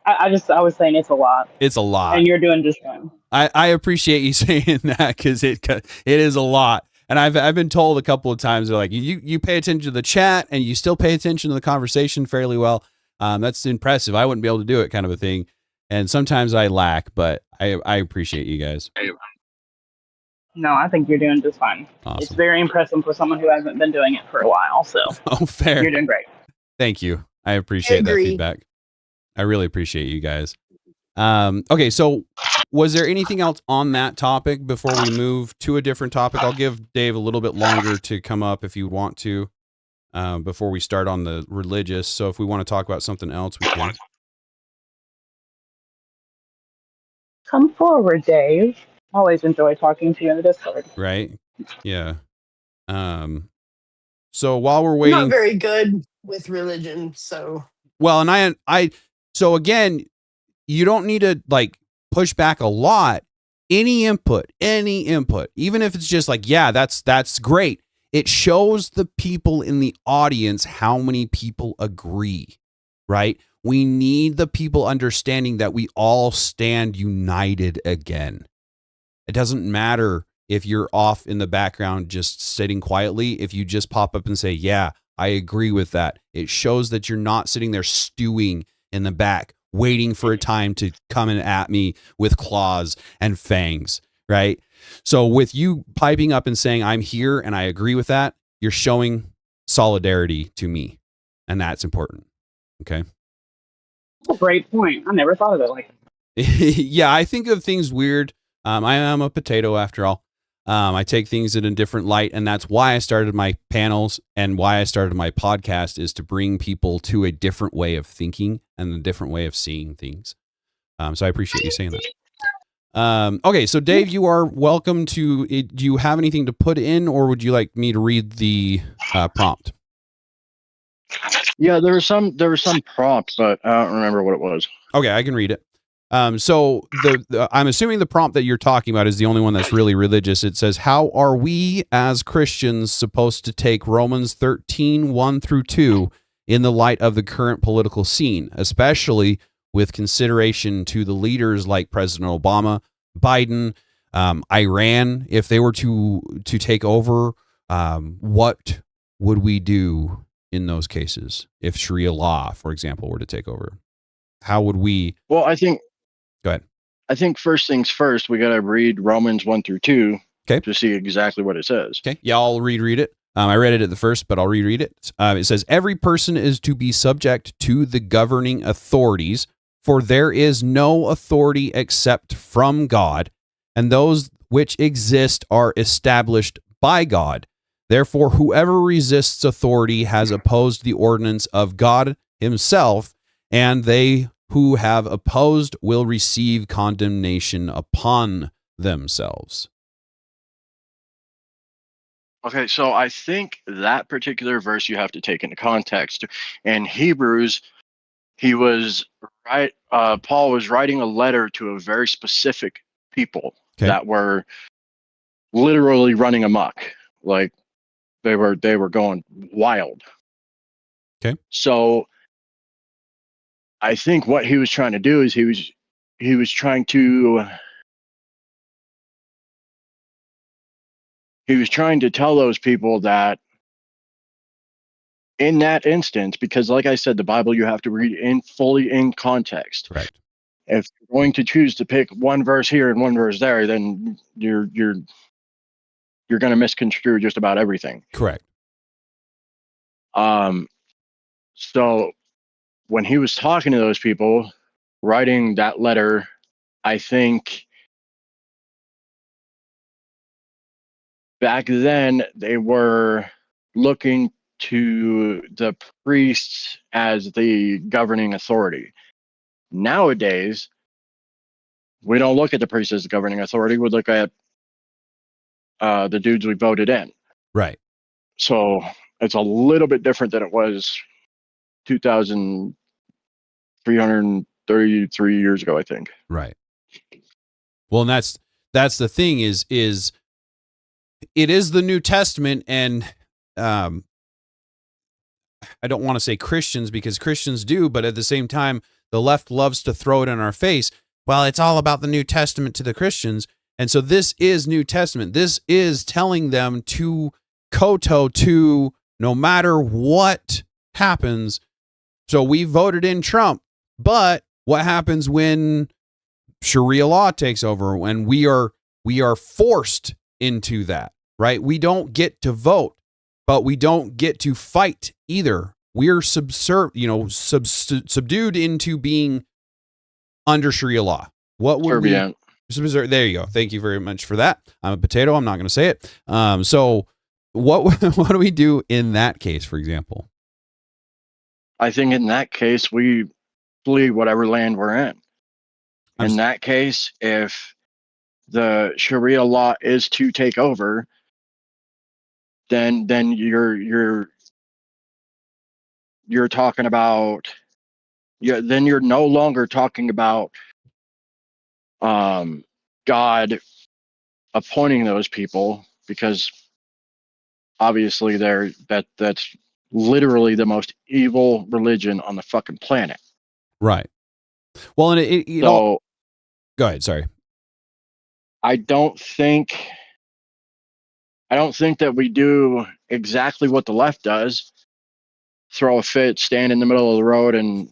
I was saying it's a lot. It's a lot. And you're doing just fine. I appreciate you saying that, because it is a lot. And I've been told a couple of times, they're like, you pay attention to the chat and you still pay attention to the conversation fairly well. That's impressive. I wouldn't be able to do it, kind of a thing. And sometimes I lack, but I appreciate you guys. No, I think you're doing just fine. Awesome. It's very impressive for someone who hasn't been doing it for a while. So oh, fair. You're doing great. Thank you. I appreciate that feedback. I really appreciate you guys. Okay, so was there anything else on that topic before we move to a different topic? I'll give Dave a little bit longer to come up if you want to, before we start on the religious. So if we want to talk about something else, we can. Come forward, Dave. Always enjoy talking to you in the Discord. Right? Yeah. So while we're waiting, I'm not very good with religion, so. Well, and so again, you don't need to like push back a lot. Any input, even if it's just like, yeah, that's great. It shows the people in the audience how many people agree, right? We need the people understanding that we all stand united again. It doesn't matter if you're off in the background just sitting quietly. If you just pop up and say, yeah, I agree with that. It shows that you're not sitting there stewing in the back, waiting for a time to come in at me with claws and fangs, right? So with you piping up and saying, I'm here and I agree with that, you're showing solidarity to me. And that's important. Okay. That's a great point. I never thought of it like that. Yeah, I think of things weird. I am a potato after all. I take things in a different light, and that's why I started my panels and why I started my podcast, is to bring people to a different way of thinking and a different way of seeing things. So I appreciate you saying that. Okay, so Dave, you are welcome to. Do you have anything to put in, or would you like me to read the prompt? Yeah, there was some prompt, but I don't remember what it was. Okay, I can read it. So I'm assuming the prompt that you're talking about is the only one that's really religious. It says, how are we as Christians supposed to take Romans 13, 1 through 2 in the light of the current political scene, especially with consideration to the leaders like President Obama, Biden, Iran, if they were to take over, what would we do in those cases if Sharia law, for example, were to take over? How would we? Well, I think. Go ahead. I think first things first, we got to read Romans 1-2 to see exactly what it says. Okay. Yeah, I'll reread it. I read it at the first, but I'll reread it. It says, every person is to be subject to the governing authorities, for there is no authority except from God, and those which exist are established by God. Therefore, whoever resists authority has opposed the ordinance of God himself, and they who have opposed will receive condemnation upon themselves. Okay, so I think that particular verse you have to take into context. In Hebrews, he was right. Paul was writing a letter to a very specific people that were literally running amok, like they were going wild. Okay. So I think what he was trying to do is he was trying to tell those people that in that instance, because like I said, the Bible you have to read fully in context. Right. If you're going to choose to pick one verse here and one verse there, then you're going to misconstrue just about everything. Correct. So when he was talking to those people, writing that letter, I think back then they were looking to the priests as the governing authority. Nowadays, we don't look at the priests as the governing authority. We look at the dudes we voted in. Right. So it's a little bit different than it was 2,333 years ago, I think. Right. Well, and that's the thing is it is the New Testament, and I don't want to say Christians because Christians do, but at the same time, the left loves to throw it in our face. Well, it's all about the New Testament to the Christians. And so this is New Testament. This is telling them to kowtow to no matter what happens. So we voted in Trump, but what happens when Sharia law takes over, when we are forced into that, right? We don't get to vote, but we don't get to fight either. We're subdued into being under Sharia law. What would we? There you go. Thank you very much for that. I'm a potato. I'm not going to say it. So what do we do in that case, for example? I think in that case, we flee whatever land we're in. In that case, if the Sharia law is to take over, then you're talking about, then you're no longer talking about God appointing those people, because obviously that's literally the most evil religion on the fucking planet. Right. Well, and it all. Go ahead. Sorry. I don't think that we do exactly what the left does. Throw a fit, stand in the middle of the road, and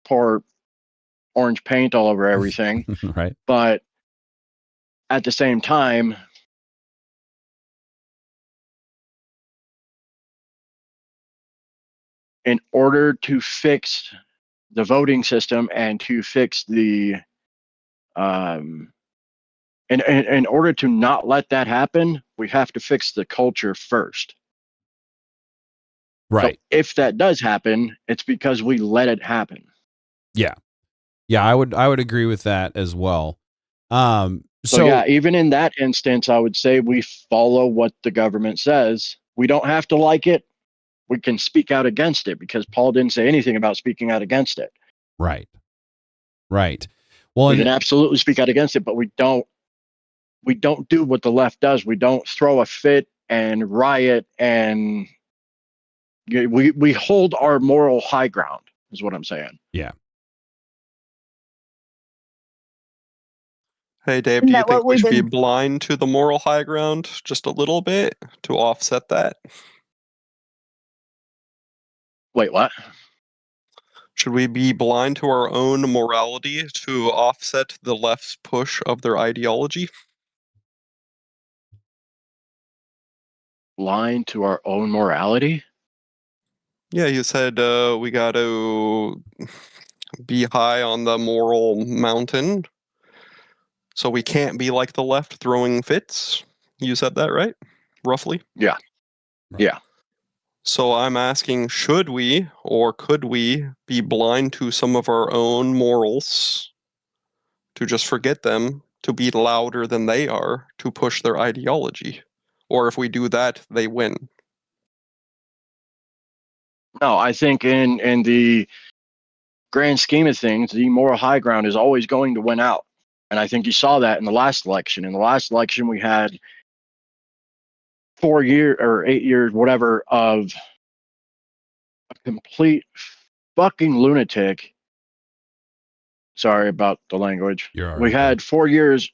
pour orange paint all over everything. Right. But at the same time, in order to fix the voting system and to fix the in order to not let that happen, we have to fix the culture first. Right. So if that does happen, it's because we let it happen. Yeah. Yeah, I would agree with that as well. So yeah, even in that instance, I would say we follow what the government says. We don't have to like it. We can speak out against it, because Paul didn't say anything about speaking out against it. Right. Right. Well, we can absolutely speak out against it, but we don't do what the left does. We don't throw a fit and riot, and we hold our moral high ground, is what I'm saying. Yeah. Hey, Dave, Isn't do you that think what we we've should be been? blind to the moral high ground just a little bit to offset that? Wait, what? Should we be blind to our own morality to offset the left's push of their ideology? Blind to our own morality? Yeah, you said we got to be high on the moral mountain, so we can't be like the left throwing fits. You said that, right? Roughly. Yeah. Right. Yeah. So I'm asking, should we or could we be blind to some of our own morals to just forget them, to be louder than they are, to push their ideology? Or if we do that, they win. No, I think in the grand scheme of things, the moral high ground is always going to win out. And I think you saw that in the last election. In the last election, we had 4 year or 8 years, whatever, of a complete fucking lunatic. Sorry about the language. You're all We right, bud. had 4 years,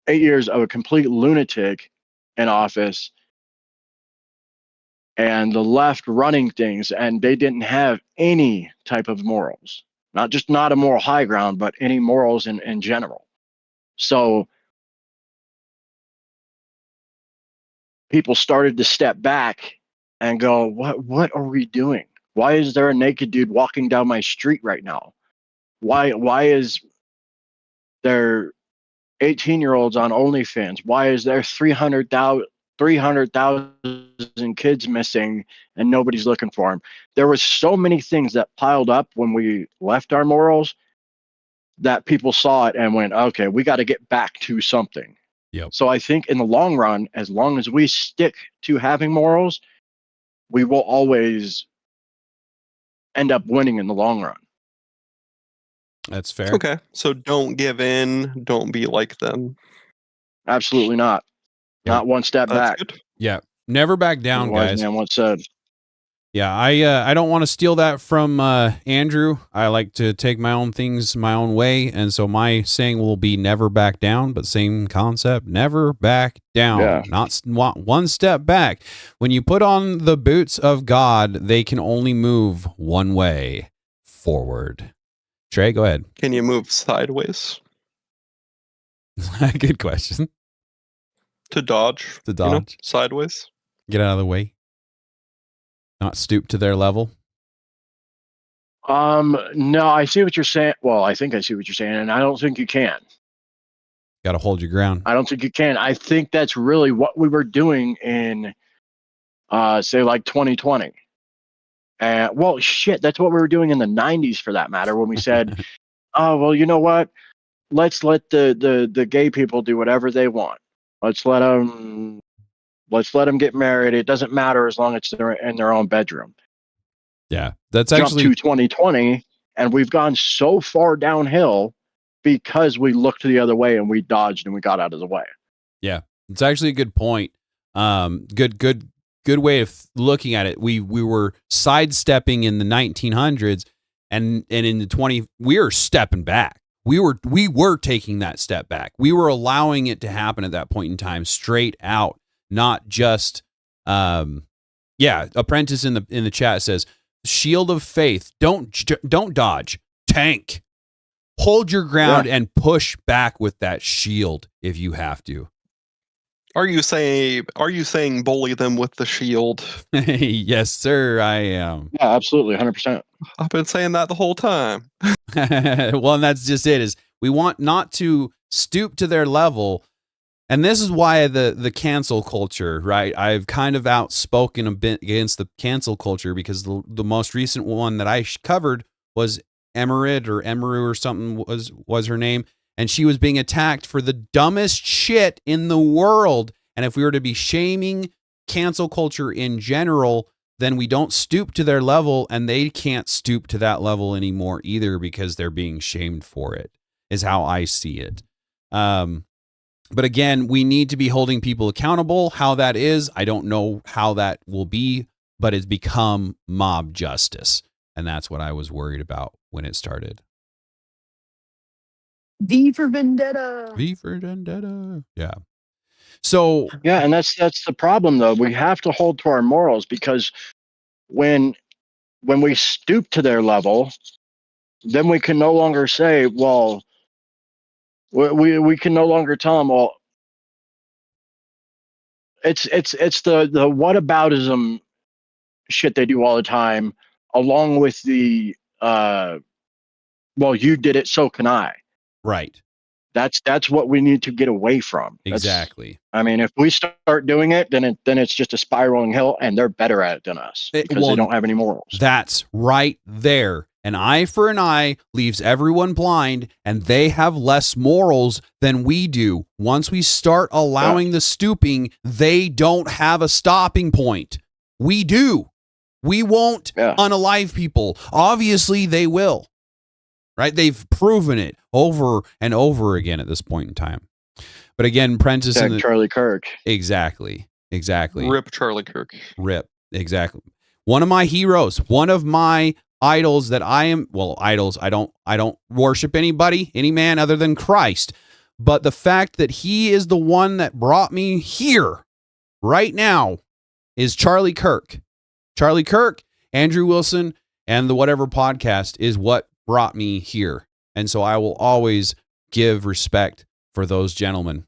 8 years of a complete lunatic in office and the left running things, and they didn't have any type of morals. Not just not a moral high ground, but any morals in general. So people started to step back and go, what are we doing? Why is there a naked dude walking down my street right now? Why is there 18-year-olds on OnlyFans? Why is there 300,000 kids missing and nobody's looking for them? There was so many things that piled up when we left our morals that people saw it and went, okay, we got to get back to something. Yep. So I think in the long run, as long as we stick to having morals, we will always end up winning in the long run. That's fair. Okay, so don't give in, don't be like them. Absolutely not. Yep. Not one step That's back. good. Yeah. Never back As down, the wise guys. man once said. Yeah, I don't want to steal that from Andrew. I like to take my own things my own way, and so my saying will be never back down, but same concept, never back down. Yeah. Not one step back. When you put on the boots of God, they can only move one way, forward. Trey, go ahead. Can you move sideways Good question. to dodge? To You know, dodge. sideways. Get out of the way. Not stoop to their level. No, I see what you're saying. Well, I think I see what you're saying, and I don't think you can. Got to hold your ground. I don't think you can. I think that's really what we were doing in, say, like 2020. Well, shit, that's what we were doing in the 90s, for that matter, when we said, oh, well, you know what? Let's let the gay people do whatever they want. Let's let them get married. It doesn't matter as long as they're in their own bedroom. Yeah, that's Jump actually to 2020, and we've gone so far downhill because we looked the other way and we dodged and we got out of the way. Yeah, it's actually a good point. Good way of looking at it. We were sidestepping in the 1900s, and in the we were stepping back. We were taking that step back. We were allowing it to happen at that point in time, straight out, not just. Apprentice in the chat says, "Shield of faith. Don't dodge. Tank. Hold your ground and push back with that shield if you have to." Are you saying bully them with the shield? Yes, sir, I am. Yeah, absolutely, 100%. I've been saying that the whole time. Well, and that's just it, is we want not to stoop to their level. And this is why the cancel culture, right? I've kind of outspoken a bit against the cancel culture, because the most recent one that I covered was Emerid or Emeru or something was her name. And she was being attacked for the dumbest shit in the world. And if we were to be shaming cancel culture in general, then we don't stoop to their level, and they can't stoop to that level anymore either, because they're being shamed for it, is how I see it. But again, we need to be holding people accountable. How that is, I don't know how that will be, but it's become mob justice. And that's what I was worried about when it started. V for Vendetta. V for Vendetta. Yeah. So Yeah, and that's the problem though. We have to hold to our morals because when we stoop to their level, then we can no longer say, well, we can no longer tell them, well, it's the whataboutism shit they do all the time, along with the well, you did it, so can I. right. That's what we need to get away from. Exactly. I mean, if we start doing it, then it's just a spiraling hill, and they're better at it than us because they don't have any morals. That's right there. An eye for an eye leaves everyone blind, and they have less morals than we do. Once we start allowing the stooping, they don't have a stopping point. We do. We won't unalive people. Obviously, they will. Right? They've proven it over and over again at this point in time. But again, Prentice and Charlie Kirk. Exactly. Rip Charlie Kirk. Rip. Exactly. One of my heroes, one of my idols that idols. I don't worship any man other than Christ. But the fact that he is the one that brought me here right now is Charlie Kirk. Charlie Kirk, Andrew Wilson, and the Whatever Podcast is what brought me here. And so I will always give respect for those gentlemen.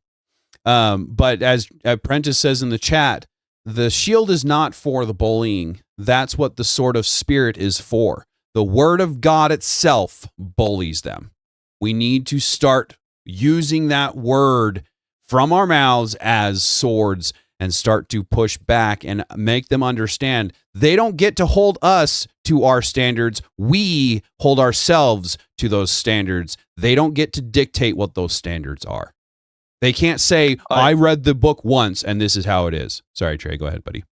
But as Prentice says in the chat, the shield is not for the bullying. That's what the sword of spirit is for. The word of God itself bullies them. We need to start using that word from our mouths as swords and start to push back and make them understand they don't get to hold us to our standards. We hold ourselves to those standards. They don't get to dictate what those standards are. They can't say, I read the book once and this is how it is. Sorry, Trey, go ahead, buddy.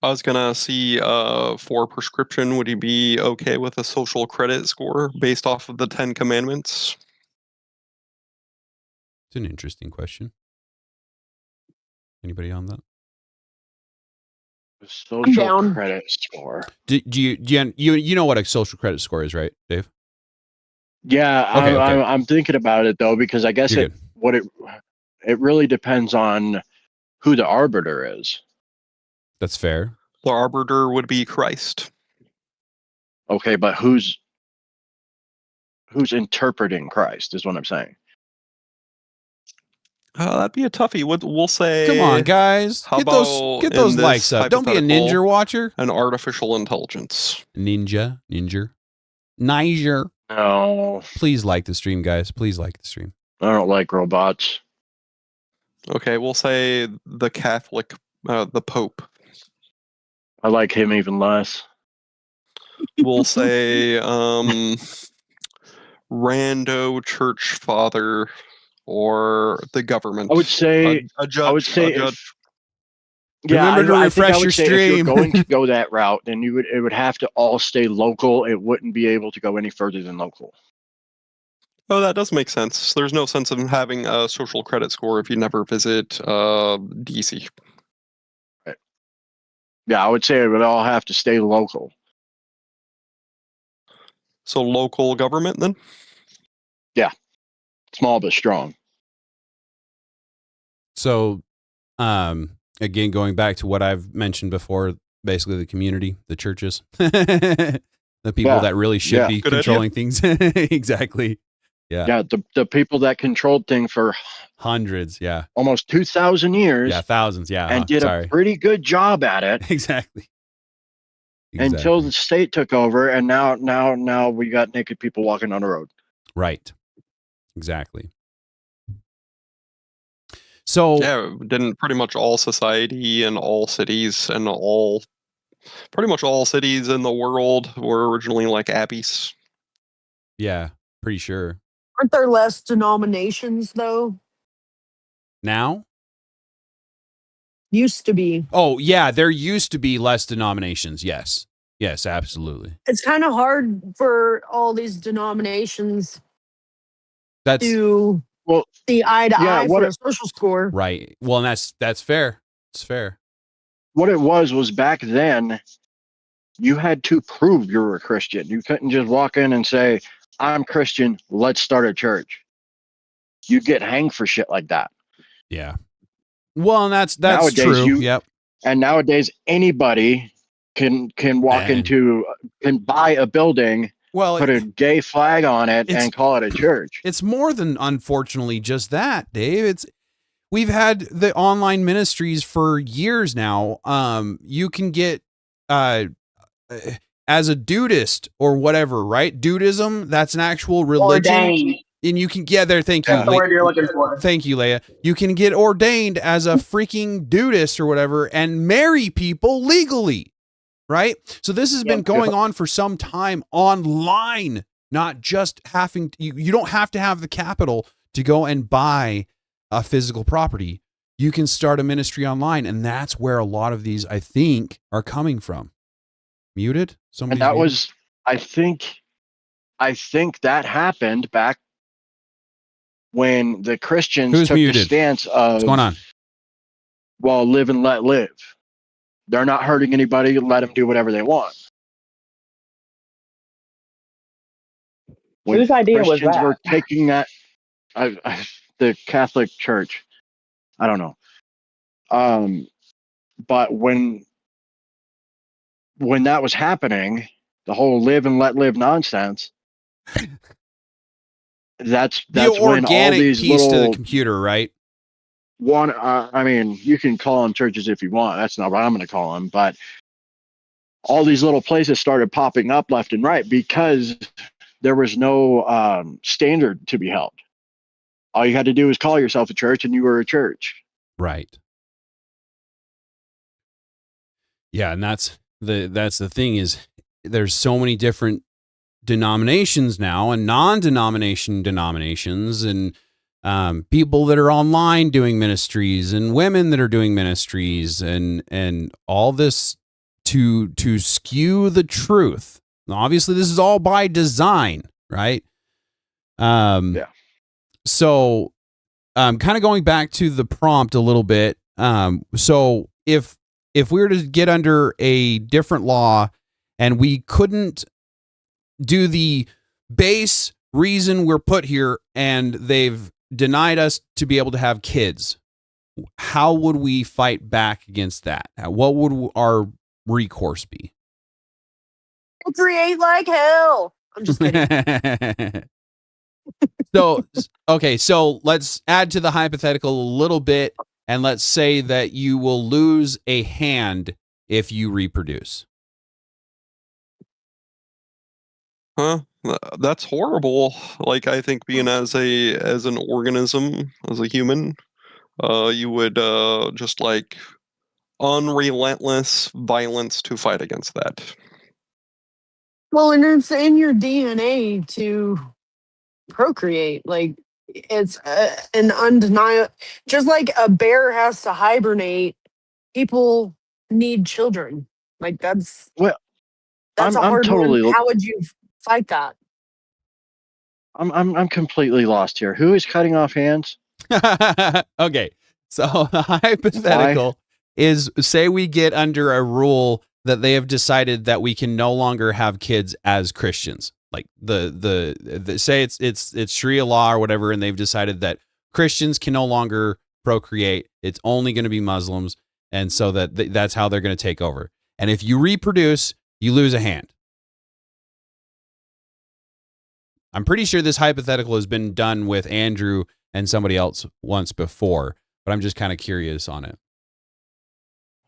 I was going to see for prescription, would you be okay with a social credit score based off of the 10 Commandments? It's an interesting question. Anybody on that? Social credit score. Do you know what a social credit score is, right, Dave? Yeah, Okay, I'm thinking about it though, because I guess it really depends on who the arbiter is. That's fair. The arbiter would be Christ. Okay, but who's interpreting Christ is what I'm saying. That'd be a toughie. We'll say. Come on, guys. How Get those likes up. Don't be a ninja watcher. An artificial intelligence. Ninja. No. Please like the stream, guys. Please like the stream. I don't like robots. Okay, we'll say the Catholic, the Pope. I like him even less. We'll say rando church father or the government. I would say a judge. I would say a judge. Remember to refresh your stream. If you're going to go that route, then it would have to all stay local. It wouldn't be able to go any further than local. Oh, that does make sense. There's no sense in having a social credit score if you never visit DC. Right. Yeah, I would say it would all have to stay local. So local government then? Yeah. Small but strong. So, again, going back to what I've mentioned before, basically the community, the churches, the people that really should be controlling things. Exactly. Yeah. Yeah. The people that controlled things for hundreds. Yeah. Almost 2,000 years. Yeah. Thousands. Yeah. And did a pretty good job at it. Exactly. Until the state took over, and now we got naked people walking on the road. Right. Exactly. So yeah, didn't pretty much all society and all cities and pretty much all cities in the world were originally like abbeys. Yeah, pretty sure. Aren't there less denominations though? Now? Used to be. Oh, yeah, there used to be less denominations. Yes. Yes, absolutely. It's kind of hard for all these denominations to see eye to eye for a social score. Right. Well, and that's fair. It's fair. What it was back then, you had to prove you were a Christian. You couldn't just walk in and say, I'm Christian, let's start a church. You get hanged for shit like that. Yeah. Well, and that's Nowadays, true. Yep. And nowadays, anybody can walk into, can buy a building, put a gay flag on it, and call it a church. It's more than, unfortunately, just that, Dave. We've had the online ministries for years now. You can get as a dudist or whatever, right? Dudism, that's an actual religion. Ordained. And you can get there. Thank you. That's the word you're looking for. Thank you, Leia. You can get ordained as a freaking dudist or whatever and marry people legally, right? So this has been going on for some time online, not just having you don't have to have the capital to go and buy a physical property. You can start a ministry online, and that's where a lot of these, I think, are coming from. Muted? And that was, I think that happened back when the Christians took the stance of, what's going on? Well, live and let live. They're not hurting anybody. Let them do whatever they want. When Whose idea was Christians that? were taking that, the Catholic Church. I don't know. But when that was happening, the whole live and let live nonsense. That's when all these piece little to the computer, right? I mean, you can call them churches if you want. That's not what I'm going to call them. But all these little places started popping up left and right because there was no standard to be held. All you had to do was call yourself a church, and you were a church. Right. Yeah, and that's the thing is there's so many different denominations now and denominations and people that are online doing ministries and women that are doing ministries and all this to skew the truth. Now, obviously, this is all by design, right? Yeah. So, kind of going back to the prompt a little bit. So if we were to get under a different law and we couldn't do the base reason we're put here and they've denied us to be able to have kids, how would we fight back against that? What would our recourse be? Create like hell. I'm just kidding. So let's add to the hypothetical a little bit, and let's say that you will lose a hand if you reproduce. Huh? That's horrible. Like, I think being as an organism, as a human, you would just like unrelentless violence to fight against that. Well, and it's in your DNA to procreate. Like, it's an undeniable. Just like a bear has to hibernate, people need children. Like that's Well, a I'm hard totally. one. How would you fight that? I'm completely lost here. Who is cutting off hands? Okay, so the hypothetical is, say we get under a rule that they have decided that we can no longer have kids as Christians. Like the say it's Sharia law or whatever, and they've decided that Christians can no longer procreate. It's only going to be Muslims, and so that's how they're going to take over. And if you reproduce, you lose a hand. I'm pretty sure this hypothetical has been done with Andrew and somebody else once before, but I'm just kind of curious on it.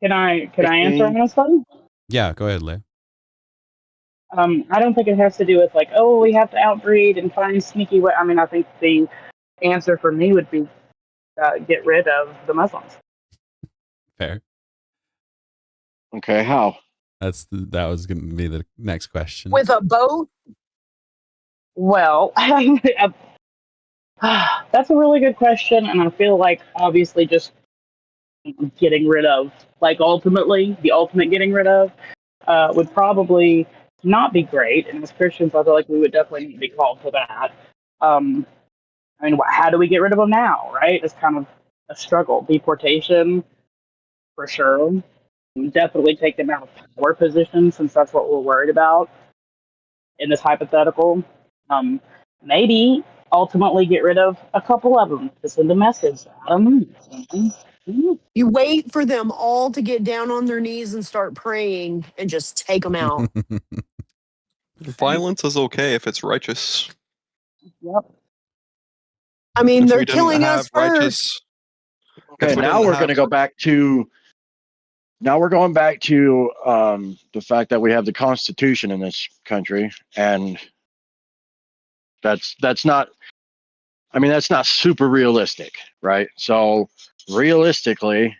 Can I answer on this one? Yeah, go ahead, Leigh. I don't think it has to do with like, oh, we have to outbreed and find sneaky way. I mean, I think the answer for me would be get rid of the Muslims. Fair. Okay, how? That was going to be the next question. With a boat? Well, that's a really good question, and I feel like obviously just getting rid of, like ultimately, the ultimate getting rid of would probably not be great. And as Christians, I feel like we would definitely need to be called for that. I mean, how do we get rid of them now, right? It's kind of a struggle. Deportation, for sure. Definitely take them out of power positions, since that's what we're worried about in this hypothetical. Maybe ultimately get rid of a couple of them to send a message. I don't know. You wait for them all to get down on their knees and start praying and just take them out. Violence is okay if it's righteous. Yep. I mean, If they're we didn't killing us have righteous, first. Okay, if we now didn't we're have going to go back to. Now we're going back to the fact that we have the Constitution in this country, and that's not. I mean, that's not super realistic, right? So realistically,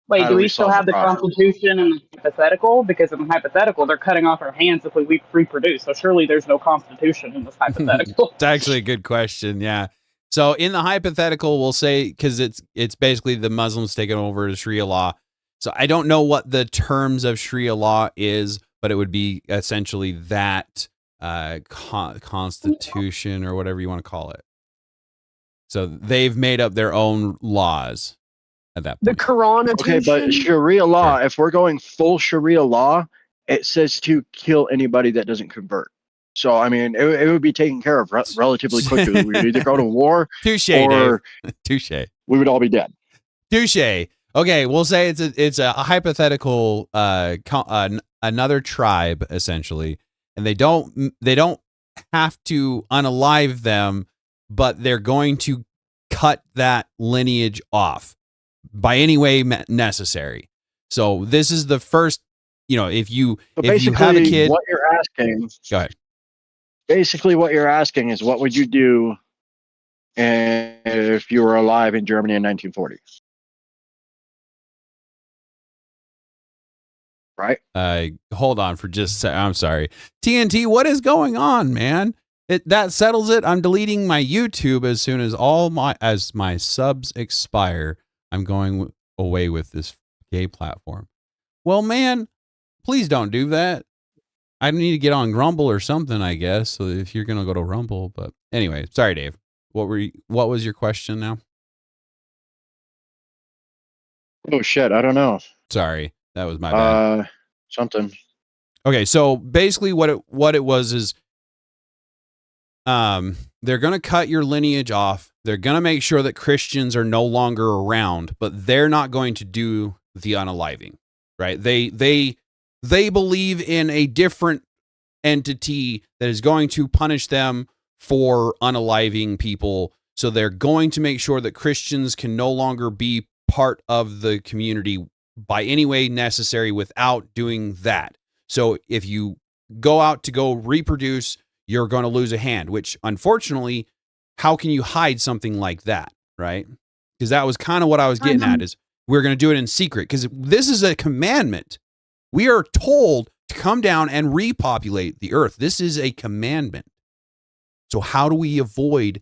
Wait, how do do we we still solve the have the problem? Constitution in the hypothetical? Because in the hypothetical, they're cutting off our hands if we reproduce. So surely there's no Constitution in this hypothetical. It's actually a good question. Yeah. So in the hypothetical, we'll say because it's basically the Muslims taking over Sharia law. So I don't know what the terms of Sharia law is, but it would be essentially that constitution or whatever you want to call it. So they've made up their own laws at that The point. Okay, but Quranitution. Sharia law, Sure. if we're going full Sharia law, it says to kill anybody that doesn't convert. So, I mean, it would be taken care of relatively quickly. We would either go to war Touche, or Dave. Touche. we would all be dead. Touche. Okay, we'll say it's a hypothetical another tribe essentially, and they don't have to unalive them, but they're going to cut that lineage off by any way necessary. So this is the first, if you But if you have a basically, kid, what you're asking, go ahead. basically, what you're asking is what would you do if you were alive in Germany in 1940? Right? Hold on for just a sec. I'm sorry. TNT, what is going on, man? That settles it. I'm deleting my YouTube as soon as my subs expire. I'm going away with this gay platform. Well, man, please don't do that. I need to get on Rumble or something, I guess. So if you're gonna go to Rumble, but anyway, sorry, Dave. What was your question now? Oh shit, I don't know. Sorry, that was my bad. Something. Okay, so basically what it was is they're going to cut your lineage off. They're going to make sure that Christians are no longer around, but they're not going to do the unaliving, right? They believe in a different entity that is going to punish them for unaliving people. So they're going to make sure that Christians can no longer be part of the community by any way necessary without doing that. So if you go out to go reproduce, you're going to lose a hand, which unfortunately, how can you hide something like that, right? Because that was kind of what I was getting at is we're going to do it in secret because this is a commandment. We are told to come down and repopulate the earth. This is a commandment. So how do we avoid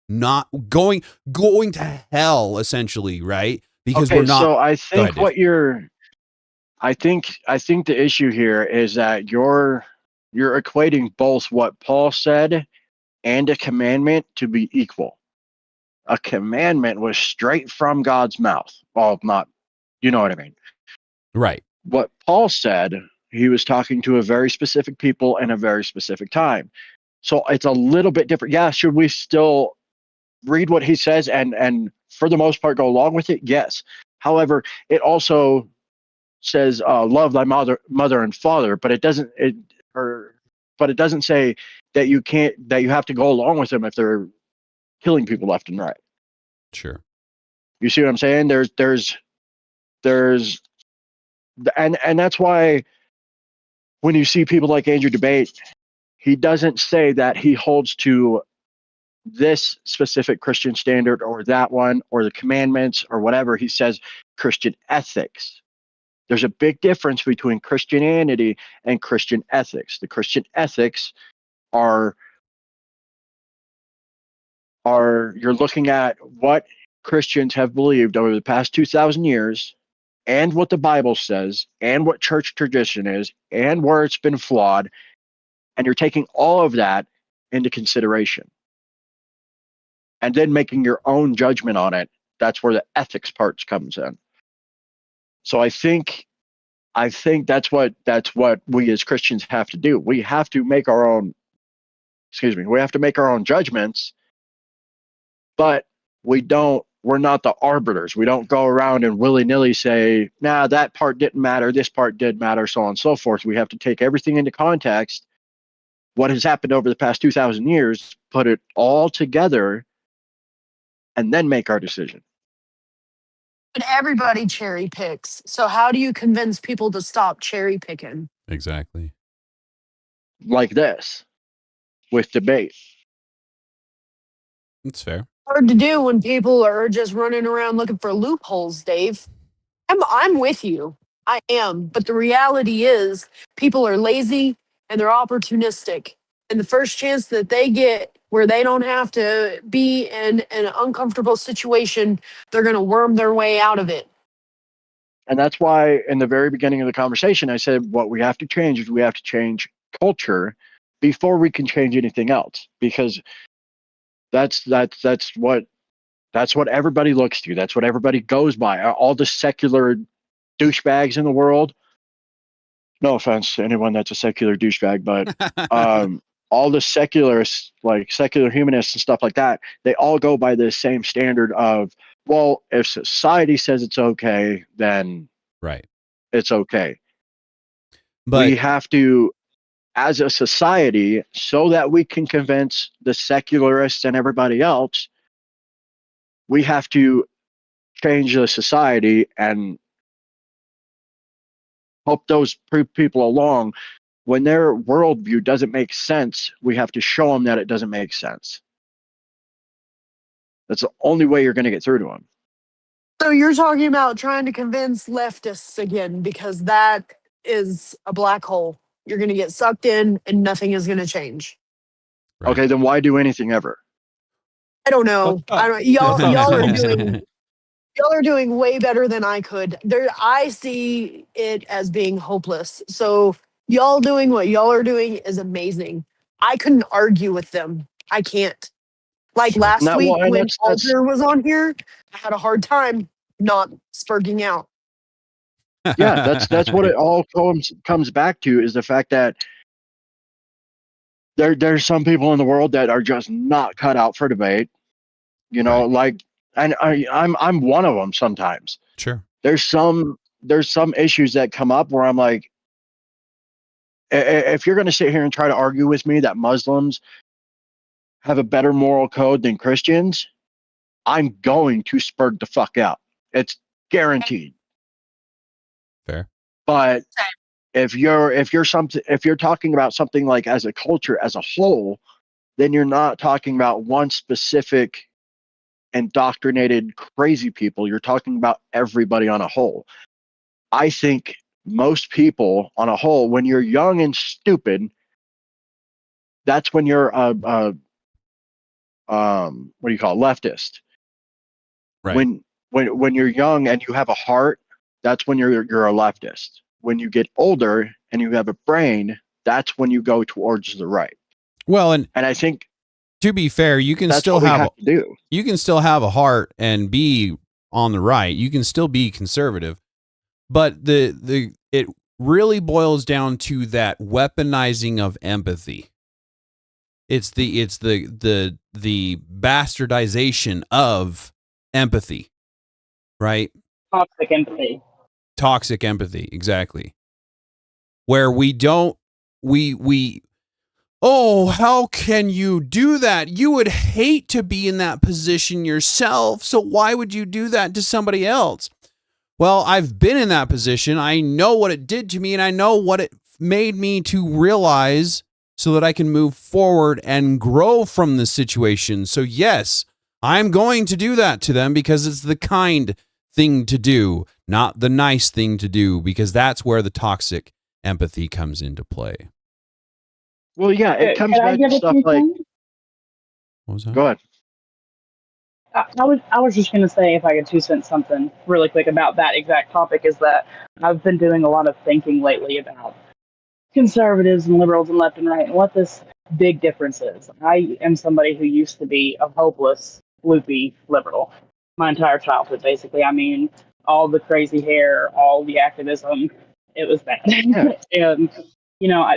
not going to hell essentially, right? Because we're not. So I think ahead, I think the issue here is that you're equating both what Paul said and a commandment to be equal. A commandment was straight from God's mouth. Well, not, you know what I mean. right. What Paul said, he was talking to a very specific people in a very specific time. So it's a little bit different. Yeah, should we still read what he says and for the most part go along with it? Yes. However, it also says love thy mother and father, but it doesn't say that you have to go along with them if they're killing people left and right. Sure. You see what I'm saying? There's and that's why when you see people like Andrew Debate, he doesn't say that he holds to this specific Christian standard or that one or the commandments or whatever. He says Christian ethics. There's a big difference between Christianity and Christian ethics. The Christian ethics are you're looking at what Christians have believed over the past 2,000 years and what the Bible says and what church tradition is and where it's been flawed. And you're taking all of that into consideration and then making your own judgment on it. That's where the ethics parts comes in. So I think that's what we as Christians have to do. We have to make our own excuse me, we have to make our own judgments, but we're not the arbiters. We don't go around and willy-nilly say, nah, that part didn't matter, this part did matter, so on and so forth. We have to take everything into context, what has happened over the past 2,000 years, put it all together, and then make our decision. But everybody cherry picks. So how do you convince people to stop cherry picking? Exactly. Like this, with debate. It's fair. Hard to do when people are just running around looking for loopholes, Dave. I'm with you. I am. But the reality is people are lazy and they're opportunistic. And the first chance that they get where they don't have to be in an uncomfortable situation, they're going to worm their way out of it. And that's why in the very beginning of the conversation, I said what we have to change is we have to change culture before we can change anything else, because that's what everybody looks to. That's what everybody goes by. All the secular douchebags in the world. No offense to anyone that's a secular douchebag, but all the secularists, like secular humanists and stuff like that, they all go by the same standard of, well, if society says it's okay, then Right. it's okay. But we have to, as a society, so that we can convince the secularists and everybody else, we have to change the society and help those people along. When their worldview doesn't make sense, we have to show them that it doesn't make sense. That's the only way you're going to get through to them. So you're talking about trying to convince leftists again, because that is a black hole. You're going to get sucked in and nothing is going to change. Right. Okay, then why do anything ever? I don't know. I don't. Y'all are doing way better than I could. I see it as being hopeless. So y'all doing what y'all are doing is amazing. I couldn't argue with them. I can't. Like Sure. last week Well, and when that's Alter was on here, I had a hard time not spurting out. yeah, that's what it all comes back to, is the fact that there's some people in the world that are just not cut out for debate. You know, Right. like, and I'm one of them sometimes. Sure. There's some issues that come up where I'm like, if you're going to sit here and try to argue with me that Muslims have a better moral code than Christians, I'm going to spurt the fuck out. It's guaranteed. Fair. But if you're talking about something like as a culture as a whole, then you're not talking about one specific indoctrinated crazy people. You're talking about everybody on a whole. I think most people on a whole, when you're young and stupid, that's when you're what do you call it? Leftist. Right. When you're young and you have a heart, that's when you're a leftist. When you get older and you have a brain, that's when you go towards the right. Well, and I think, to be fair, you can that's still what we have have to do. you can still have a heart and be on the right. You can still be conservative. But it really boils down to that weaponizing of empathy. It's the bastardization of empathy, right? Toxic empathy. Toxic empathy, exactly. Where we oh, how can you do that? You would hate to be in that position yourself, so why would you do that to somebody else? Well, I've been in that position. I know what it did to me, and I know what it made me to realize, so that I can move forward and grow from the situation. So yes, I'm going to do that to them because it's the kind thing to do, not the nice thing to do, because that's where the toxic empathy comes into play. Well, yeah, it comes Can I back give to a stuff few like. things? What was that? Go ahead. I was just going to say, if I could 2 cents something really quick about that exact topic, is that I've been doing a lot of thinking lately about conservatives and liberals and left and right and what this big difference is. I am somebody who used to be a hopeless, loopy liberal my entire childhood, basically. I mean, all the crazy hair, all the activism, it was bad. Yeah. And,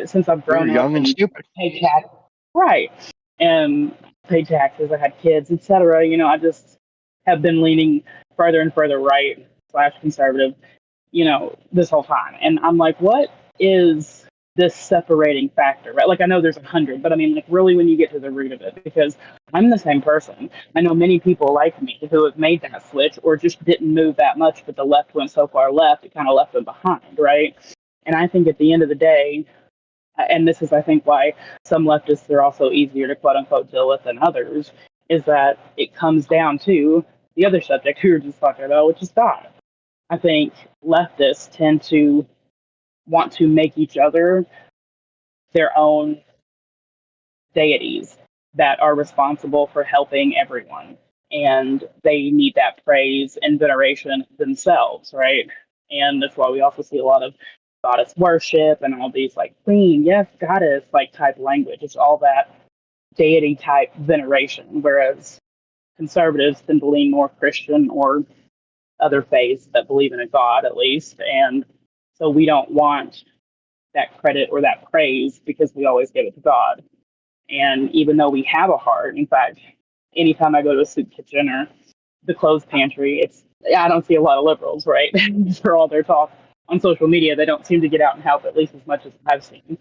since I've You're grown up young and and stupid. paid tax, Right. And paid taxes, I had kids, etc. I just have been leaning further and further right slash conservative, this whole time. And I'm like, what is this separating factor, right? Like, I know there's 100, but I mean, like, really, when you get to the root of it, because I'm the same person. I know many people like me who have made that switch or just didn't move that much, but the left went so far left, it kind of left them behind, right? And I think at the end of the day, and this is, I think, why some leftists are also easier to quote unquote deal with than others, is that it comes down to the other subject we were just talking about, which is God. I think leftists tend to want to make each other their own deities that are responsible for helping everyone. And they need that praise and veneration themselves, right? And that's why we also see a lot of goddess worship and all these like queen, yes, goddess like type language. It's all that deity type veneration. Whereas conservatives tend to lean more Christian or other faiths that believe in a God at least. And so we don't want that credit or that praise because we always give it to God. And even though we have a heart, in fact, anytime I go to a soup kitchen or the clothes pantry, I don't see a lot of liberals, right? For all their talk on social media, they don't seem to get out and help at least as much as I've seen.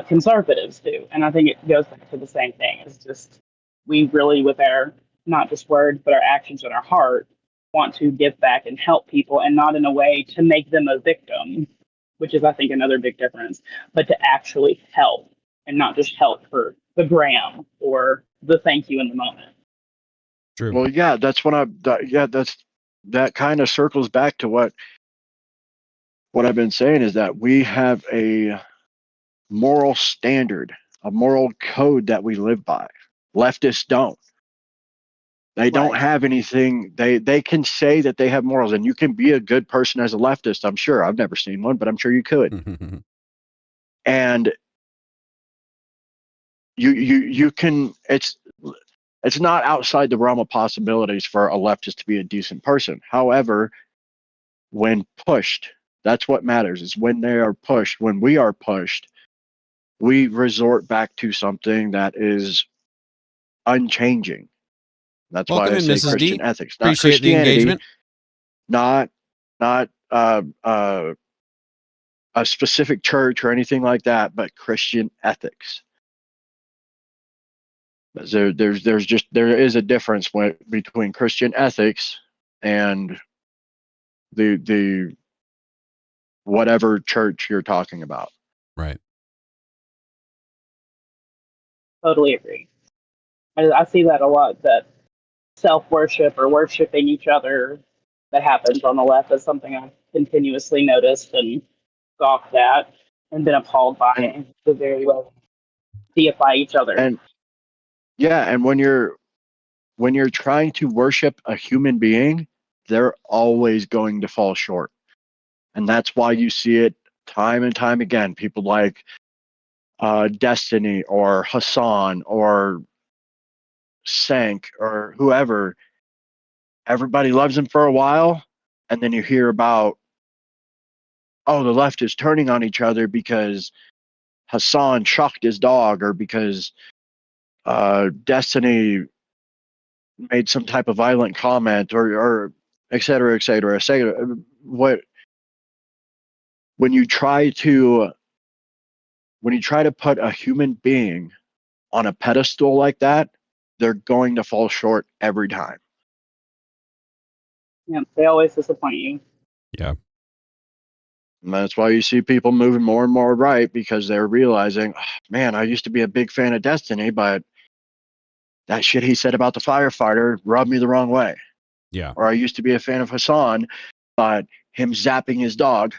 Conservatives do, and I think it goes back to the same thing. It's just we really, with our not just words but our actions and our heart, want to give back and help people, and not in a way to make them a victim, which is, I think, another big difference, but to actually help and not just help for the gram or the thank you in the moment. True. Well, yeah, that's that kind of circles back to what I've been saying, is that we have a moral standard, a moral code that we live by. Leftists don't. They don't Right. have anything. They can say that they have morals, and you can be a good person as a leftist. I'm sure. I've never seen one, but I'm sure you could. And you can. It's not outside the realm of possibilities for a leftist to be a decent person. However, when pushed, that's what matters. Is when they are pushed. When we are pushed, we resort back to something that is unchanging. That's Welcome why I in, say Mrs. Christian D. ethics, not Appreciate the Christianity, engagement. not a specific church or anything like that, but Christian ethics. There is a difference between Christian ethics and the whatever church you're talking about. Right. Totally agree. I see that a lot, that self-worship or worshiping each other that happens on the left is something I've continuously noticed and scoffed at and been appalled by, And the very well deify each other. and yeah, and when you're trying to worship a human being, they're always going to fall short. And that's why you see it time and time again. People like Destiny or Hassan or Sank or whoever, everybody loves them for a while, and then you hear about, oh, the left is turning on each other because Hassan shocked his dog, or because Destiny made some type of violent comment, or et cetera, et cetera, et cetera. When you try to put a human being on a pedestal like that, they're going to fall short every time. Yeah, they always disappoint you. Yeah. And that's why you see people moving more and more right, because they're realizing, "Oh, man, I used to be a big fan of Destiny, but that shit he said about the firefighter rubbed me the wrong way." Yeah. Or I used to be a fan of Hassan, but him zapping his dog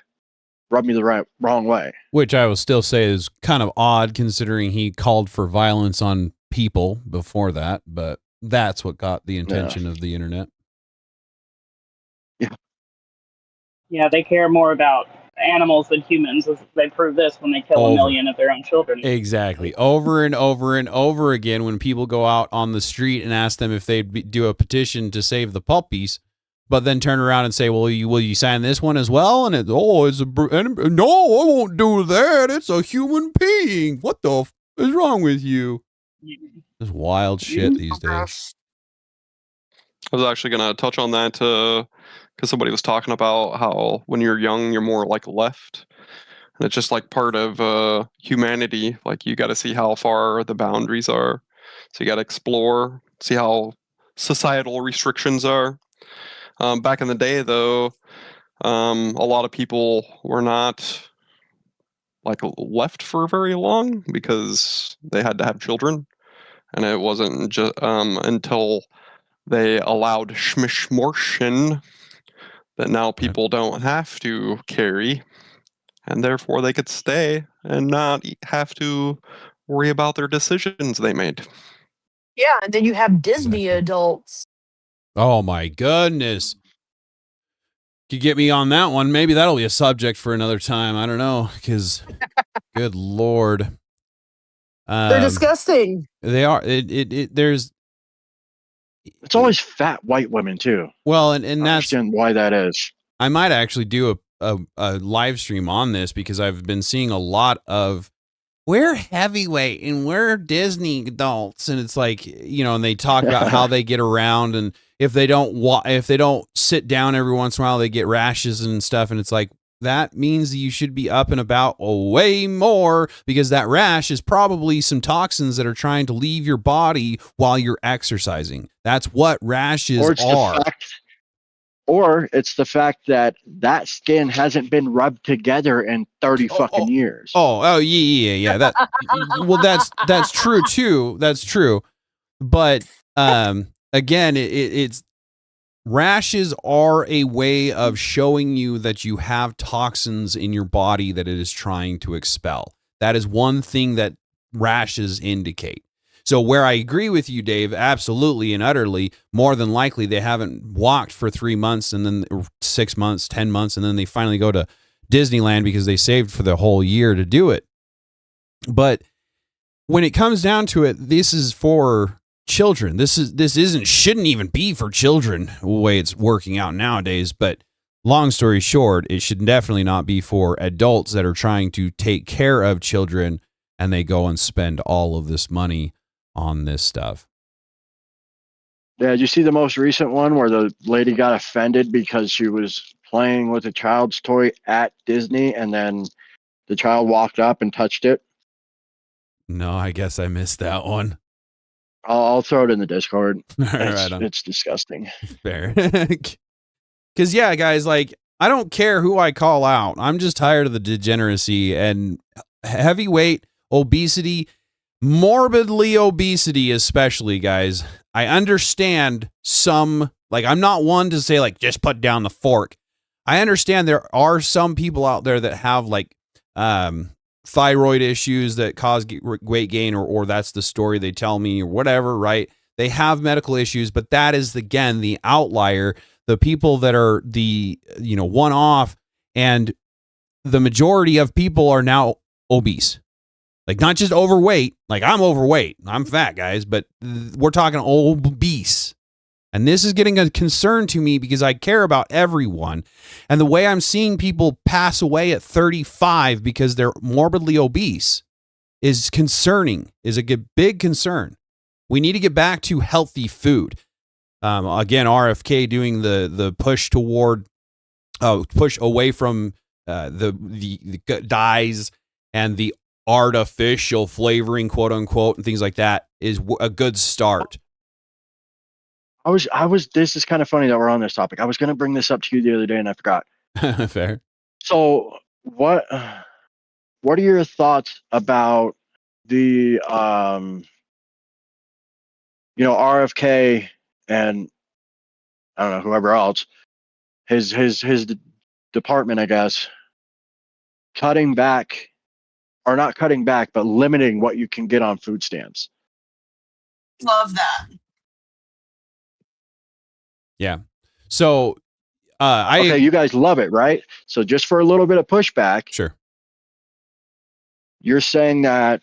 rubbed me the wrong way. Which I will still say is kind of odd, considering he called for violence on people before that, but that's what got the attention of the internet. Yeah. Yeah, they care more about animals than humans. They prove this when they kill a million of their own children. Exactly. Over and over and over again, when people go out on the street and ask them if they'd do a petition to save the puppies, but then turn around and say, well, will you sign this one as well? And no, I won't do that. It's a human being. What the is wrong with you? There's wild shit these days. I was actually going to touch on that because somebody was talking about how when you're young, you're more like left. And it's just like part of humanity. Like you got to see how far the boundaries are. So you got to explore, see how societal restrictions are. Back in the day, though, a lot of people were not like left for very long because they had to have children. And it wasn't just until they allowed schmishmortion that now people don't have to carry, and therefore they could stay and not have to worry about their decisions they made. Yeah, and then you have Disney adults. Oh my goodness. You get me on that one. Maybe that'll be a subject for another time. I don't know, because good Lord. They're disgusting. They are. There's. It's always fat white women too. Well, and I that's understand why that is. I might actually do a live stream on this because I've been seeing a lot of we're heavyweight and we're Disney adults, and it's like, you know, and they talk about how they get around, and if they don't sit down every once in a while, they get rashes and stuff, and it's like that means that you should be up and about way more because that rash is probably some toxins that are trying to leave your body while you're exercising. That's what rashes are. Or it's the fact that that skin hasn't been rubbed together in 30 fucking years. Yeah. That well, that's true too. That's true. But again, it's rashes are a way of showing you that you have toxins in your body that it is trying to expel. That is one thing that rashes indicate. So where I agree with you, Dave, absolutely and utterly, more than likely they haven't walked for 3 months and then 6 months, 10 months, and then they finally go to Disneyland because they saved for the whole year to do it. But when it comes down to it, this is for children. Shouldn't even be for children the way it's working out nowadays. But long story short, it should definitely not be for adults that are trying to take care of children and they go and spend all of this money on this stuff. Yeah, did you see the most recent one where the lady got offended because she was playing with a child's toy at Disney and then the child walked up and touched it? No, I guess I missed that one. I'll throw it in the Discord. Right, it's disgusting. Fair. Because, yeah, guys, like, I don't care who I call out. I'm just tired of the degeneracy and heavyweight obesity. Morbidly obesity, especially, guys. I understand some, like, I'm not one to say, like, just put down the fork. I understand there are some people out there that have, like, thyroid issues that cause weight gain, or that's the story they tell me, or whatever, right? They have medical issues, but that is, again, the outlier, the people that are the, you know, one-off, and the majority of people are now obese. Like, not just overweight. Like, I'm overweight. I'm fat, guys. But we're talking obese. And this is getting a concern to me because I care about everyone. And the way I'm seeing people pass away at 35 because they're morbidly obese is concerning, is a big concern. We need to get back to healthy food. Again, RFK doing the push toward, push away from the dyes and the artificial flavoring, quote unquote, and things like that is a good start. This is kind of funny that we're on this topic. I was going to bring this up to you the other day and I forgot. Fair. So what are your thoughts about the, RFK and I don't know, whoever else, his department, I guess, cutting back, or not cutting back, but limiting what you can get on food stamps? Love that. Yeah. So okay, you guys love it, right? So just for a little bit of pushback, sure, you're saying that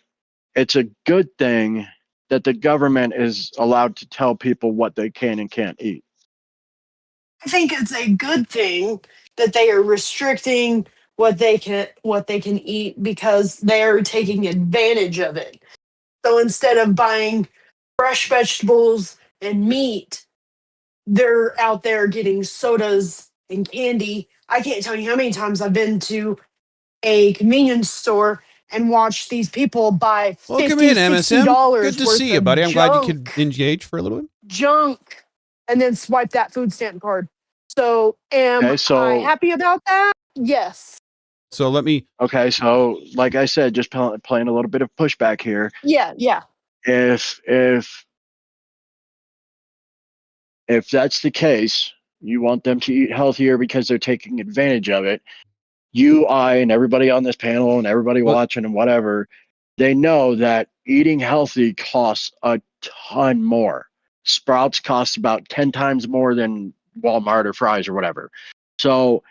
it's a good thing that the government is allowed to tell people what they can and can't eat. I think it's a good thing that they are restricting what they can eat because they are taking advantage of it. So instead of buying fresh vegetables and meat, they're out there getting sodas and candy. I can't tell you how many times I've been to a convenience store and watched these people buy Welcome $50, in, MSM. Good $60 to worth see you, of buddy. I'm glad you could engage for a little bit. junk, and then swipe that food stamp card. So am Okay, I so happy about that? Yes. So let me. okay, so like I said, just playing a little bit of pushback here. Yeah, yeah. If that's the case, you want them to eat healthier because they're taking advantage of it. You, I, and everybody on this panel and everybody Well- watching and whatever, they know that eating healthy costs a ton more. Sprouts cost about 10 times more than Walmart or Fry's or whatever. So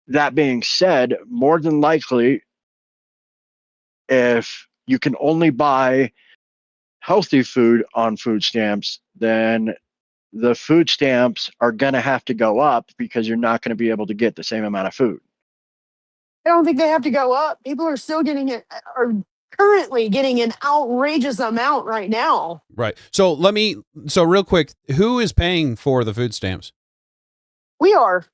that being said, more than likely, if you can only buy healthy food on food stamps, then the food stamps are going to have to go up because you're not going to be able to get the same amount of food. I don't think they have to go up. People are still getting it, are currently getting an outrageous amount right now. Right. So real quick, who is paying for the food stamps? We are.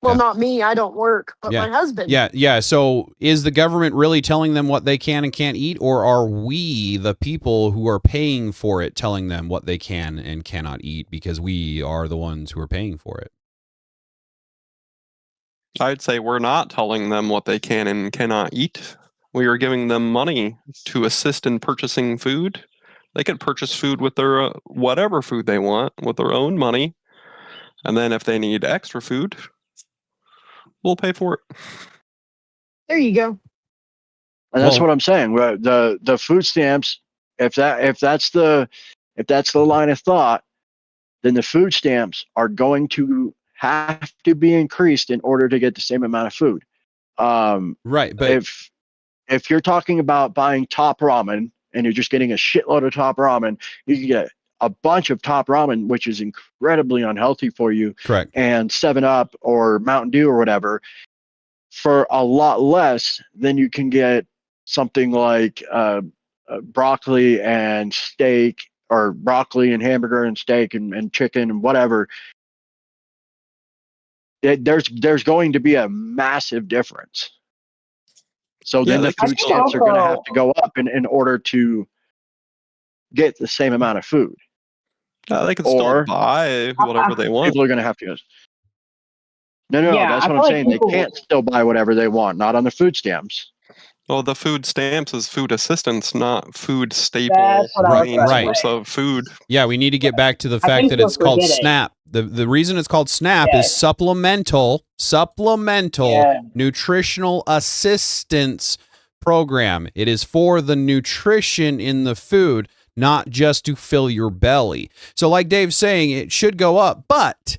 Well, Yeah. not me. I don't work, but Yeah. my husband. Yeah. So is the government really telling them what they can and can't eat, or are we, the people who are paying for it, telling them what they can and cannot eat because we are the ones who are paying for it? I'd say we're not telling them what they can and cannot eat. We are giving them money to assist in purchasing food. They can purchase food with their whatever food they want with their own money. And then if they need extra food, we'll pay for it. There you go. And that's Well- what I'm saying. The food stamps, if that's the line of thought, then the food stamps are going to have to be increased in order to get the same amount of food. Right. But If you're talking about buying top ramen and you're just getting a shitload of top ramen, you can get a bunch of top ramen, which is incredibly unhealthy for you, correct. and 7-Up or Mountain Dew or whatever, for a lot less than you can get something like broccoli and steak, or broccoli and hamburger and steak and chicken and whatever. There's going to be a massive difference. So then Yeah, the food stamps are going to have to go up in order to get the same amount of food. They can Or- still buy whatever they want. People are going to have to. No, Yeah, that's I what I'm feel like saying. They people- can't still buy whatever they want, not on the food stamps. Well, the food stamps is food assistance, not food staple That's what I was main trying to source say. of food. Yeah, we need to get back to the I fact think that we're it's called forgetting. SNAP. The reason it's called SNAP is Yes. supplemental Yeah. nutritional assistance program. It is for the nutrition in the food, not just to fill your belly. So like Dave's saying, it should go up, but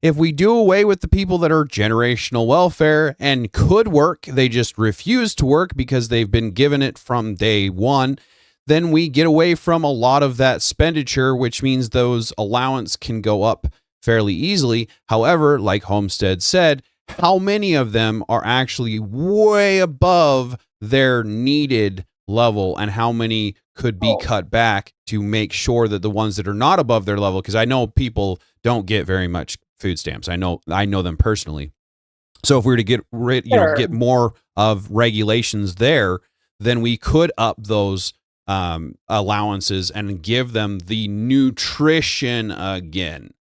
if we do away with the people that are generational welfare and could work, they just refuse to work because they've been given it from day one, then we get away from a lot of that expenditure, which means those allowance can go up fairly easily. However, like Homestead said, how many of them are actually way above their needed level, and how many could be cut back to make sure that the ones that are not above their level, because I know people don't get very much food stamps. I know them personally. So if we were to get get more of regulations there, then we could up those allowances and give them the nutrition again.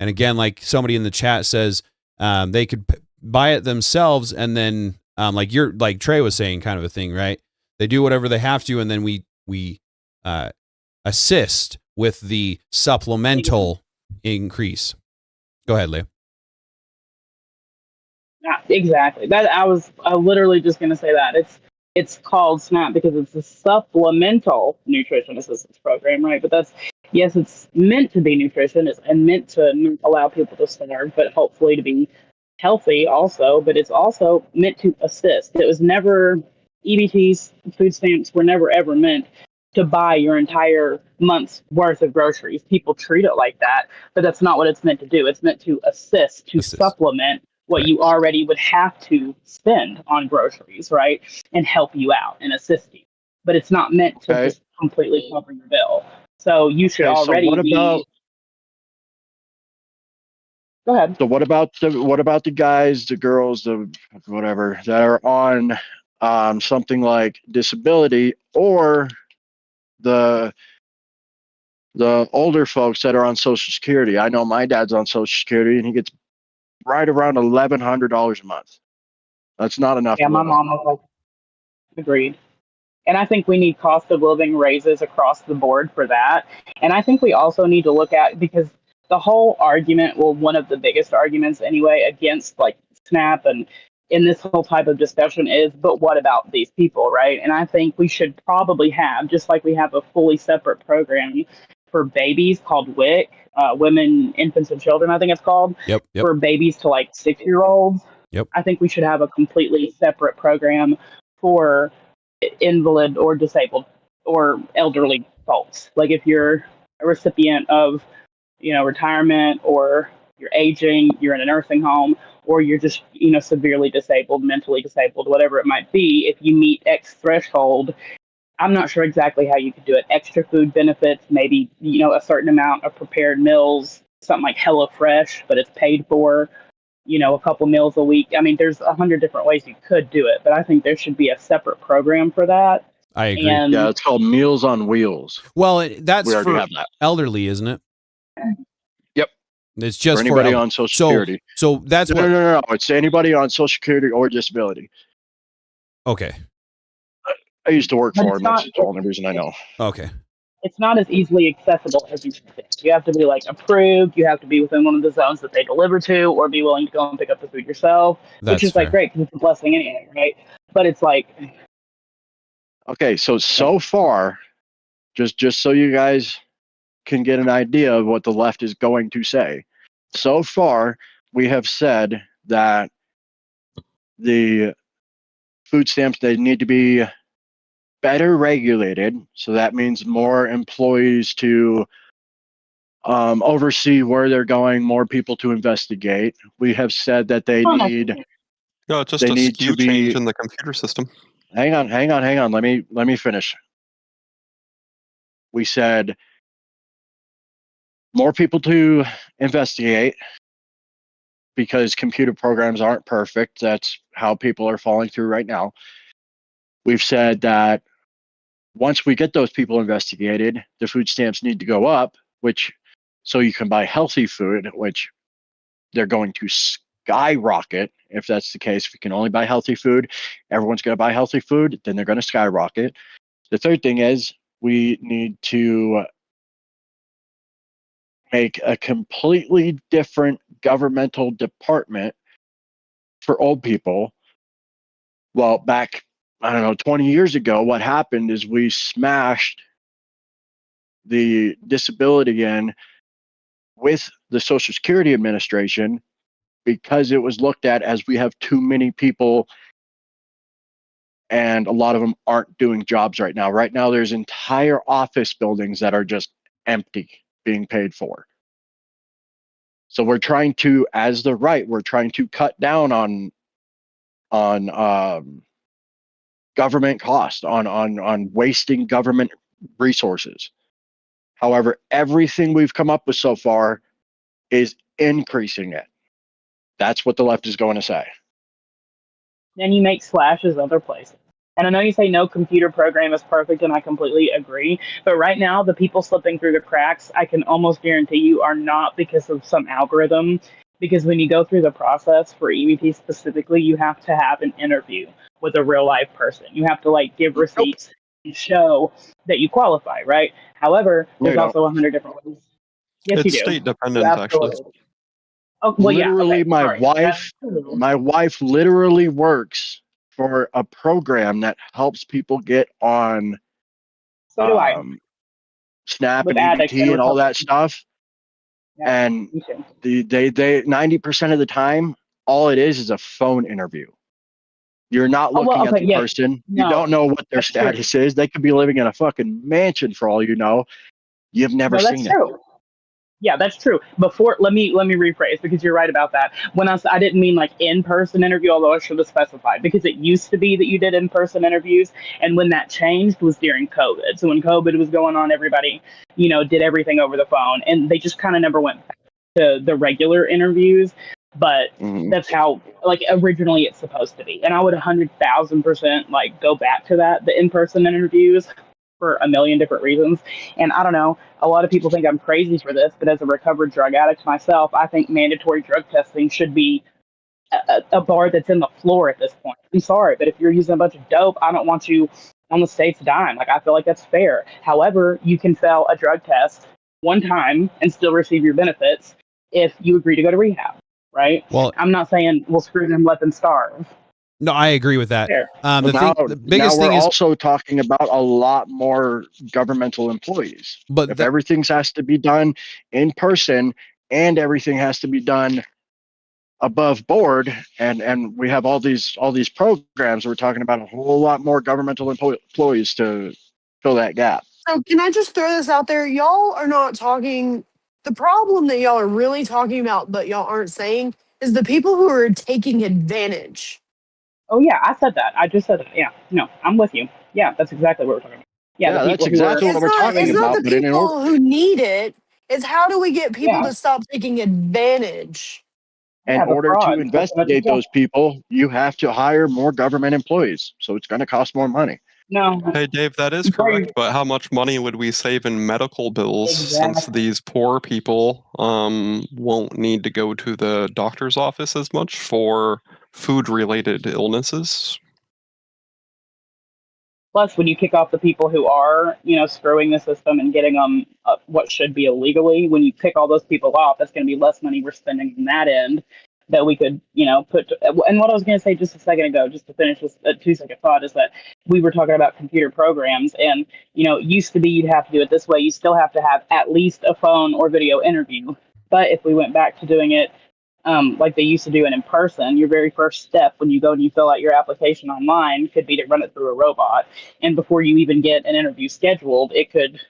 And again, like somebody in the chat says, they could buy it themselves, and then like Trey was saying, kind of a thing, right? They do whatever they have to, and then we assist with the supplemental increase. Go ahead, Leah. Yeah, exactly. That I was literally just going to say that it's called SNAP because it's a supplemental nutrition assistance program, right? But yes, it's meant to be nutrition, and meant to not allow people to starve, but hopefully to be healthy also. But it's also meant to assist. It was never EBTs, food stamps were never ever meant to buy your entire month's worth of groceries. People treat it like that, but that's not what it's meant to do. It's meant to assist, supplement what you already would have to spend on groceries, right? And help you out and assist you. but it's not meant to Okay. just completely cover your bill. So you should Okay, so already what about be. Go ahead. so what about the guys, the girls, the whatever that are on something like disability, or the older folks that are on Social Security? I know my dad's on Social Security and he gets right around $1,100 a month. That's not enough Yeah, to my live on. mom was like, agreed. And I think we need cost of living raises across the board for that. And I think we also need to look at, because the whole argument, well, one of the biggest arguments anyway, against like SNAP and in this whole type of discussion is, but what about these people, right? And I think we should probably have, just like we have a fully separate program for babies called WIC, Women, Infants, and Children, I think it's called, Yep. for babies to like 6-year-olds. Yep. I think we should have a completely separate program for invalid or disabled or elderly folks. Like if you're a recipient of, retirement, or you're aging, you're in a nursing home, or you're just, severely disabled, mentally disabled, whatever it might be, if you meet X threshold, I'm not sure exactly how you could do it. Extra food benefits, maybe, a certain amount of prepared meals, something like HelloFresh, but it's paid for, a couple meals a week. I mean, there's 100 different ways you could do it, but I think there should be a separate program for that. I agree. And Yeah, it's called Meals on Wheels. Well, that's We already for have that. elderly, isn't it? Yep. It's just For anybody for on Social Security. So that's No, what. no. It's anybody on Social Security or disability. Okay. I used to work But for it's him. That's not. the only reason I know. Okay. It's not as easily accessible as you think. You have to be like approved. You have to be within one of the zones that they deliver to, or be willing to go and pick up the food yourself, That's which is fair. like great because it's a blessing anyway, right? But it's like, Okay, so far, just so you guys can get an idea of what the left is going to say. So far, we have said that the food stamps, they need to be better regulated. So that means more employees to oversee where they're going, more people to investigate. We have said that they need No, it's just they a need skew to be. change in the computer system. Hang on. Let me finish. We said more people to investigate, because computer programs aren't perfect. That's how people are falling through right now. We've said that once we get those people investigated, the food stamps need to go up, which so you can buy healthy food, which they're going to skyrocket if that's the case. If you can only buy healthy food, everyone's going to buy healthy food, then they're going to skyrocket. The third thing is we need to make a completely different governmental department for old people. Well, back, I don't know, 20 years ago, what happened is we smashed the disability in with the Social Security Administration because it was looked at as we have too many people and a lot of them aren't doing jobs right now. Right now, there's entire office buildings that are just empty, being paid for. So we're trying to, as the right, we're trying to cut down on government cost, on wasting government resources. However, everything we've come up with so far is increasing it. That's what the left is going to say. then you make slashes other places. And I know you say no computer program is perfect, and I completely agree. But right now, the people slipping through the cracks, I can almost guarantee you, are not because of some algorithm. Because when you go through the process for EVP specifically, you have to have an interview with a real life person. You have to like give receipts and show that you qualify, right? However, No, there's you also 100 different ways. Yes, It's you do. state You dependent, actually. absolutely. Oh, well, yeah. Literally, Okay, my sorry. wife, That's- my wife literally works for a program that helps people get on So do I. SNAP With and addicts EBT and and all that recovery. stuff. Yeah, And me too. they 90% of the time, all it is a phone interview. You're not Oh, well, looking at okay, the yeah. person. You No, don't know what their that's true. status is. They could be living in a fucking mansion for all you know. You've never No, that's seen it. true. Yeah, that's true. Before, let me rephrase, because you're right about that. When I didn't mean like in-person interview, although I should have specified, because it used to be that you did in-person interviews, and when that changed was during COVID. So when COVID was going on, everybody, did everything over the phone, and they just kind of never went back to the regular interviews. But Mhm. that's how, like, originally it's supposed to be, and I would 100,000% like go back to that, the in-person interviews, for a million different reasons. And I don't know, a lot of people think I'm crazy for this, but as a recovered drug addict myself, I think mandatory drug testing should be a bar that's in the floor at this point. I'm sorry, but if you're using a bunch of dope, I don't want you on the state's dime. Like, I feel like that's fair. However, you can fail a drug test one time and still receive your benefits if you agree to go to rehab, right? Well, I'm not saying, well, screw them, let them starve. no, I agree with that. Fair. The biggest now thing we're is, also talking about a lot more governmental employees. but If everything has to be done in person and everything has to be done above board, and we have all these programs, we're talking about a whole lot more governmental employees to fill that gap. So can I just throw this out there? Y'all are not talking. The problem that y'all are really talking about, but y'all aren't saying, is the people who are taking advantage. Oh yeah, I said that. I just said it. Yeah, no, I'm with you. Yeah, that's exactly what we're talking about. Yeah, the Yeah, that's people who are exactly what we're talking It's not about. the But in order, people who need it. It's how do we get people yeah, to stop taking advantage? in yeah, the order to fraud. That's what I just investigate said. those people, you have to hire more government employees. So it's going to cost more money. No, Hey, Dave, that is before correct, you but how much money would we save in medical bills since exactly. these poor people won't need to go to the doctor's office as much for food-related illnesses? Plus, when you kick off the people who are, screwing the system and getting them what should be illegally, when you pick all those people off, that's going to be less money we're spending on that end that we could, put. And what I was going to say just a second ago, just to finish this 2 second thought, is that we were talking about computer programs, and used to be you'd have to do it this way. You still have to have at least a phone or video interview. But if we went back to doing it like they used to do it in person, your very first step when you go and you fill out your application online could be to run it through a robot. And before you even get an interview scheduled, it could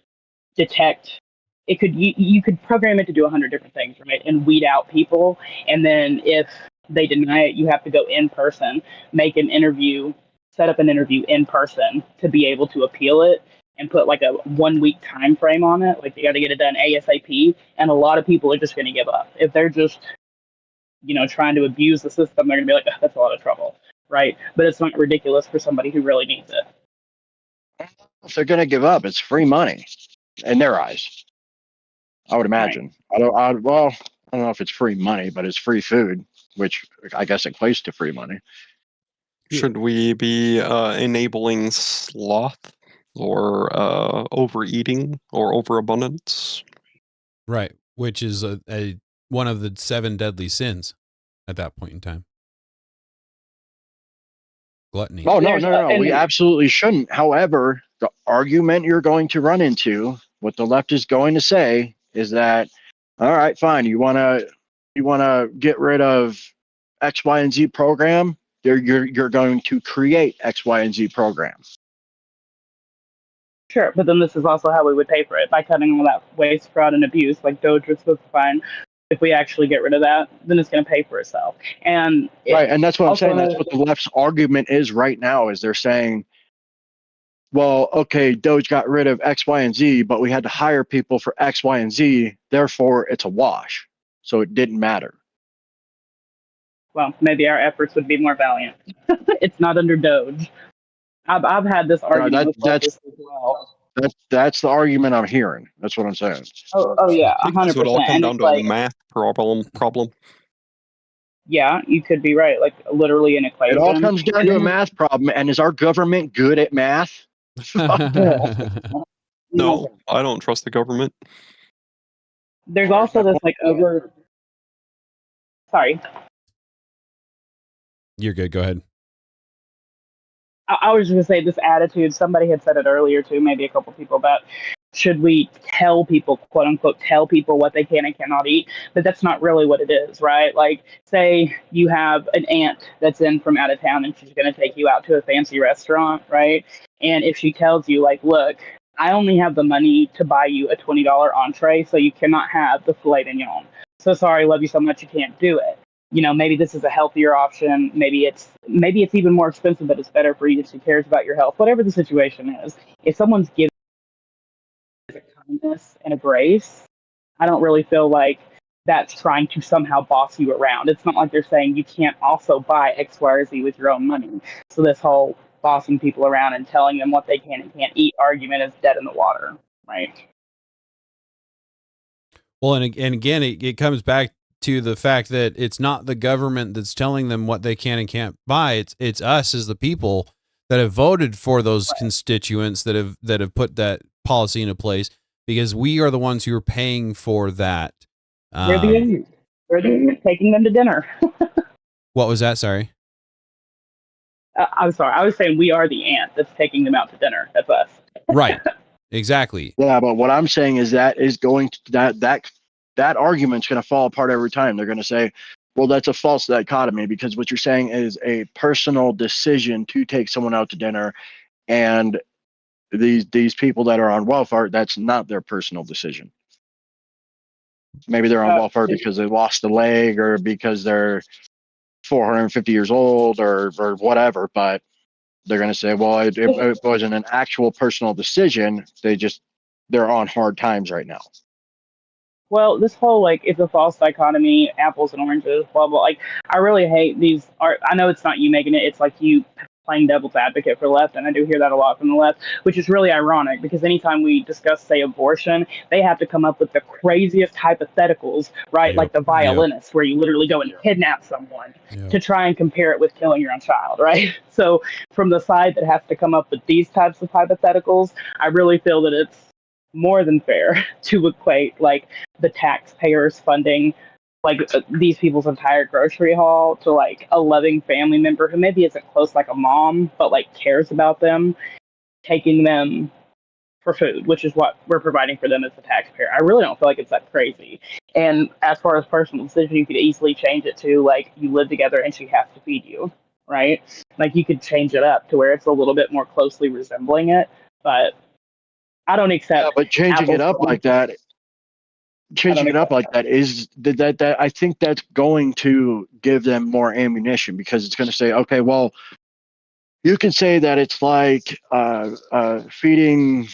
detect. It could you could program it to do 100 different things, right? And weed out people. And then if they deny it, you have to go in person, make an interview, set up an interview in person to be able to appeal it and put like a 1 week time frame on it. Like, you got to get it done ASAP. And a lot of people are just going to give up if they're just trying to abuse the system. They're going to be like, "Ugh, that's a lot of trouble," right? But it's not ridiculous for somebody who really needs it. If they're going to give up, it's free money in their eyes. I would Right. imagine. Well, I don't know if it's free money, but it's free food, which I guess equates to free money. Should we be enabling sloth or overeating or overabundance? right, which is a one of the 7 deadly sins at that point in time. Gluttony. Oh, no, There's no, no, no. We and absolutely shouldn't. However, the argument you're going to run into, what the left is going to say, is that, all right, fine, you wanna get rid of X, Y, and Z program. You're going to create X, Y, and Z program. sure, but then this is also how we would pay for it, by cutting all that waste, fraud, and abuse, like Doge was supposed to find. If we actually get rid of that, then it's going to pay for itself. And Right, and that's what I'm also, saying. That's what the left's argument is right now. Is they're saying, well, okay, Doge got rid of X, Y, and Z, but we had to hire people for X, Y, and Z. Therefore, it's a wash. So it didn't matter. well, maybe our efforts would be more valiant. It's not under Doge. I've had this argument with leftists as well. That's the argument I'm hearing. That's what I'm saying. Oh yeah, I think this would all 100%. come And down it's to a like, math problem. yeah, you could be right. Like, literally an It equation. all comes down to a math problem. And is our government good at math? No, I don't trust the government. There's also this like over. Sorry, You're good. Go ahead. I was just gonna say this attitude. Somebody had said it earlier too, maybe a couple people, about should we tell people, quote unquote, tell people what they can and cannot eat? But that's not really what it is, right? Like, say you have an aunt that's in from out of town and she's gonna take you out to a fancy restaurant, right? And if she tells you, like, look, I only have the money to buy you a $20 entree, so you cannot have the filet mignon. So sorry, love you so much, you can't do it. Maybe this is a healthier option. Maybe it's even more expensive, but it's better for you if she cares about your health. Whatever the situation is, if someone's giving a kindness and a grace, I don't really feel like that's trying to somehow boss you around. It's not like they're saying you can't also buy X, Y, or Z with your own money. So this whole bossing people around and telling them what they can and can't eat argument is dead in the water, right? Well, and again, it comes back to the fact that it's not the government that's telling them what they can and can't buy. It's us as the people that have voted for those constituents that have put that policy into place, because we are the ones who are paying for that. We're the end. We're the end, taking them to dinner. What was that? Sorry. I'm sorry. I was saying we are the ant that's taking them out to dinner. That's us. Right. Exactly. Yeah, but what I'm saying is that is going to that argument's going to fall apart every time. They're going to say, well, that's a false dichotomy, because what you're saying is a personal decision to take someone out to dinner, and these people that are on welfare, that's not their personal decision. Maybe they're on welfare because they lost a leg, or because they're 450 years old, or whatever, but they're going to say, well, it wasn't an actual personal decision. They're on hard times right now. Well, this whole it's a false dichotomy, apples and oranges, blah blah. I really hate these. I know it's not you making it; it's like you playing devil's advocate for the left, and I do hear that a lot from the left, which is really ironic because anytime we discuss, say, abortion, they have to come up with the craziest hypotheticals, right? Like the violinist, where you literally go and kidnap someone to try and compare it with killing your own child, right? So, from the side that has to come up with these types of hypotheticals, I really feel that it's more than fair to equate the taxpayers funding these people's entire grocery haul to a loving family member who maybe isn't close like a mom but cares about them, taking them for food, which is what we're providing for them as the taxpayer. I really don't feel like it's that crazy. And as far as personal decision, you could easily change it to you live together and she has to feed you, right? You could change it up to where it's a little bit more closely resembling it, but I don't accept. Yeah, but changing it up like that is that I think that's going to give them more ammunition, because it's going to say, okay, well, you can say that it's like feeding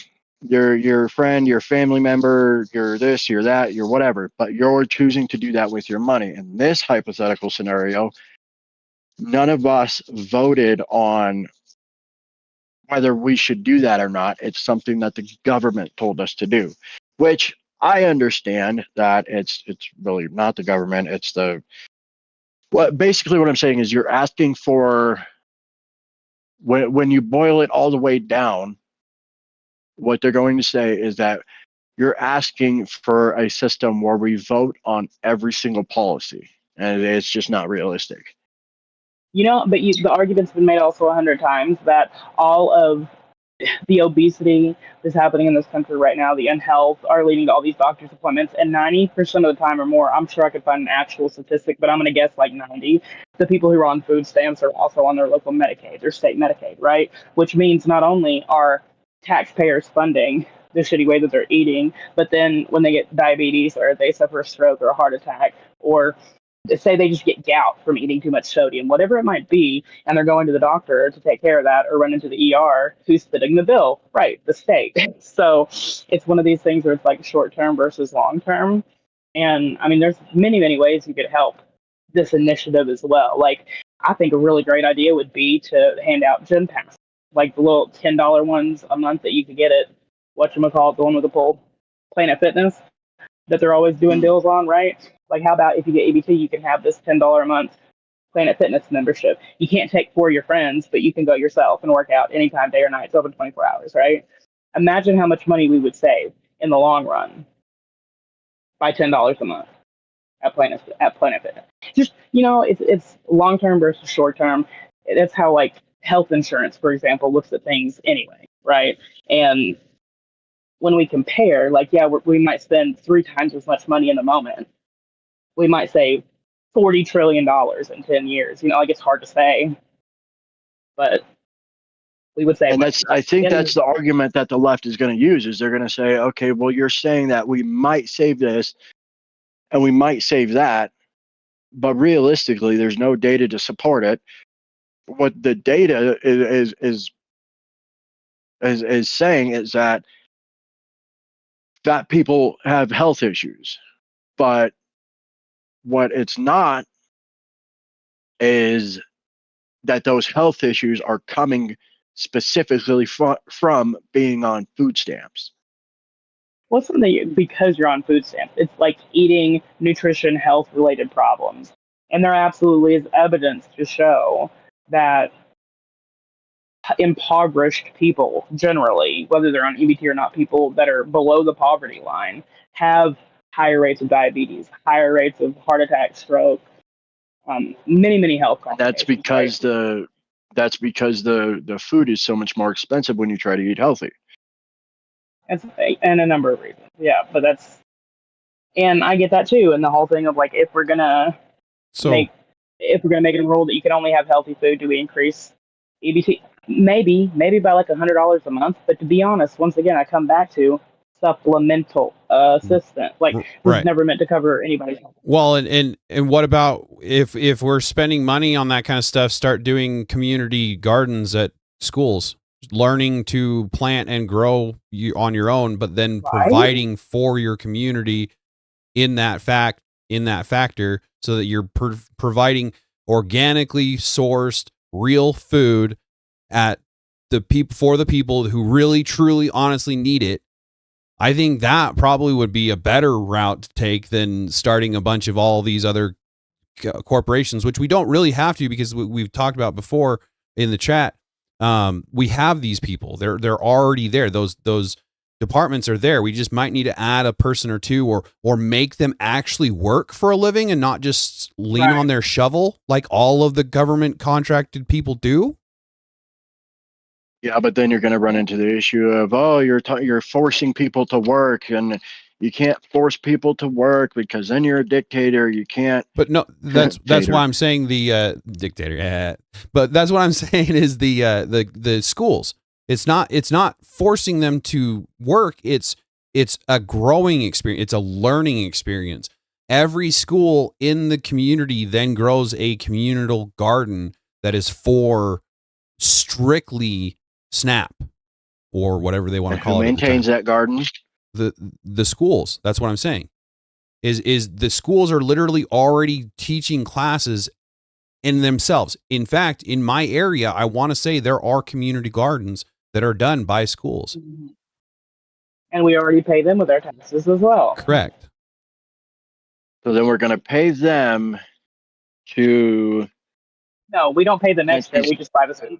your friend, your family member, your this, your that, your whatever, but you're choosing to do that with your money. In this hypothetical scenario, none of us voted on whether we should do that or not. It's something that the government told us to do, which I understand that it's really not the government. It's basically what I'm saying is you're asking for, when you boil it all the way down, what they're going to say is that you're asking for a system where we vote on every single policy, and it's just not realistic. But the argument's been made also 100 times that all of the obesity that's happening in this country right now, the unhealth, are leading to all these doctor's appointments. And 90% of the time or more, I'm sure I could find an actual statistic, but I'm going to guess 90. The people who are on food stamps are also on their local Medicaid, their state Medicaid, right? Which means not only are taxpayers funding the shitty way that they're eating, but then when they get diabetes or they suffer a stroke or a heart attack, or say they just get gout from eating too much sodium, whatever it might be, and they're going to the doctor to take care of that or run into the ER, who's footing the bill? Right, the state. So it's one of these things where it's short term versus long term. And I mean, there's many, many ways you could help this initiative as well. I think a really great idea would be to hand out gym passes, the little $10 ones a month that you could get at whatchamacallit, the one with the pool, Planet Fitness, that they're always doing deals on, right? How about if you get ABT, you can have this $10 a month Planet Fitness membership. You can't take 4 of your friends, but you can go yourself and work out anytime, day or night. It's open 24 hours, right? Imagine how much money we would save in the long run by $10 a month at Planet Fitness. Just, it's long term versus short term. That's how health insurance, for example, looks at things anyway, right? And when we compare, we might spend 3 times as much money in the moment. We might save $40 trillion in 10 years. It's hard to say, but we would say, And I think that's the argument that the left is going to use, is they're going to say, okay, well, you're saying that we might save this and we might save that, but realistically, there's no data to support it. What the data is saying is that fat people have health issues, but what it's not is that those health issues are coming specifically from being on food stamps. what's something because you're on food stamps? It's like eating nutrition, health related problems. And there absolutely is evidence to show that impoverished people generally, whether they're on EBT or not, people that are below the poverty line have higher rates of diabetes, higher rates of heart attack, stroke, many health complications. That's because the food is so much more expensive when you try to eat healthy. And a number of reasons. Yeah, but and I get that too. And the whole thing of like, if we're gonna make it a rule that you can only have healthy food, do we increase EBT? Maybe by like $100 a month. But to be honest, once again, I come back to supplemental assistance. Like, this is never meant to cover anybody's health. Well, and what about if we're spending money on that kind of stuff, start doing community gardens at schools, learning to plant and grow on your own, but then providing for your community in that factor, so that you're providing organically sourced real food at for the people who really truly honestly need it. I think that probably would be a better route to take than starting a bunch of all these other corporations, which we don't really have to, because we've talked about before in the chat. We have these people. They're already there. Those departments are there. We just might need to add a person or two, or make them actually work for a living and not just lean on their shovel like all of the government contracted people do. Yeah, but then you're going to run into the issue of, you're forcing people to work, and you can't force people to work because then you're a dictator. You can't. But no, that's why I'm saying the dictator. Yeah. But that's what I'm saying is the schools. It's not forcing them to work. It's a growing experience. It's a learning experience. Every school in the community then grows a communal garden that is for strictly SNAP or whatever they want to call it. Who maintains that garden? The schools. That's what I'm saying. Is the schools are literally already teaching classes in themselves. In fact, in my area, I want to say there are community gardens that are done by schools. And we already pay them with our taxes as well. Correct. So then we're going to pay them to... No, we don't pay them extra. We just buy the food.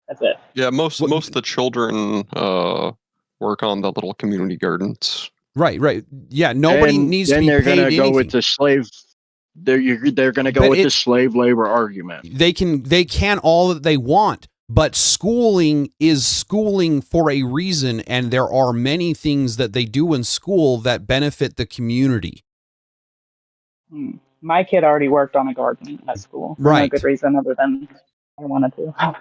That's it. Yeah, most of the children work on the little community gardens. Right. Yeah, nobody needs to be paid anything. Then they're going to go with the slave. They're going to go with the slave labor argument. They can all that they want, but schooling is schooling for a reason, and there are many things that they do in school that benefit the community. My kid already worked on a garden at school for no good reason other than I wanted to.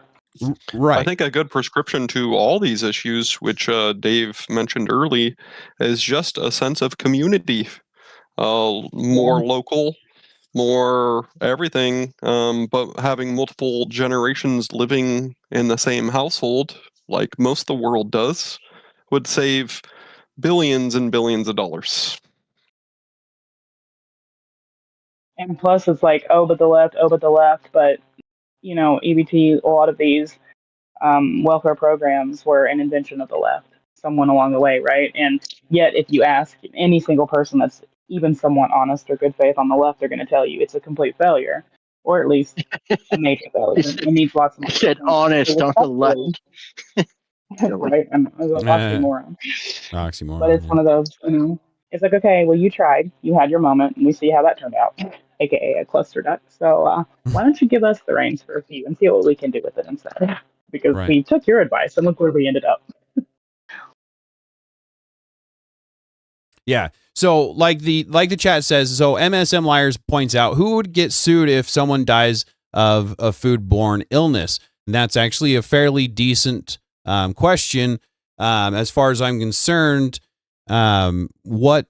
Right. I think a good prescription to all these issues, which Dave mentioned early, is just a sense of community. More local, more everything, but having multiple generations living in the same household, like most of the world does, would save billions and billions of dollars. And plus, it's like, but the left. But, EBT, a lot of these welfare programs were an invention of the left, someone along the way, right? And yet, if you ask any single person that's even somewhat honest or good faith on the left, they're going to tell you it's a complete failure, or at least a major failure. It needs lots of money. I said honest on the left. Right? I'm an oxymoron. Oxymoron. But it's one of those, it's like, okay, well, you tried. You had your moment, and we see how that turned out, aka a cluster duck. So why don't you give us the reins for a few and see what we can do with it instead? Because we took your advice, and look where we ended up. Yeah. So like the chat says, so MSM Liars points out, who would get sued if someone dies of a foodborne illness? And that's actually a fairly decent question. As far as I'm concerned, what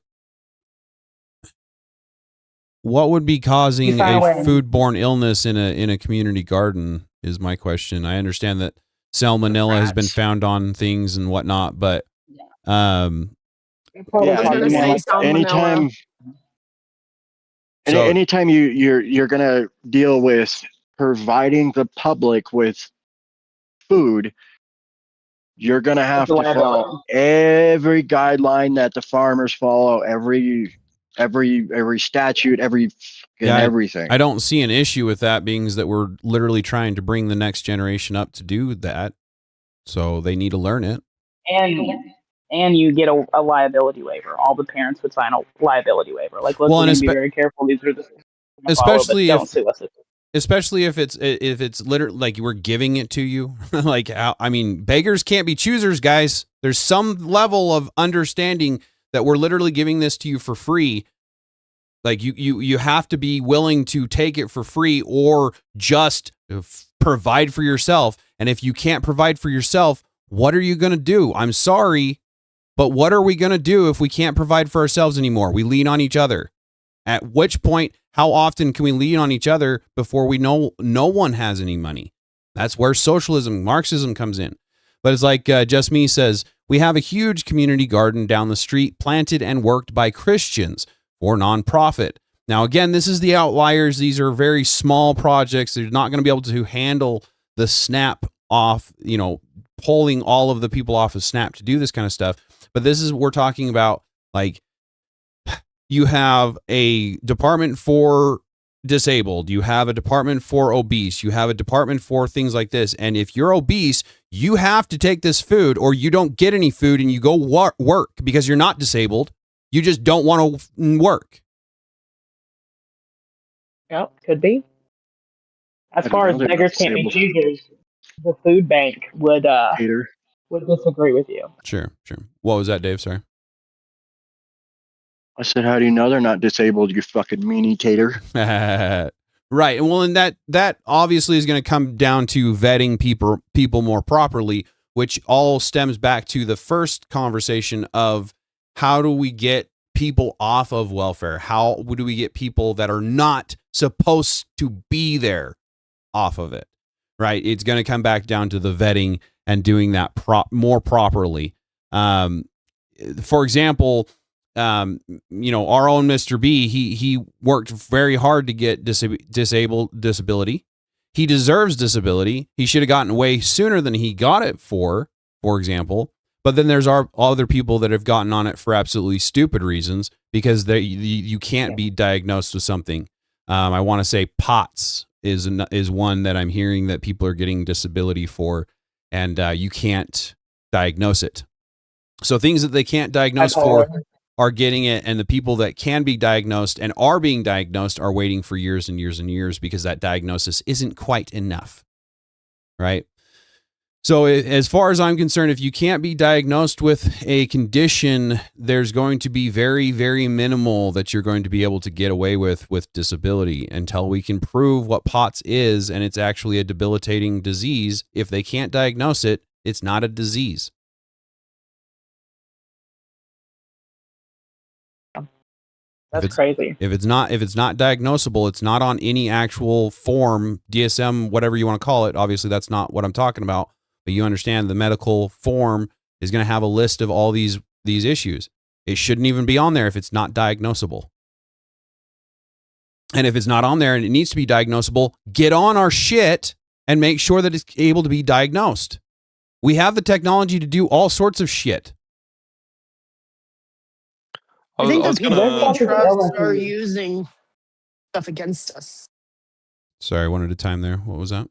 would be causing a foodborne illness in a community garden is my question. I understand that salmonella has been found on things and whatnot, but I was gonna say salmonella. Anytime you're gonna deal with providing the public with food, you're gonna have to follow every guideline that the farmers follow, every statute, everything. I don't see an issue with that, being that we're literally trying to bring the next generation up to do that, so they need to learn it. And you get a liability waiver. All the parents would sign a liability waiver. Like, let's be very careful. These are the especially don't sue us. Especially if it's literally like we're giving it to you. Like, I mean, beggars can't be choosers, guys. There's some level of understanding that we're literally giving this to you for free. Like, you have to be willing to take it for free or just provide for yourself. And if you can't provide for yourself, what are you going to do? I'm sorry, but what are we going to do if we can't provide for ourselves anymore? We lean on each other. At which point, how often can we lean on each other before we know no one has any money? That's where socialism, Marxism comes in. But it's like Just Me says, we have a huge community garden down the street planted and worked by Christians for nonprofit. Now, again, this is the outliers. These are very small projects. They're not going to be able to handle the snap off, pulling all of the people off of Snap to do this kind of stuff. But this is what we're talking about. Like, you have a department for disabled, you have a department for obese, you have a department for things like this. And if you're obese, you have to take this food or you don't get any food and you go work because you're not disabled. You just don't want to work. Yep, could be. As far as beggars can't be choosers, the food bank would disagree with you. Sure. What was that, Dave? Sorry. I said, how do you know they're not disabled, you fucking meanie tater? Right. Well, and that obviously is going to come down to vetting people more properly, which all stems back to the first conversation of how do we get people off of welfare? How do we get people that are not supposed to be there off of it? Right. It's going to come back down to the vetting and doing that more properly. For example, our own Mr. B, he worked very hard to get disability. He deserves disability. He should have gotten way sooner than he got it for example. But then there's other people that have gotten on it for absolutely stupid reasons because you can't be diagnosed with something. I want to say POTS is one that I'm hearing that people are getting disability for, and you can't diagnose it. So things that they can't diagnose for are getting it, and the people that can be diagnosed and are being diagnosed are waiting for years and years and years because that diagnosis isn't quite enough, right? So as far as I'm concerned, if you can't be diagnosed with a condition, there's going to be very, very minimal that you're going to be able to get away with disability until we can prove what POTS is, and it's actually a debilitating disease. If they can't diagnose it, it's not a disease. That's crazy. If it's not diagnosable, it's not on any actual form, DSM, whatever you want to call it. Obviously, that's not what I'm talking about. But you understand the medical form is going to have a list of all these issues. It shouldn't even be on there if it's not diagnosable. And if it's not on there and it needs to be diagnosable, get on our shit and make sure that it's able to be diagnosed. We have the technology to do all sorts of shit. I think the people we trust are using stuff against us. Sorry, one at a time there. What was that?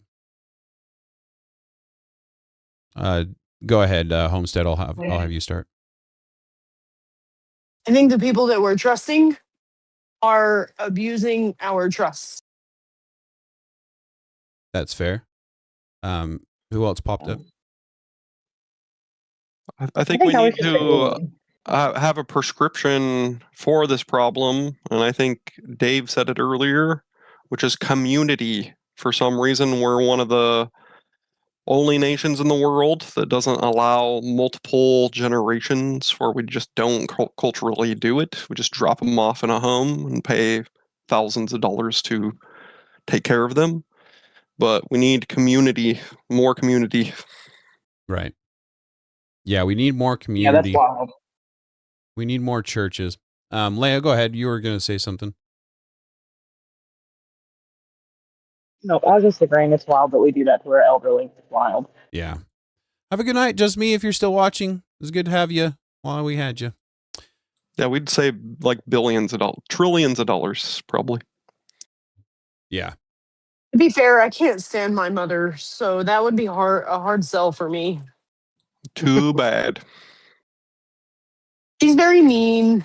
Go ahead, Homestead. I'll have you start. I think the people that we're trusting are abusing our trust. That's fair. Who else popped up? I think we need to have a prescription for this problem, and I think Dave said it earlier, which is community. For some reason, we're one of the only nations in the world that doesn't allow multiple generations where we just don't culturally do it. We just drop them off in a home and pay thousands of dollars to take care of them. But we need community, more community. Right. Yeah, we need more Yeah, that's community. wild. We need more churches. Leia, go ahead. You were going to say something. No, I was just agreeing it's wild that we do that to our elderly. It's wild. Yeah. Have a good night. Just me if you're still watching. It was good to have you while we had you. Yeah, we'd say like billions of dollars, trillions of dollars, probably. Yeah. To be fair, I can't stand my mother, so that would be a hard sell for me. Too bad. She's very mean.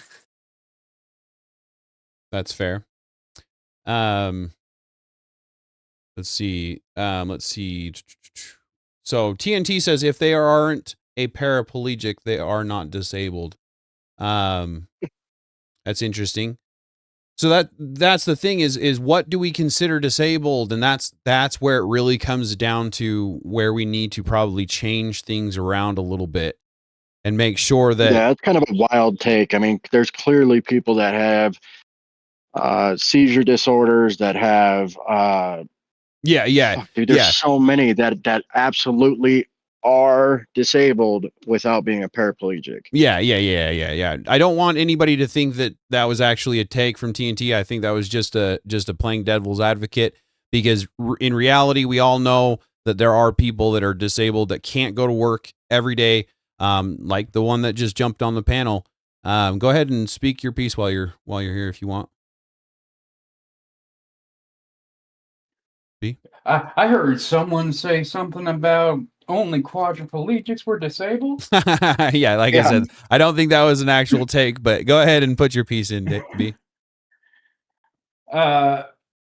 That's fair. Let's see. So TNT says if they aren't a paraplegic, they are not disabled. That's interesting. So that's the thing is what do we consider disabled? And that's where it really comes down to where we need to probably change things around a little bit and make sure that Yeah, it's kind of a wild take. I mean, there's clearly people that have seizure disorders, that have fuck, dude, there's so many that absolutely are disabled without being a paraplegic. Yeah. I don't want anybody to think that was actually a take from TNT. I think that was just a playing devil's advocate, because in reality, we all know that there are people that are disabled that can't go to work every day, like the one that just jumped on the panel. Go ahead and speak your piece while you're here if you want. I heard someone say something about only quadriplegics were disabled. Yeah, like I said, I don't think that was an actual take, but go ahead and put your piece in, B. I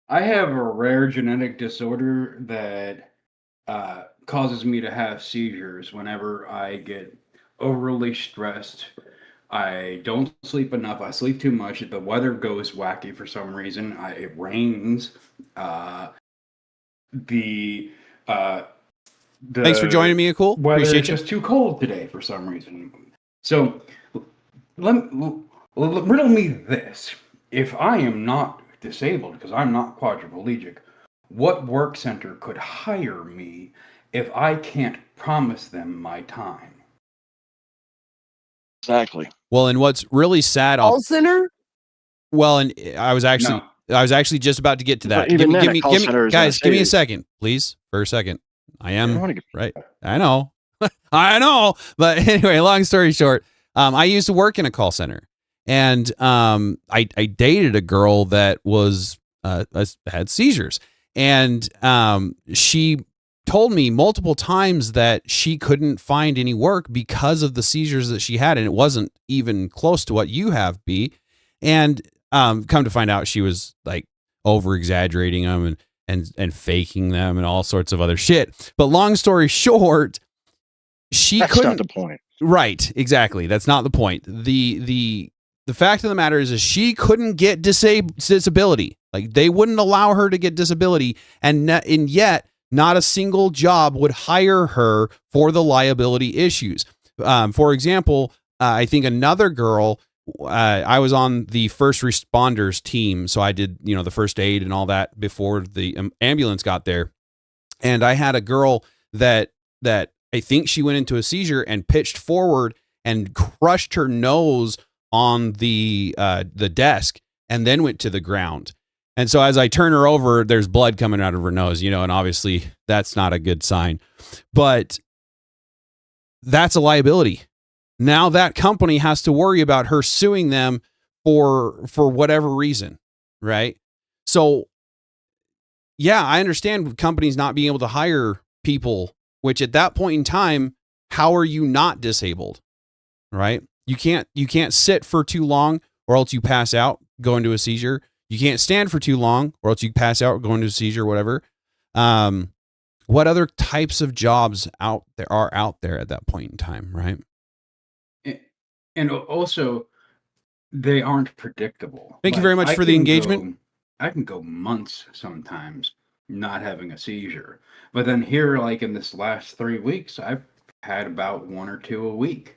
have a rare genetic disorder that causes me to have seizures whenever I get overly stressed. I don't sleep enough. I sleep too much. The weather goes wacky for some reason. It rains. The Thanks for joining me, Cool. Weather Appreciate is you. just too cold today for some reason. So, riddle me this: if I am not disabled because I'm not quadriplegic, what work center could hire me if I can't promise them my time? Exactly. Well, and what's really sad Call center? well, and I was actually just about to get to that. But even then, give a me, call center is guys, give me a gonna say- second, please, for a second. I am don't wanna get- right. I know, I know. But anyway, long story short, I used to work in a call center, and I dated a girl that was had seizures, and she told me multiple times that she couldn't find any work because of the seizures that she had, and it wasn't even close to what you have, B. And come to find out, she was like over exaggerating them and faking them and all sorts of other shit. But long story short, That's not the point. Right, exactly. That's not the point. The fact of the matter is she couldn't get disability. Like, they wouldn't allow her to get disability, and yet not a single job would hire her for the liability issues. For example, I think another girl, I was on the first responders team, so I did, the first aid and all that before the ambulance got there. And I had a girl that I think she went into a seizure and pitched forward and crushed her nose on the desk and then went to the ground. And so as I turn her over, there's blood coming out of her nose, and obviously that's not a good sign. But that's a liability. Now that company has to worry about her suing them for whatever reason, right? So, yeah, I understand companies not being able to hire people, which at that point in time, how are you not disabled, right? You can't sit for too long or else you pass out, go into a seizure. You can't stand for too long or else you pass out, go into a seizure, whatever. What other types of jobs are out there at that point in time, right? And also, they aren't predictable. Thank you very much for the engagement. I can go months sometimes not having a seizure. But then here, like in this last 3 weeks, I've had about one or two a week.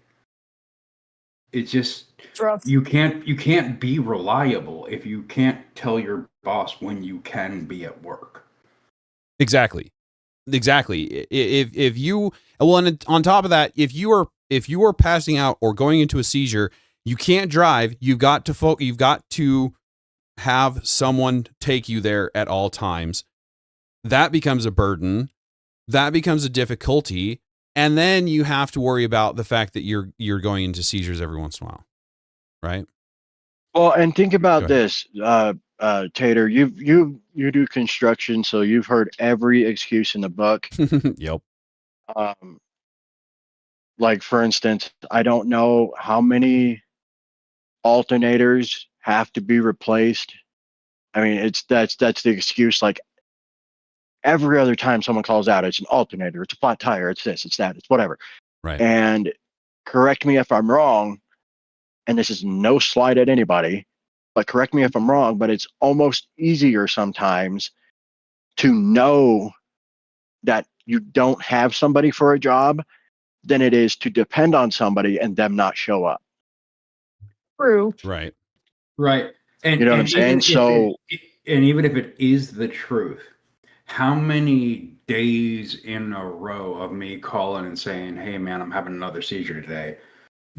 It's just It's rough. you can't be reliable if you can't tell your boss when you can be at work. Exactly. If you, well, and on top of that, if you are passing out or going into a seizure, you can't drive. You've got to have someone take you there at all times. That becomes a burden. That becomes a difficulty. And then you have to worry about the fact that you're going into seizures every once in a while. Right? Well, and think Go about ahead. this, Tater. You do construction, so you've heard every excuse in the book. Yep. Like for instance, I don't know how many alternators have to be replaced. I mean, that's the excuse. Like every other time someone calls out, it's an alternator, it's a flat tire, it's this, it's that, it's whatever. Right. And correct me if I'm wrong, and this is no slight at anybody, but correct me if I'm wrong, but it's almost easier sometimes to know that you don't have somebody for a job than it is to depend on somebody and them not show up. True. Right. Right. And You know what I'm saying? even if it is the truth, how many days in a row of me calling and saying, "Hey man, I'm having another seizure today,"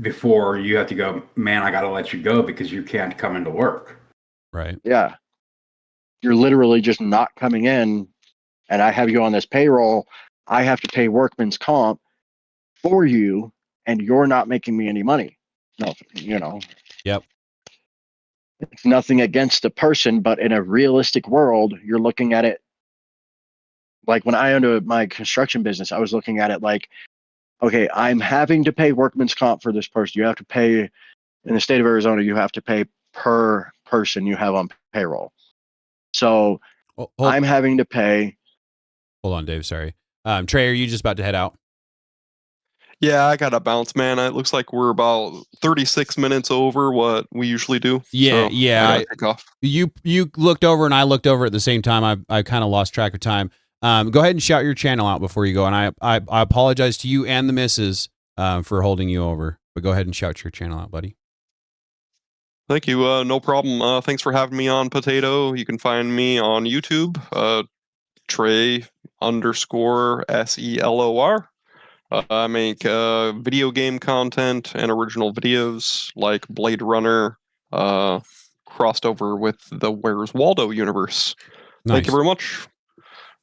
before you have to go, "Man, I got to let you go because you can't come into work." Right. Yeah. You're literally just not coming in, and I have you on this payroll. I have to pay workman's comp for you, and you're not making me any money. No, Yep. it's nothing against the person, but in a realistic world, you're looking at it like when I owned my construction business, I was looking at it like, okay, I'm having to pay workman's comp for this person. You have to pay in the state of Arizona, you have to pay per person you have on payroll. So Hold I'm having to pay. on, Dave. Sorry. Trey, are you just about to head out? Yeah, I gotta bounce, man. It looks like we're about 36 minutes over what we usually do. Yeah, so yeah. I gotta take off. You looked over and I looked over at the same time. I kind of lost track of time. Go ahead and shout your channel out before you go. And I apologize to you and the missus for holding you over. But go ahead and shout your channel out, buddy. Thank you. No problem. Thanks for having me on, Potato. You can find me on YouTube, Trey_SELOR. I make video game content and original videos like Blade Runner, crossed over with the Where's Waldo universe. Nice. Thank you very much.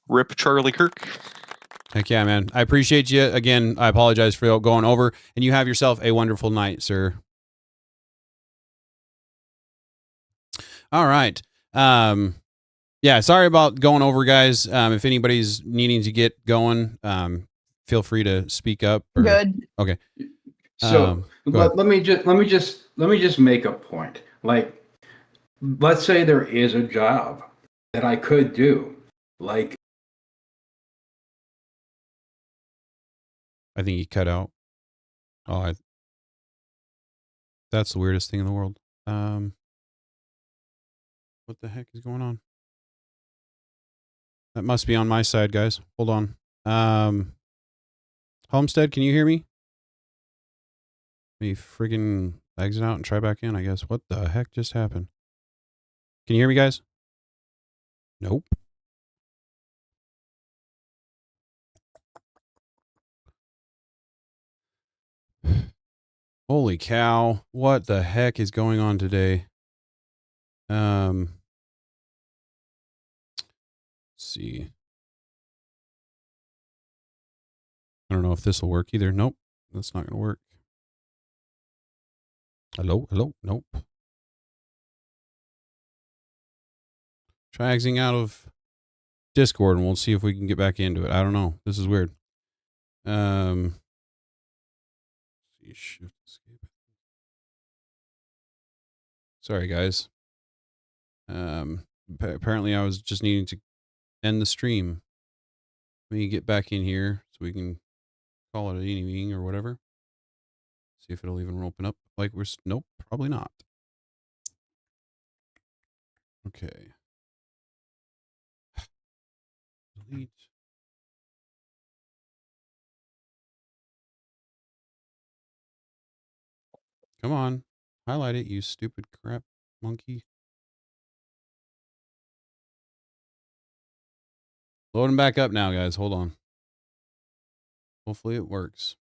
Rip Charlie Kirk. Heck yeah, man. I appreciate you. Again, I apologize for going over. And you have yourself a wonderful night, sir. All right. Yeah, sorry about going over, guys. If anybody's needing to get going, feel free to speak up. Good. Okay. So let me just make a point. Like, let's say there is a job that I could do. Like, I think he cut out. Oh, that's the weirdest thing in the world. What the heck is going on? That must be on my side, guys. Hold on. Homestead, can you hear me? Let me freaking exit out and try back in, I guess. What the heck just happened? Can you hear me, guys? Nope. Holy cow. What the heck is going on today? Let's see. I don't know if this will work either. Nope. That's not going to work. Hello? Hello? Nope. Try exiting out of Discord and we'll see if we can get back into it. I don't know. This is weird. Shift escape. Sorry, guys. Apparently I was just needing to end the stream. Let me get back in here so we can call it a meeting or whatever. See if it'll even open up like we're... Nope, probably not. Okay. Delete. Come on. Highlight it, you stupid crap monkey. Loading back up now, guys. Hold on. Hopefully it works.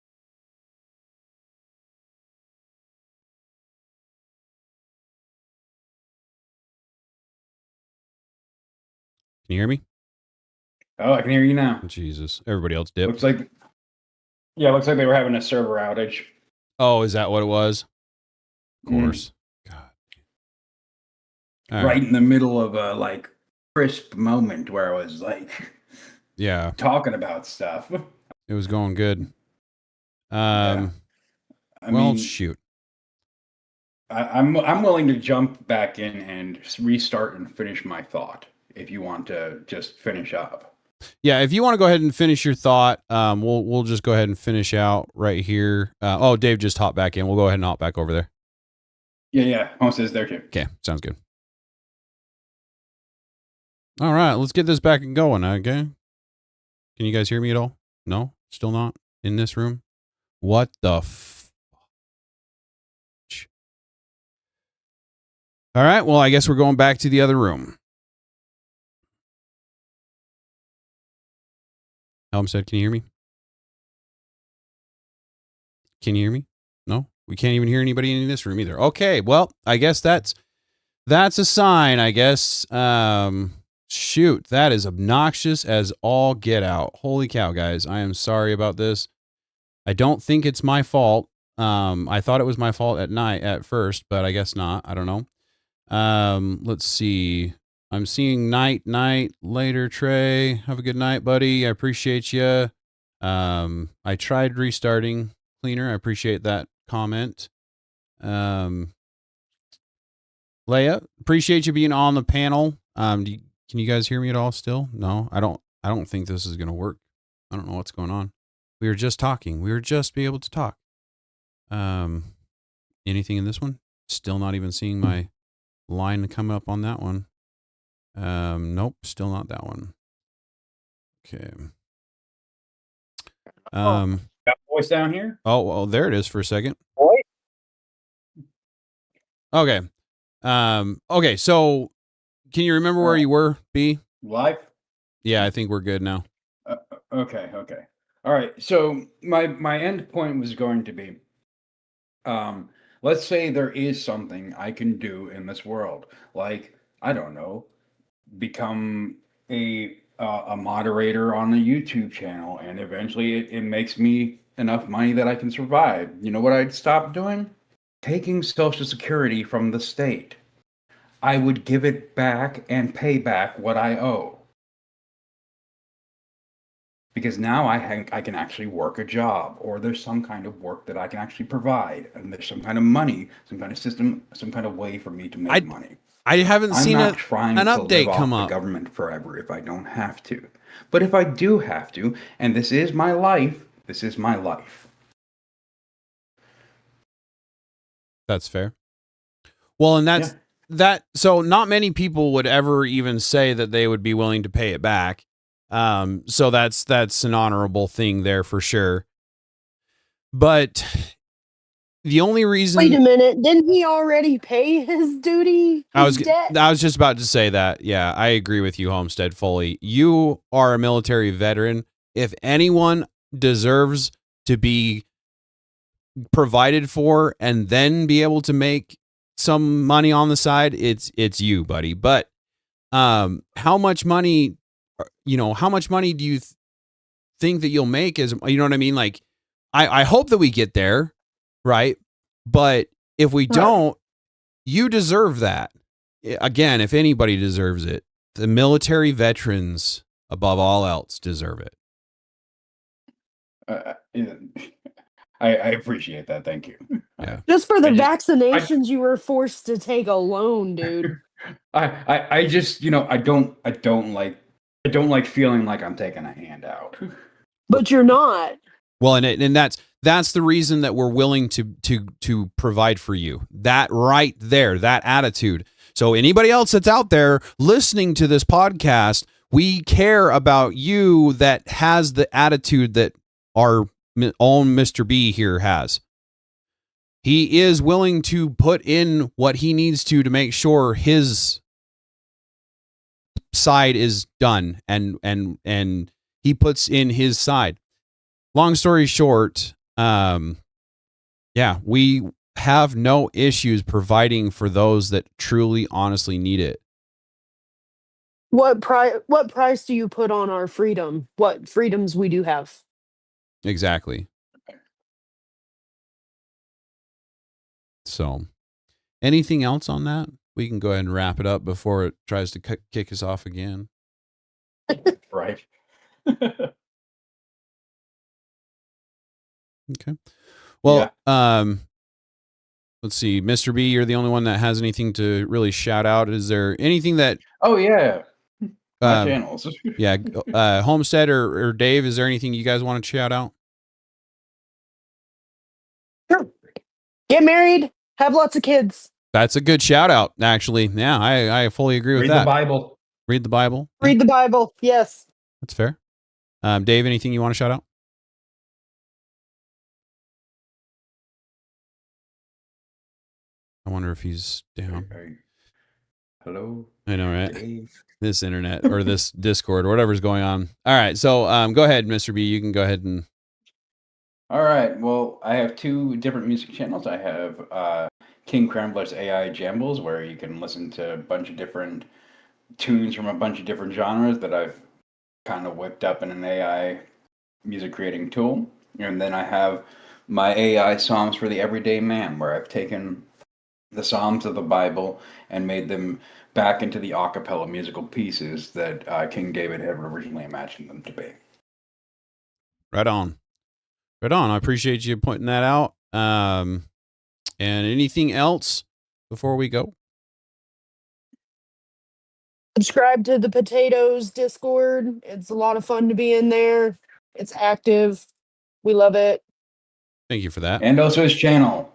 Can you hear me? Oh, I can hear you now. Jesus. Everybody else dipped. Looks like they were having a server outage. Oh, is that what it was? Of course. God. All Right in the middle of a like crisp moment where I was like Yeah. talking about stuff. It was going good. I well, mean, shoot. I'm willing to jump back in and restart and finish my thought if you want to just finish up. Yeah, if you want to go ahead and finish your thought, we'll just go ahead and finish out right here. Oh, Dave just hopped back in. We'll go ahead and hop back over there. Yeah. Holmes is there too. Okay, sounds good. All right, let's get this back and going, okay? Can you guys hear me at all? No? Still not in this room? What the All right, well, I guess we're going back to the other room. Helmstead, can you hear me? Can you hear me? No? We can't even hear anybody in this room either. Okay, well, I guess that's a sign, I guess. Shoot, that is obnoxious as all get out. Holy cow, guys. I am sorry about this. I don't think it's my fault. I thought it was my fault at first, but I guess not. I don't know. Let's see. I'm seeing night later, Trey. Have a good night, buddy. I appreciate you. I tried restarting Cleaner. I appreciate that comment. Leia, appreciate you being on the panel. Can you guys hear me at all still? No, I don't think this is going to work. I don't know what's going on. We were just talking. We were just be able to talk. Anything in this one? Still not even seeing my line come up on that one. Nope, still not that one. Okay. Got voice down here? Oh, well, there it is for a second. Boy. Okay. Okay, so can you remember where you were, B? Live? Yeah, I think we're good now. Okay. All right. So my end point was going to be, let's say there is something I can do in this world, like, I don't know, become a moderator on a YouTube channel, and eventually it makes me enough money that I can survive. You know what I'd stop doing? Taking Social Security from the state. I would give it back and pay back what I owe. Because now I can actually work a job, or there's some kind of work that I can actually provide, and there's some kind of money, some kind of system, some kind of way for me to make money. I haven't seen I'm not trying an to update live come off up. the government forever if I don't have to. But if I do have to, and this is my life, this is my life. That's fair. Well, and that's that. So not many people would ever even say that they would be willing to pay it back. So that's an honorable thing there for sure. But the only reason. Wait a minute, didn't he already pay his duty? I His debt? was just about to say that. Yeah, I agree with you, Homestead, fully. You are a military veteran. If anyone deserves to be provided for and then be able to make some money on the side, it's you, buddy. But how much money do you think that you'll make is, you know what I mean? Like, I hope that we get there, right? But if we don't, you deserve that. Again, if anybody deserves it, the military veterans above all else deserve it. I appreciate that. Thank you. Yeah. Just for the vaccinations you were forced to take alone, dude. I just, I don't like feeling like I'm taking a handout. But you're not. Well, and that's the reason that we're willing to provide for you. That right there, that attitude. So anybody else that's out there listening to this podcast, We care about you that has the attitude that our own Mr. B here has. He is willing to put in what he needs to make sure his side is done, and he puts in his side. Long story short, we have no issues providing for those that truly, honestly need it. What price do you put on our freedom? What freedoms we do have? Exactly. So, anything else on that? We can go ahead and wrap it up before it tries to kick us off again. Right. Okay. Well, let's see. Mr. B, you're the only one that has anything to really shout out. Is there anything that... Oh, yeah. My channels. Yeah. Homestead or Dave, is there anything you guys want to shout out? Sure. Get married, have lots of kids. That's a good shout out, actually. Yeah, I fully agree with that. Read the Bible. Read the Bible. Read the Bible. Yes. That's fair. Dave, anything you want to shout out? I wonder if he's down. Hello. I know, right? Dave. This internet or this Discord or whatever's going on. All right. So go ahead, Mr. B. You can go ahead and... All right. Well, I have two different music channels. I have King Crumbler's AI Jambles, where you can listen to a bunch of different tunes from a bunch of different genres that I've kind of whipped up in an AI music creating tool. And then I have my AI Psalms for the Everyday Man, where I've taken the Psalms of the Bible and made them back into the a cappella musical pieces that King David had originally imagined them to be. Right on. Right on. I appreciate you pointing that out. And anything else before we go? Subscribe to the Potatoes Discord. It's a lot of fun to be in there. It's active. We love it. Thank you for that. And also his channel.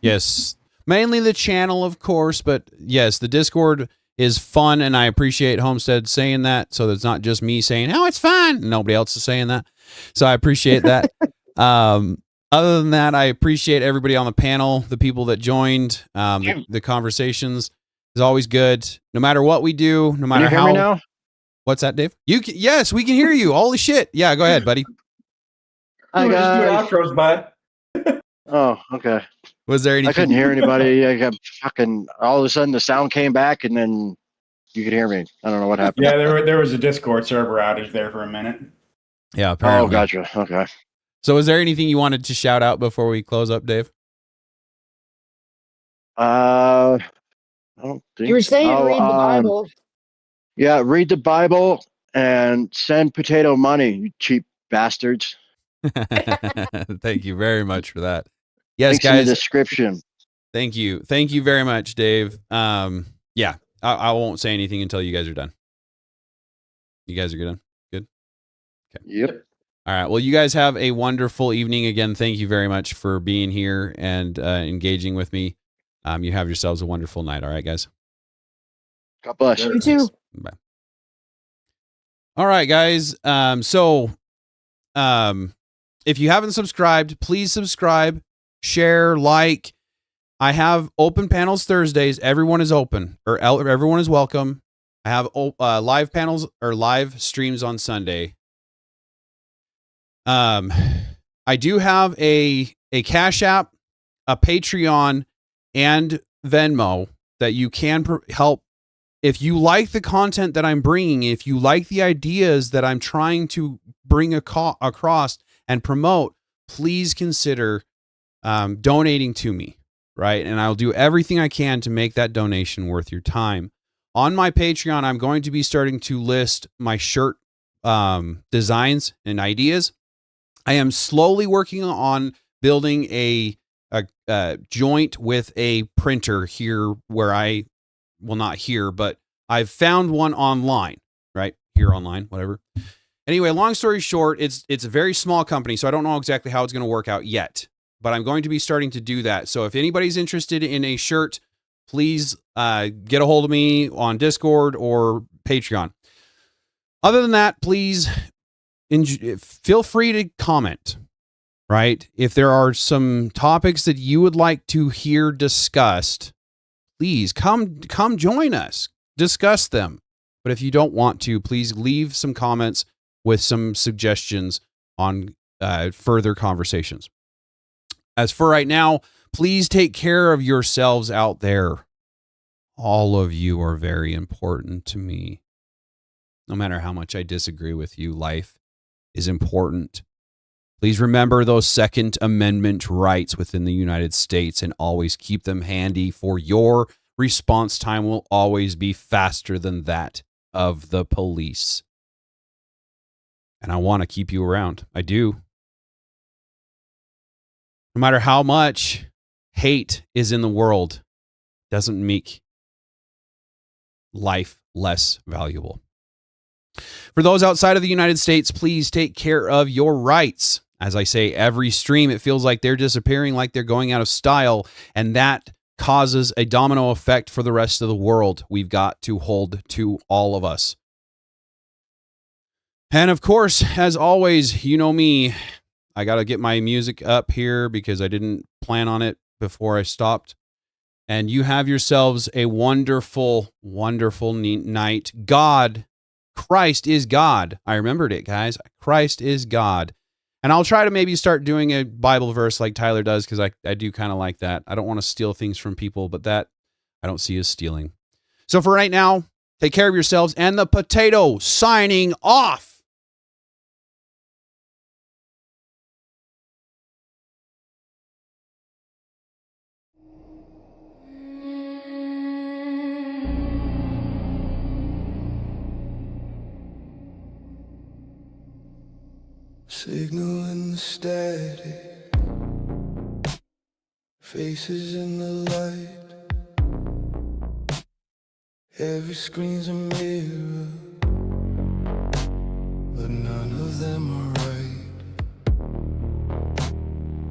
Yes. Mainly the channel, of course, but yes, the Discord is fun, and I appreciate Homestead saying that, so it's not just me saying, oh, it's fun. Nobody else is saying that. So I appreciate that. Other than that, I appreciate everybody on the panel, the people that joined, the conversations is always good. No matter what we do, no matter Can you hear me now? What's that, Dave? Yes, we can hear you. Holy shit. Yeah, go ahead, buddy. Hi, Just do outros, bud. Oh, okay. Was there anything? I couldn't hear anybody. I got fucking all of a sudden the sound came back and then you could hear me. I don't know what happened. Yeah, there was a Discord server outage there for a minute. Yeah, apparently. Oh, gotcha. Okay. So is there anything you wanted to shout out before we close up, Dave? I don't think You were saying so. read the Bible. Yeah, read the Bible and send potato money, you cheap bastards. Thank you very much for that. Yes, Links in guys. the description. Thank you. Thank you very much, Dave. Yeah, I won't say anything until you guys are done. You guys are good? Good? Okay. Yep. All right. Well, you guys have a wonderful evening. Again, thank you very much for being here and engaging with me. You have yourselves a wonderful night. All right, guys? God bless. You too. Bye. All right, guys. If you haven't subscribed, please subscribe, share, like. I have open panels Thursdays. Everyone is open, or everyone is welcome. I have live panels or live streams on Sunday. I do have a Cash App, a Patreon, and Venmo that you can help. If you like the content that I'm bringing, if you like the ideas that I'm trying to bring across and promote, please consider donating to me, right? And I'll do everything I can to make that donation worth your time. On my Patreon, I'm going to be starting to list my shirt designs and ideas. I am slowly working on building a joint with a printer here where not here, but I've found one online, right? Here online, whatever. Anyway, long story short, it's a very small company, so I don't know exactly how it's going to work out yet, but I'm going to be starting to do that. So if anybody's interested in a shirt, please get a hold of me on Discord or Patreon. Other than that, please feel free to comment, right? If there are some topics that you would like to hear discussed, please come join us, discuss them. But if you don't want to, please leave some comments with some suggestions on further conversations. As for right now, please take care of yourselves out there. All of you are very important to me. No matter how much I disagree with you, life is important. Please remember those Second Amendment rights within the United States and always keep them handy, for your response time will always be faster than that of the police. And I want to keep you around. I do. No matter how much hate is in the world, doesn't make life less valuable. For those outside of the United States, please take care of your rights. As I say, every stream, it feels like they're disappearing, like they're going out of style, and that causes a domino effect for the rest of the world. We've got to hold to all of us. And of course, as always, you know me, I got to get my music up here because I didn't plan on it before I stopped. And you have yourselves a wonderful, wonderful night. Christ is God. I remembered it, guys. Christ is God. And I'll try to maybe start doing a Bible verse like Tyler does, because I do kind of like that. I don't want to steal things from people, but that I don't see as stealing. So for right now, take care of yourselves, and the potato signing off. Signal in the static, faces in the light. Every screen's a mirror, but none of them are right.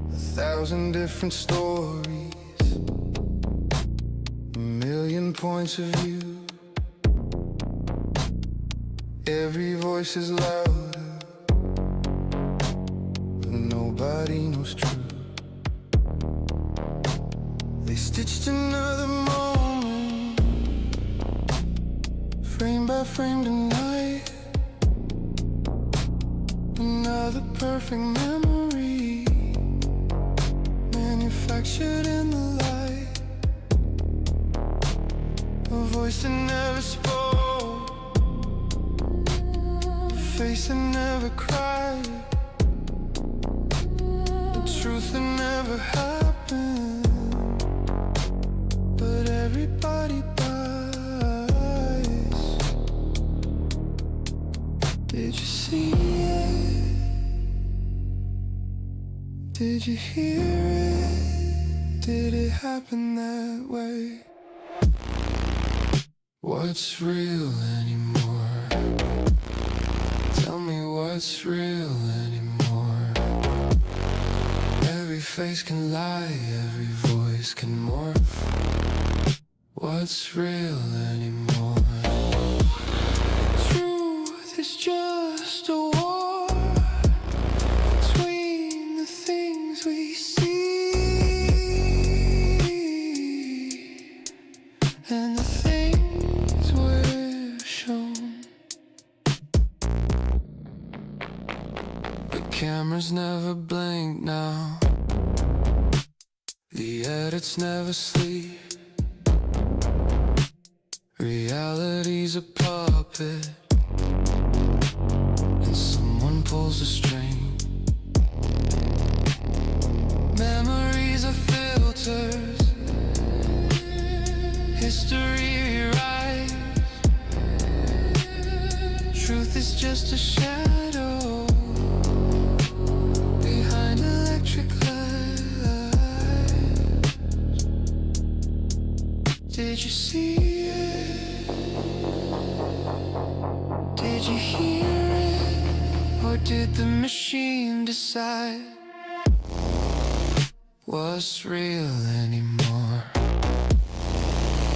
1,000 different stories, a million points of view. Every voice is louder, nobody knows true. They stitched another moment, frame by frame tonight. Another perfect memory, manufactured in the light. A voice that never spoke, a face that never cried. Truth that never happened, but everybody buys. Did you see it? Did you hear it? Did it happen that way? What's real anymore? Tell me what's real anymore? Every face can lie, every voice can morph. What's real anymore? Truth is just a war between the things we see and the things we're shown. The cameras never blink now, the edits never sleep. Reality's a puppet, and someone pulls the string. Memories are filters, history rewrites. Truth is just a shadow behind electric lights. Did you see it? Did you hear it? Or did the machine decide? What's real anymore?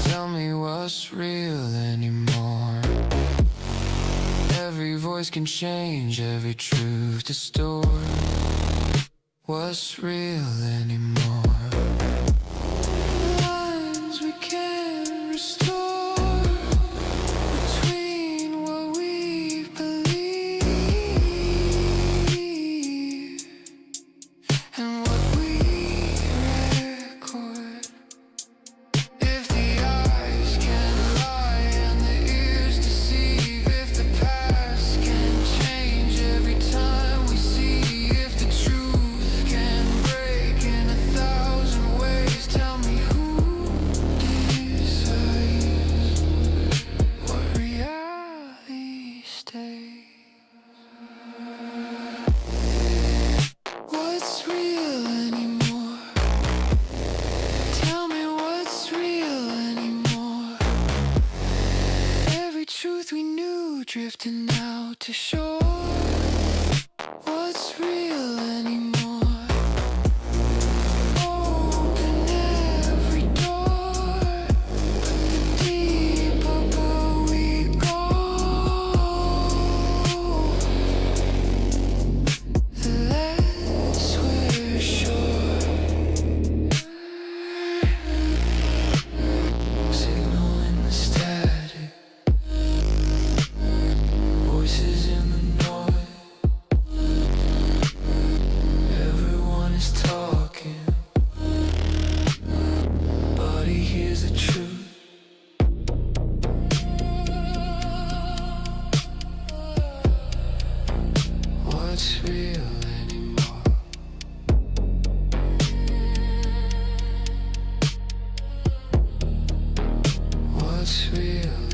Tell me what's real anymore? Every voice can change every truth distort what's real anymore. Lines we can't restore between what we believe and what we record. If the eyes can lie and the ears deceive, if the past can change every time we see, if the truth can break in 1,000 ways, tell me who decides what reality stays? What's real anymore? Tell me what's real anymore. Every truth we knew drifting out to shore. What's real anymore? Open every door, but the deeper we go, the less we're sure. Signal in the static, voices in the noise. Everyone is talking, body hears the truth. What's real anymore? What's real